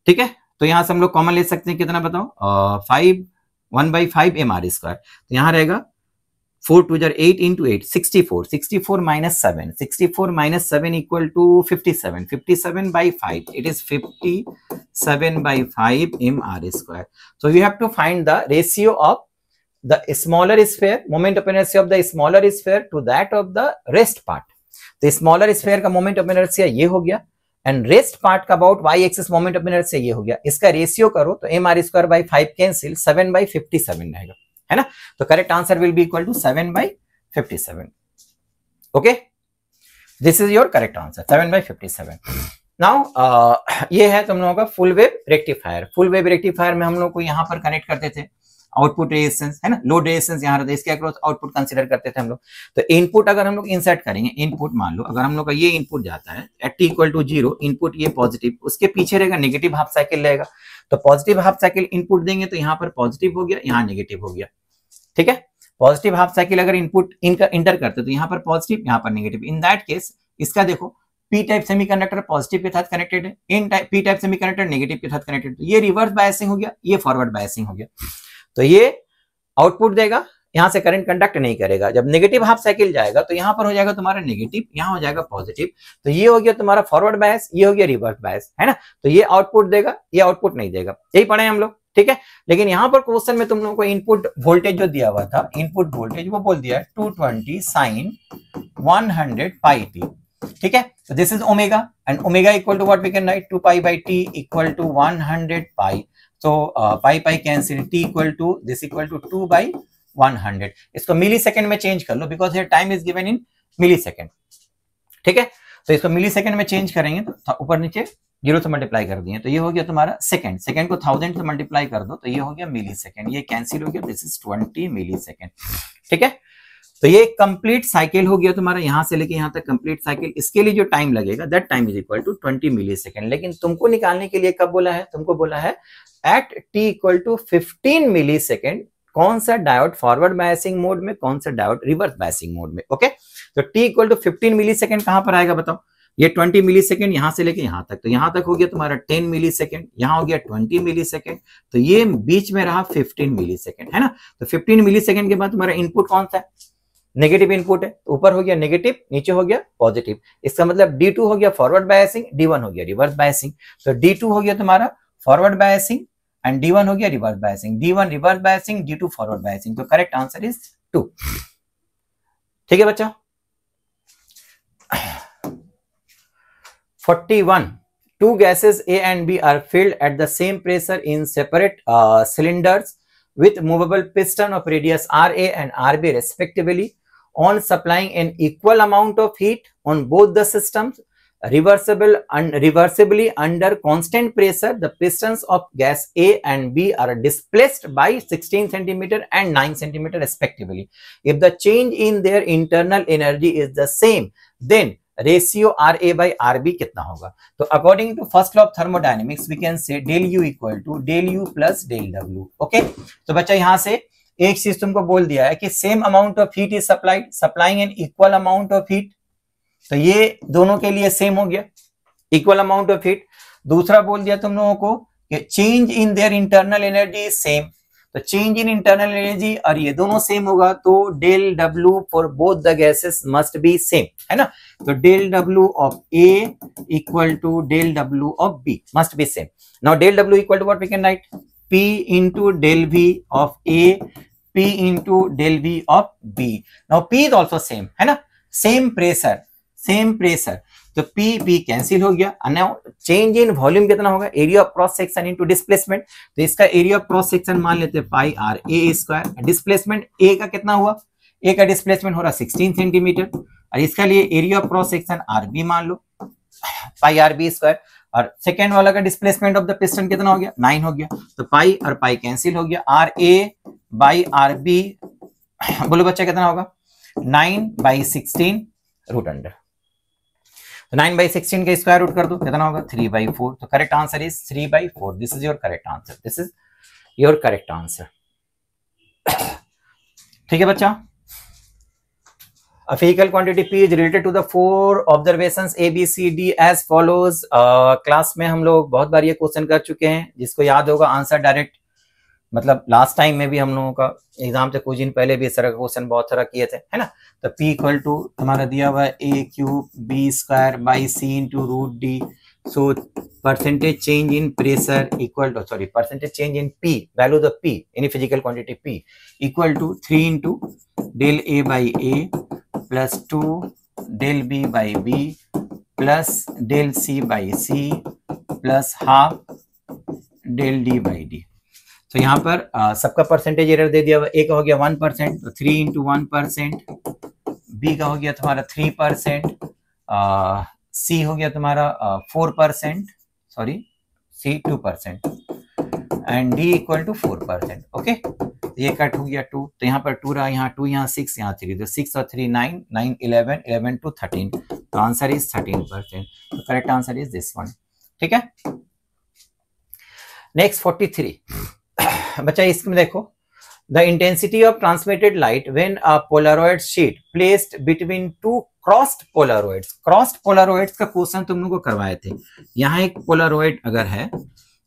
ठीक है। तो यहां से हम लोग कॉमन ले सकते हैं कितना बताओ, 1/5 mr स्क्वायर, तो यहां रहेगा 4 2 8 into 8 64, 64 minus 7, 64 minus 7 equal to 57, 57/5, it is 57/5 mr square. So you have to find the ratio of the smaller sphere, moment of inertia of the smaller sphere to that of the rest part. तो smaller sphere का moment of inertia ये हो गया and rest part का about y axis moment of inertia ये हो गया, इसका रेशियो करो तो mr square by 5 कैंसिल, 7/57 रहेगा, है ना। तो correct answer will be equal to 7/57। Okay, this is your correct answer 7/57। Now ये है तुम लोगों का full wave rectifier. Full wave rectifier में हम लोग को यहाँ पर कनेक्ट करते थे आउटपुट रेजिस्टेंस, है ना, लोड रेजिस्टेंस यहाँ रहता है, इसके अक्रॉस आउटपुट कंसीडर करते थे हम लोग। तो इनपुट अगर हम लोग इंसर्ट करेंगे, इनपुट मान लो अगर हम लोग का ये इनपुट जाता है at t equal to 0, input ये पॉजिटिव, उसके पीछे रहेगा नेगेटिव हाफ साइकिल रहेगा। तो पॉजिटिव हाफ साइकिल इनपुट देंगे तो यहाँ पर पॉजिटिव हो गया, यहाँ नेगेटिव हो गया, ठीक है। पॉजिटिव हाफ साइकिल अगर इनपुट इंटर करते तो यहाँ पर पॉजिटिव, यहाँ पर नेगेटिव। इन दैट केस इसका देखो पी टाइप सेमीकंडक्टर पॉजिटिव के साथ कनेक्टेड है, n type p type semiconductor negative के साथ कनेक्टेड, तो ये रिवर्स बायसिंग हो गया, ये फॉरवर्ड बायसिंग हो गया। तो ये आउटपुट देगा, यहाँ से करंट कंडक्ट नहीं करेगा। जब नेगेटिव हाफ साइकिल जाएगा तो यहाँ पर हो जाएगा तुम्हारा नेगेटिव, यहाँ हो जाएगा पॉजिटिव, तो ये हो गया तुम्हारा फॉरवर्ड बायस, ये हो गया रिवर्स बायस, है ना। तो ये आउटपुट देगा, ये आउटपुट नहीं देगा, यही पढ़े हम लोग, ठीक है। लेकिन यहाँ पर क्वेश्चन में तुम लोगों को इनपुट वोल्टेज जो दिया हुआ था, इनपुट वोल्टेज वो बोल दिया है 220 sin 100 pi t, ठीक है। So this is omega and omega equal to what we can write 2 pi by t equal to 100 pi. So pi cancel, t equal to this equal to 2 by 100. इसको मिली second में change कर लो because here time is given in millisecond, ठीक है। तो इसको मिली second में change करेंगे तो ऊपर नीचे 0 से मल्टीप्लाई कर दिए तो ये हो गया तुम्हारा सेकंड, सेकंड को 1000 से मल्टीप्लाई कर दो तो ये हो गया मिली सेकंड, ये कैंसिल हो गया, दिस इज 20 मिली सेकंड, ठीक है। तो ये कंप्लीट साइकिल हो गया तुम्हारा, यहां से लेके यहां तक कंप्लीट साइकिल। इसके लिए जो टाइम लगेगा that time is equal to 20 millisecond. लेकिन तुमको निकालने के लिए कब बोला है, तुमको बोला है at t equal to 15 millisecond, कौन सा डायोड फॉरवर्ड बायसिंग मोड में, कौन सा डायोड रिवर्स बायसिंग मोड में। ओके, तो t equal to 15 millisecond कहां पर आएगा बताओ, ये 20 मिली सेकेंड यहां से लेके यहां तक, तो यहां तक हो गया तुम्हारा 10 मिली सेकेंड, यहां हो गया 20 मिली सेकेंड, तो ये बीच में रहा 15 मिली सेकेंड, है ना। तो 15 मिली सेकेंड के बाद तुम्हारा इनपुट कौन सा है, नेगेटिव इनपुट है, तो ऊपर हो गया नेगेटिव, नीचे हो गया पॉजिटिव। इसका मतलब D2 हो गया फॉरवर्ड बायसिंग, D1 हो गया रिवर्स बायसिंग। तो D2 हो गया तुम्हारा फॉरवर्ड बायसिंग एंड D1 हो गया reverse biasing, D1 reverse biasing, D2 forward biasing. तो करेक्ट आंसर इज 2। ठीक है बच्चा। 41. Two gases A and B are filled at the same pressure in separate cylinders with movable piston of radius RA and RB respectively. On supplying an equal amount of heat on both the systems, reversibly under constant pressure, the pistons of gas A and B are displaced by 16 cm and 9 cm respectively. If the change in their internal energy is the same, then ratio R A by R B कितना होगा। तो according to first law of thermodynamics we can say del U equal to del U plus del W. Okay, तो बच्चा यहां से एक चीज तुमको बोल दिया है कि same amount of heat is supplied, supplying an equal amount of heat, तो ये दोनों के लिए सेम हो गया, इक्वल अमाउंट ऑफ हीट। दूसरा बोल दिया तुम लोगों को कि change in their internal energy is same, तो चेंज इन इंटरनल एनर्जी और ये दोनों सेम होगा, तो del W for both the gases must be same, है ना। तो del W of A equal to del W of B must be same. Now del W equal to what we can write, P into del V of A, P into del V of B. Now P is also same, है ना, same pressure, same pressure, तो P P cancel हो गया। Now change in volume कितना होगा, area of cross section into displacement, तो इसका area of cross section मान लेते हैं pi R A square, displacement ए का कितना हुआ, ए का डिस्प्लेसमेंट हो रहा 16 सेंटीमीटर, और इसका लिए area of cross section R B मान लो पाई आर बी स्क्वायर, और सेकेंड वाला का डिस्प्लेसमेंट ऑफ द पिस्टन कितना हो गया 9 हो गया, तो पाई और पाई कैंसिल हो गया, R A by R B बोलो बच्चा कितना होगा 9/16 रूट अंडर, तो 9/16 का स्क्वायर रूट कर दो कितना होगा 3/4। तो correct answer is 3/4। This is your correct answer, this is your correct answer. ठीक है बच्चा। A physical quantity P is related to the 4 observations A, B, C, D as follows. Class में हम लोग बहुत बार ये क्वेश्चन कर चुके हैं, जिसको याद होगा आंसर डायरेक्ट, मतलब लास्ट टाइम में भी हम लोगों का एग्जाम से कुछ दिन पहले भी इस तरह का क्वेश्चन बहुत सारा किए थे, है ना। तो P इक्वल टू तुम्हारा दिया हुआ है A³ B² by C into root D. So percentage change in pressure equal to, sorry percentage change in P, value the P any physical quantity P equal to 3 into del A by A plus 2 del B by B plus del C by C plus half del D by D। तो यहाँ पर सबका percentage error दे दिया हुआ, ए का हो गया 1%, तो 3 इंटू 1%, बी का हो गया तुम्हारा 3%, सी हो गया तुम्हारा 4%, sorry C 2% and D equal to 4%। Okay, ये कट हो गया 2, तो यहाँ पर 2 रहा, यहाँ 2, यहाँ 6, यहाँ 3, तो 6 और 3 9, 9 11, 11 to 13, तो आंसर इज 13%। तो correct answer is this one. ठीक है, नेक्स्ट 43 बच्चा, इसमें देखो the intensity of transmitted light when a polaroid sheet placed between two crossed polaroids. Crossed polaroids का क्वेश्चन तुम लोगों को करवाए थे। यहाँ एक पोलरॉइड अगर है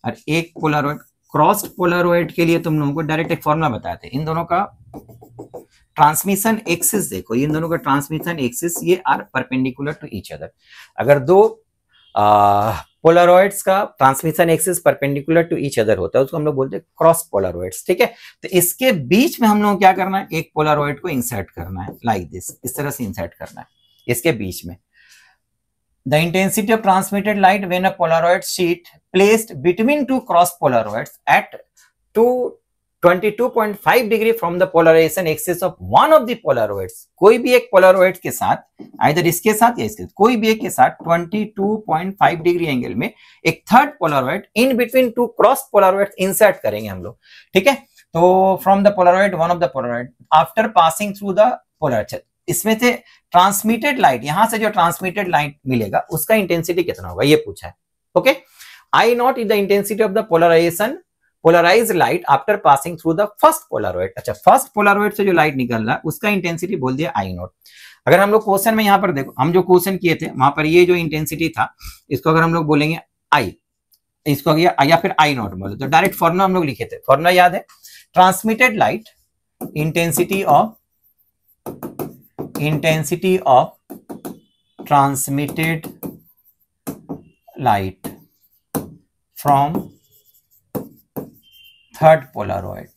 और एक पोलरॉइड, क्रॉस्ड पोलरॉइड के लिए तुम लोगों को डायरेक्ट एक फॉर्मूला बताए थे, इन दोनों का ट्रांसमिशन एक्सिस देखो, इन दोनों का ट्रांसमिशन एक्सिस ये are perpendicular to each other. अगर दो पोलरॉइड्स का transmission axis perpendicular to each other होता है, उसको हम लोग बोलते हैं क्रॉस पोलरॉइड्स। ठीक है, तो इसके बीच में हम लोग क्या करना है, एक पोलरॉइड को इंसर्ट करना है, लाइक दिस, इस तरह से इंसर्ट करना है इसके बीच में। The intensity of transmitted light when a polaroid sheet placed between two cross polaroids at 22.5 degree from the polarization axis of one of the polaroids. कोई भी एक पोलरॉइड के साथ, आइदर इसके साथ या इसके साथ, कोई भी एक के साथ 22.5 डिग्री एंगल में एक third Polaroid in between two cross Polaroid insert करेंगे हम लोग। ठीक है, तो from the Polaroid, one of the Polaroid after passing through the polar, इसमें से ट्रांसमिटेड लाइट, यहां से जो ट्रांसमिटेड लाइट मिलेगा उसका इंटेंसिटी कितना होगा ये पूछा है। Okay, I naught is the intensity of the polarization polarize light after passing through the first polaroid. अच्छा, फर्स्ट पोलरॉइड से जो लाइट निकल रहा है उसका इंटेंसिटी बोल दिया आई नॉट। अगर हम लोग क्वेश्चन में यहाँ पर देखो, हम जो क्वेश्चन किए थे वहां पर ये जो इंटेंसिटी था इसको अगर हम लोग बोलेंगे आई, इसको या फिर आई नॉट बोले तो डायरेक्ट फॉर्मूला हम लोग लिखे थे। फॉर्मूला याद है, transmitted light intensity of transmitted light from third Polaroid,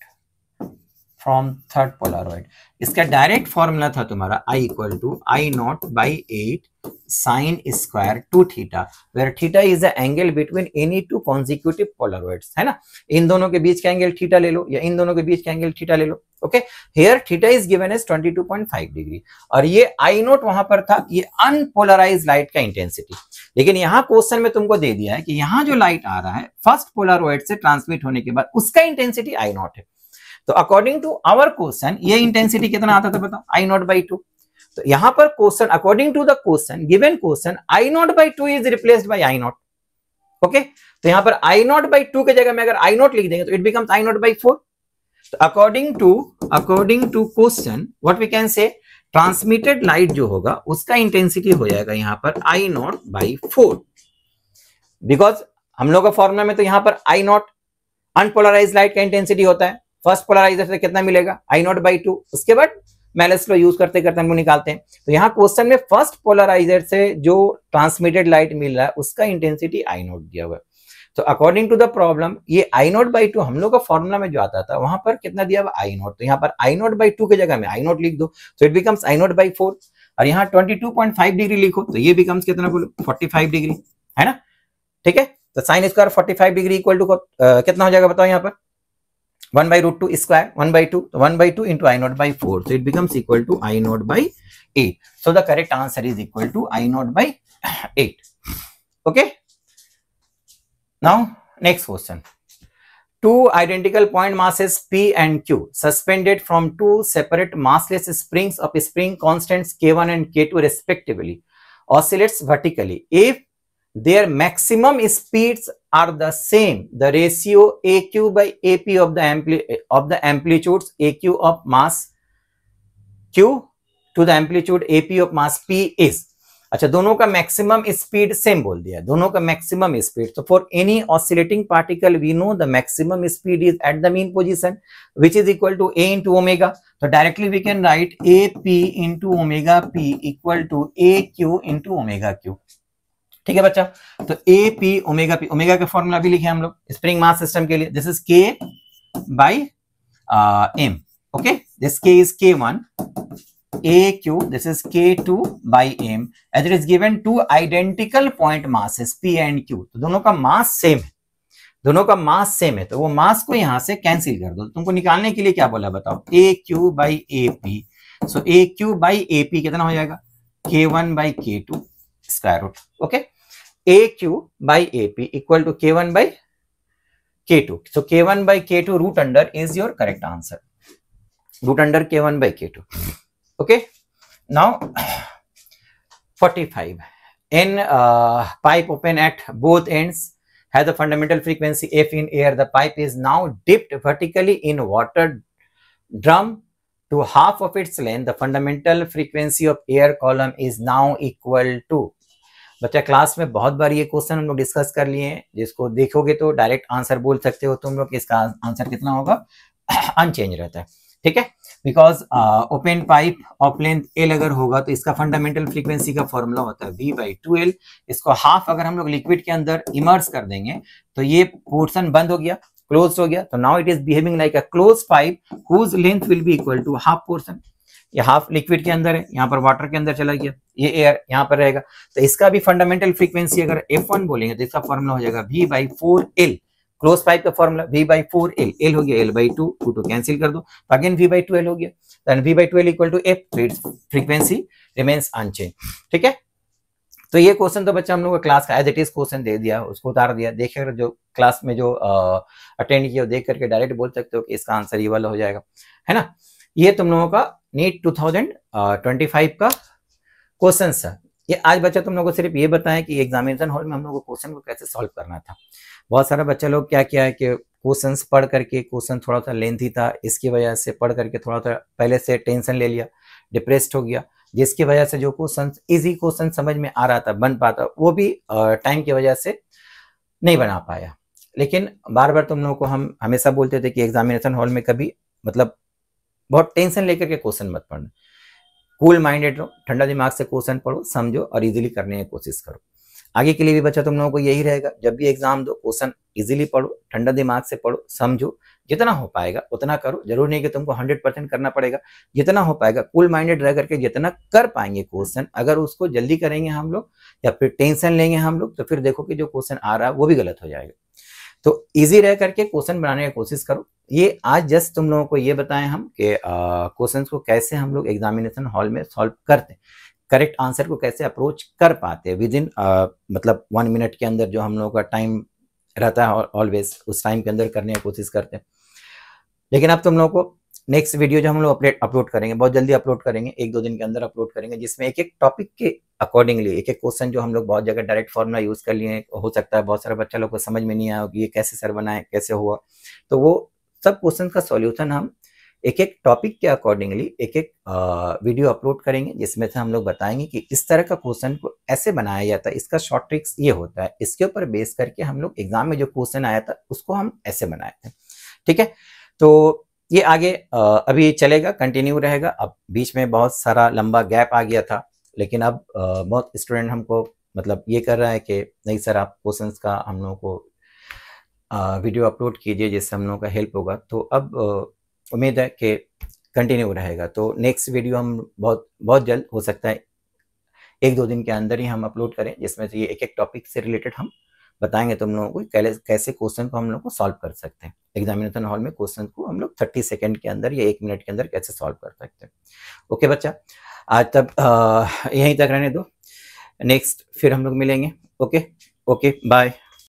इसका डायरेक्ट फॉर्मूला था तुम्हारा I equal to I not by 8 sine square two theta, where theta is the angle between any two consecutive polaroids, है ना। इन दोनों के बीच का angle theta ले लो या इन दोनों के बीच का एंगल थीटा ले लो। Okay, here theta is given as 22.5 degree और ये आई नोट वहां पर था, ये अनपोलराइज लाइट का इंटेंसिटी। लेकिन यहाँ क्वेश्चन में तुमको दे दिया है कि यहाँ जो लाइट आ रहा है फर्स्ट पोलरॉइड से ट्रांसमिट होने के बाद उसका इंटेंसिटी आई नॉट है। तो अकॉर्डिंग टू आवर क्वेश्चन ये इंटेंसिटी कितना आता था बताओ, आई नॉट बाई 2। तो यहां पर question according to the question given question I not by 2 is replaced by I naught. Okay, तो यहां पर आई नॉट बाई 2 के जगह में अगर आई नॉट लिख देंगे तो it becomes I not by 4। तो according to question what we can say, transmitted light जो होगा उसका इंटेंसिटी हो जाएगा यहां पर आई नॉट बाई 4, बिकॉज हम लोग का फॉर्मूला में तो यहां पर आई नॉट अनपोलराइज लाइट का इंटेंसिटी होता है, फर्स्ट पोलराइजर से कितना मिलेगा आई नॉट बाई 2, उसके बाद मेलस लॉ यूज करते करते हम लोग निकालते हैं। तो यहाँ क्वेश्चन में फर्स्ट पोलराइजर से जो ट्रांसमिटेड लाइट मिल रहा है उसका इंटेंसिटी आई नॉट दिया हुआ है। तो अकॉर्डिंग टू द प्रॉब्लम ये आई नॉट बाई 2 हम लोग का फॉर्मूला में जो आता था वहां पर कितना दिया हुआ आई नॉट, तो यहाँ पर आई नॉट बाई 2 के जगह में आई नॉट लिख दो तो it becomes I not by 4 और यहाँ 22.5 डिग्री लिखो तो ये बिकम्स कितना बोलो 45 डिग्री, है ना। ठीक है, तो sine square 45 degree equal to कितना हो जाएगा बताओ यहाँ पर 1 by root 2 square 1 by 2, so 1 by 2 into I naught by 4, so it becomes equal to I naught by 8. So the correct answer is equal to I naught by 8. Okay, now next question. Two identical point masses P and Q suspended from two separate massless springs of spring constants K1 and K2 respectively oscillates vertically. If their maximum speeds are the same, the ratio AQ by AP of the amplitudes AQ of mass Q to the amplitude AP of mass P is, अच्छा दोनों का maximum speed same बोल दिया, दोनों का maximum speed. तो for any oscillating particle we know the maximum speed is at the mean position which is equal to A into omega. तो directly we can write A P into omega P equal to A Q into omega Q. ठीक है बच्चा, तो A P omega P, omega का formula भी लिखे हम लोग स्प्रिंग मास सिस्टम के लिए, this is K by M. Okay, this के is K1 AQ, this is K2 by M, as it is given two identical point masses P and Q। तो दोनों का मास सेम है, दोनों का mass same है, तो वो मास को यहां से कैंसिल कर दो। तुमको निकालने के लिए क्या बोला बताओ, AQ by AP। So AQ by AP कितना हो जाएगा K1 by K2 square root. Okay, AQ by AP equal to K1 by K2। So K1 by K2 root under is your correct answer, root under K1 by K2। Okay, now 45. In pipe open at both ends has a fundamental frequency F in air. The pipe is now dipped vertically in water drum to half of its length. The fundamental frequency of air column is now equal to। बच्चा class में बहुत बार ये question हम लोग discuss कर लिए हैं, जिसको देखोगे तो डायरेक्ट आंसर बोल सकते हो तुम लोग, इसका आंसर कितना होगा अनचेंज रहता है। ठीक है, because open pipe of length L अगर होगा तो इसका फंडामेंटल फ्रीक्वेंसी का फॉर्मूला होता है V/2L। इसको हाफ अगर हम लोग लिक्विड के अंदर इमर्स कर देंगे तो ये पोर्शन बंद हो गया, क्लोज हो गया, तो now it is behaving like a close pipe whose length will be equal to half portion. ये हाफ लिक्विड के अंदर है, यहाँ पर वाटर के अंदर चला गया, ये एयर यहाँ पर रहेगा, तो इसका भी फंडामेंटल फ्रीक्वेंसी अगर F1 बोलेंगे तो इसका फॉर्मूला हो जाएगा V/4L। क्लोज पाइप का फॉर्मूला V/4L, L हो गया L/2, 2 कैंसिल कर दो, अगेन V/2L हो गया, then V/2L equal to F, frequency remains unchanged. ठीक है, तो ये क्वेश्चन तो बच्चा हम लोग क्लास का एज इट इज क्वेश्चन दे दिया, उसको उतार दिया, देखिए जो क्लास में जो अटेंड किया देख करके डायरेक्ट बोल सकते हो कि इसका आंसर ये वाला हो जाएगा, है ना। ये तुम लोगों का नीट 2025 का क्वेश्चन था। ये आज बच्चा तुम लोगों को सिर्फ ये बताया कि एग्जामिनेशन हॉल में हम लोग को क्वेश्चन को कैसे सॉल्व करना था। बहुत सारा बच्चा लोग क्या किया है कि क्वेश्चंस पढ़ करके, क्वेश्चन थोड़ा सा लेंथी था इसकी वजह से पढ़ करके थोड़ा सा पहले से टेंशन ले लिया, डिप्रेस्ड हो गया, जिसकी वजह से जो क्वेश्चन इजी क्वेश्चन समझ में आ रहा था, बन पाता, वो भी टाइम की वजह से नहीं बना पाया। लेकिन बार बार तुम लोगों को हम हमेशा बोलते थे कि एग्जामिनेशन हॉल में कभी मतलब बहुत टेंशन लेकर के क्वेश्चन मत पढ़ना, कूल माइंडेड रहो, ठंडा दिमाग से क्वेश्चन पढ़ो, समझो और इजीली करने की कोशिश करो। आगे के लिए भी बच्चा तुम लोगों को यही रहेगा, जब भी एग्जाम दो क्वेश्चन इजीली पढ़ो, ठंडा दिमाग से पढ़ो, समझो, जितना हो पाएगा उतना करो। जरूर नहीं कि तुमको 100% करना पड़ेगा, जितना हो पाएगा कूल माइंडेड रह करके जितना कर पाएंगे क्वेश्चन, अगर उसको जल्दी करेंगे हम लोग या फिर टेंशन लेंगे हम लोग, तो फिर देखो कि जो क्वेश्चन आ रहा है वो भी गलत हो जाएगा। तो इजी रह करके क्वेश्चन बनाने की कोशिश करो। ये आज जस्ट तुम लोगों को ये बताएं हम कि क्वेश्चन को कैसे हम लोग एग्जामिनेशन हॉल में सॉल्व करते हैं, करेक्ट आंसर को कैसे अप्रोच कर पाते हैं विद इन मतलब 1 मिनट के अंदर, जो हम लोगों का टाइम रहता है ऑलवेज, उस टाइम के अंदर करने की कोशिश करते हैं। लेकिन अब तुम लोगों को नेक्स्ट वीडियो जो हम लोग अपलोड करेंगे, बहुत जल्दी अपलोड करेंगे, 1-2 दिन के अंदर अपलोड करेंगे, जिसमें एक एक टॉपिक के अकॉर्डिंगली एक एक क्वेश्चन, जो हम लोग बहुत जगह डायरेक्ट फॉर्मूला यूज कर लिए, हो सकता है बहुत सारे बच्चा लोग को समझ में नहीं आया कि ये कैसे सर बनाए, कैसे हुआ, तो वो सब क्वेश्चन का सॉल्यूशन हम एक एक टॉपिक के अकॉर्डिंगली एक एक वीडियो अपलोड करेंगे, जिसमें से हम लोग बताएंगे कि इस तरह का क्वेश्चन को ऐसे बनाया जाता है, इसका शॉर्ट ट्रिक्स ये होता है, इसके ऊपर बेस करके हम लोग एग्जाम में जो क्वेश्चन आया था उसको हम ऐसे बनाए थे। ठीक है, तो ये आगे अभी चलेगा, कंटिन्यू रहेगा। अब बीच में बहुत सारा लंबा गैप आ गया था, लेकिन अब बहुत स्टूडेंट हमको मतलब ये कर रहा है कि नहीं सर आप क्वेश्चंस का हम लोगों को वीडियो अपलोड कीजिए, जिससे हम लोगों का हेल्प होगा। तो अब उम्मीद है कि कंटिन्यू रहेगा। तो नेक्स्ट वीडियो हम बहुत जल्द, हो सकता है 1-2 दिन के अंदर ही हम अपलोड करें, जिसमें से ये एक एक टॉपिक से रिलेटेड हम बताएंगे तुम लोगों को कैसे क्वेश्चन को हम लोग को सॉल्व कर सकते हैं। एग्जामिनेशन हॉल में क्वेश्चन को हम लोग 30 सेकंड के अंदर या 1 मिनट के अंदर कैसे सॉल्व कर सकते हैं। ओके बच्चा, आज तक यहीं तक रहने दो, नेक्स्ट फिर हम लोग मिलेंगे। Okay, bye.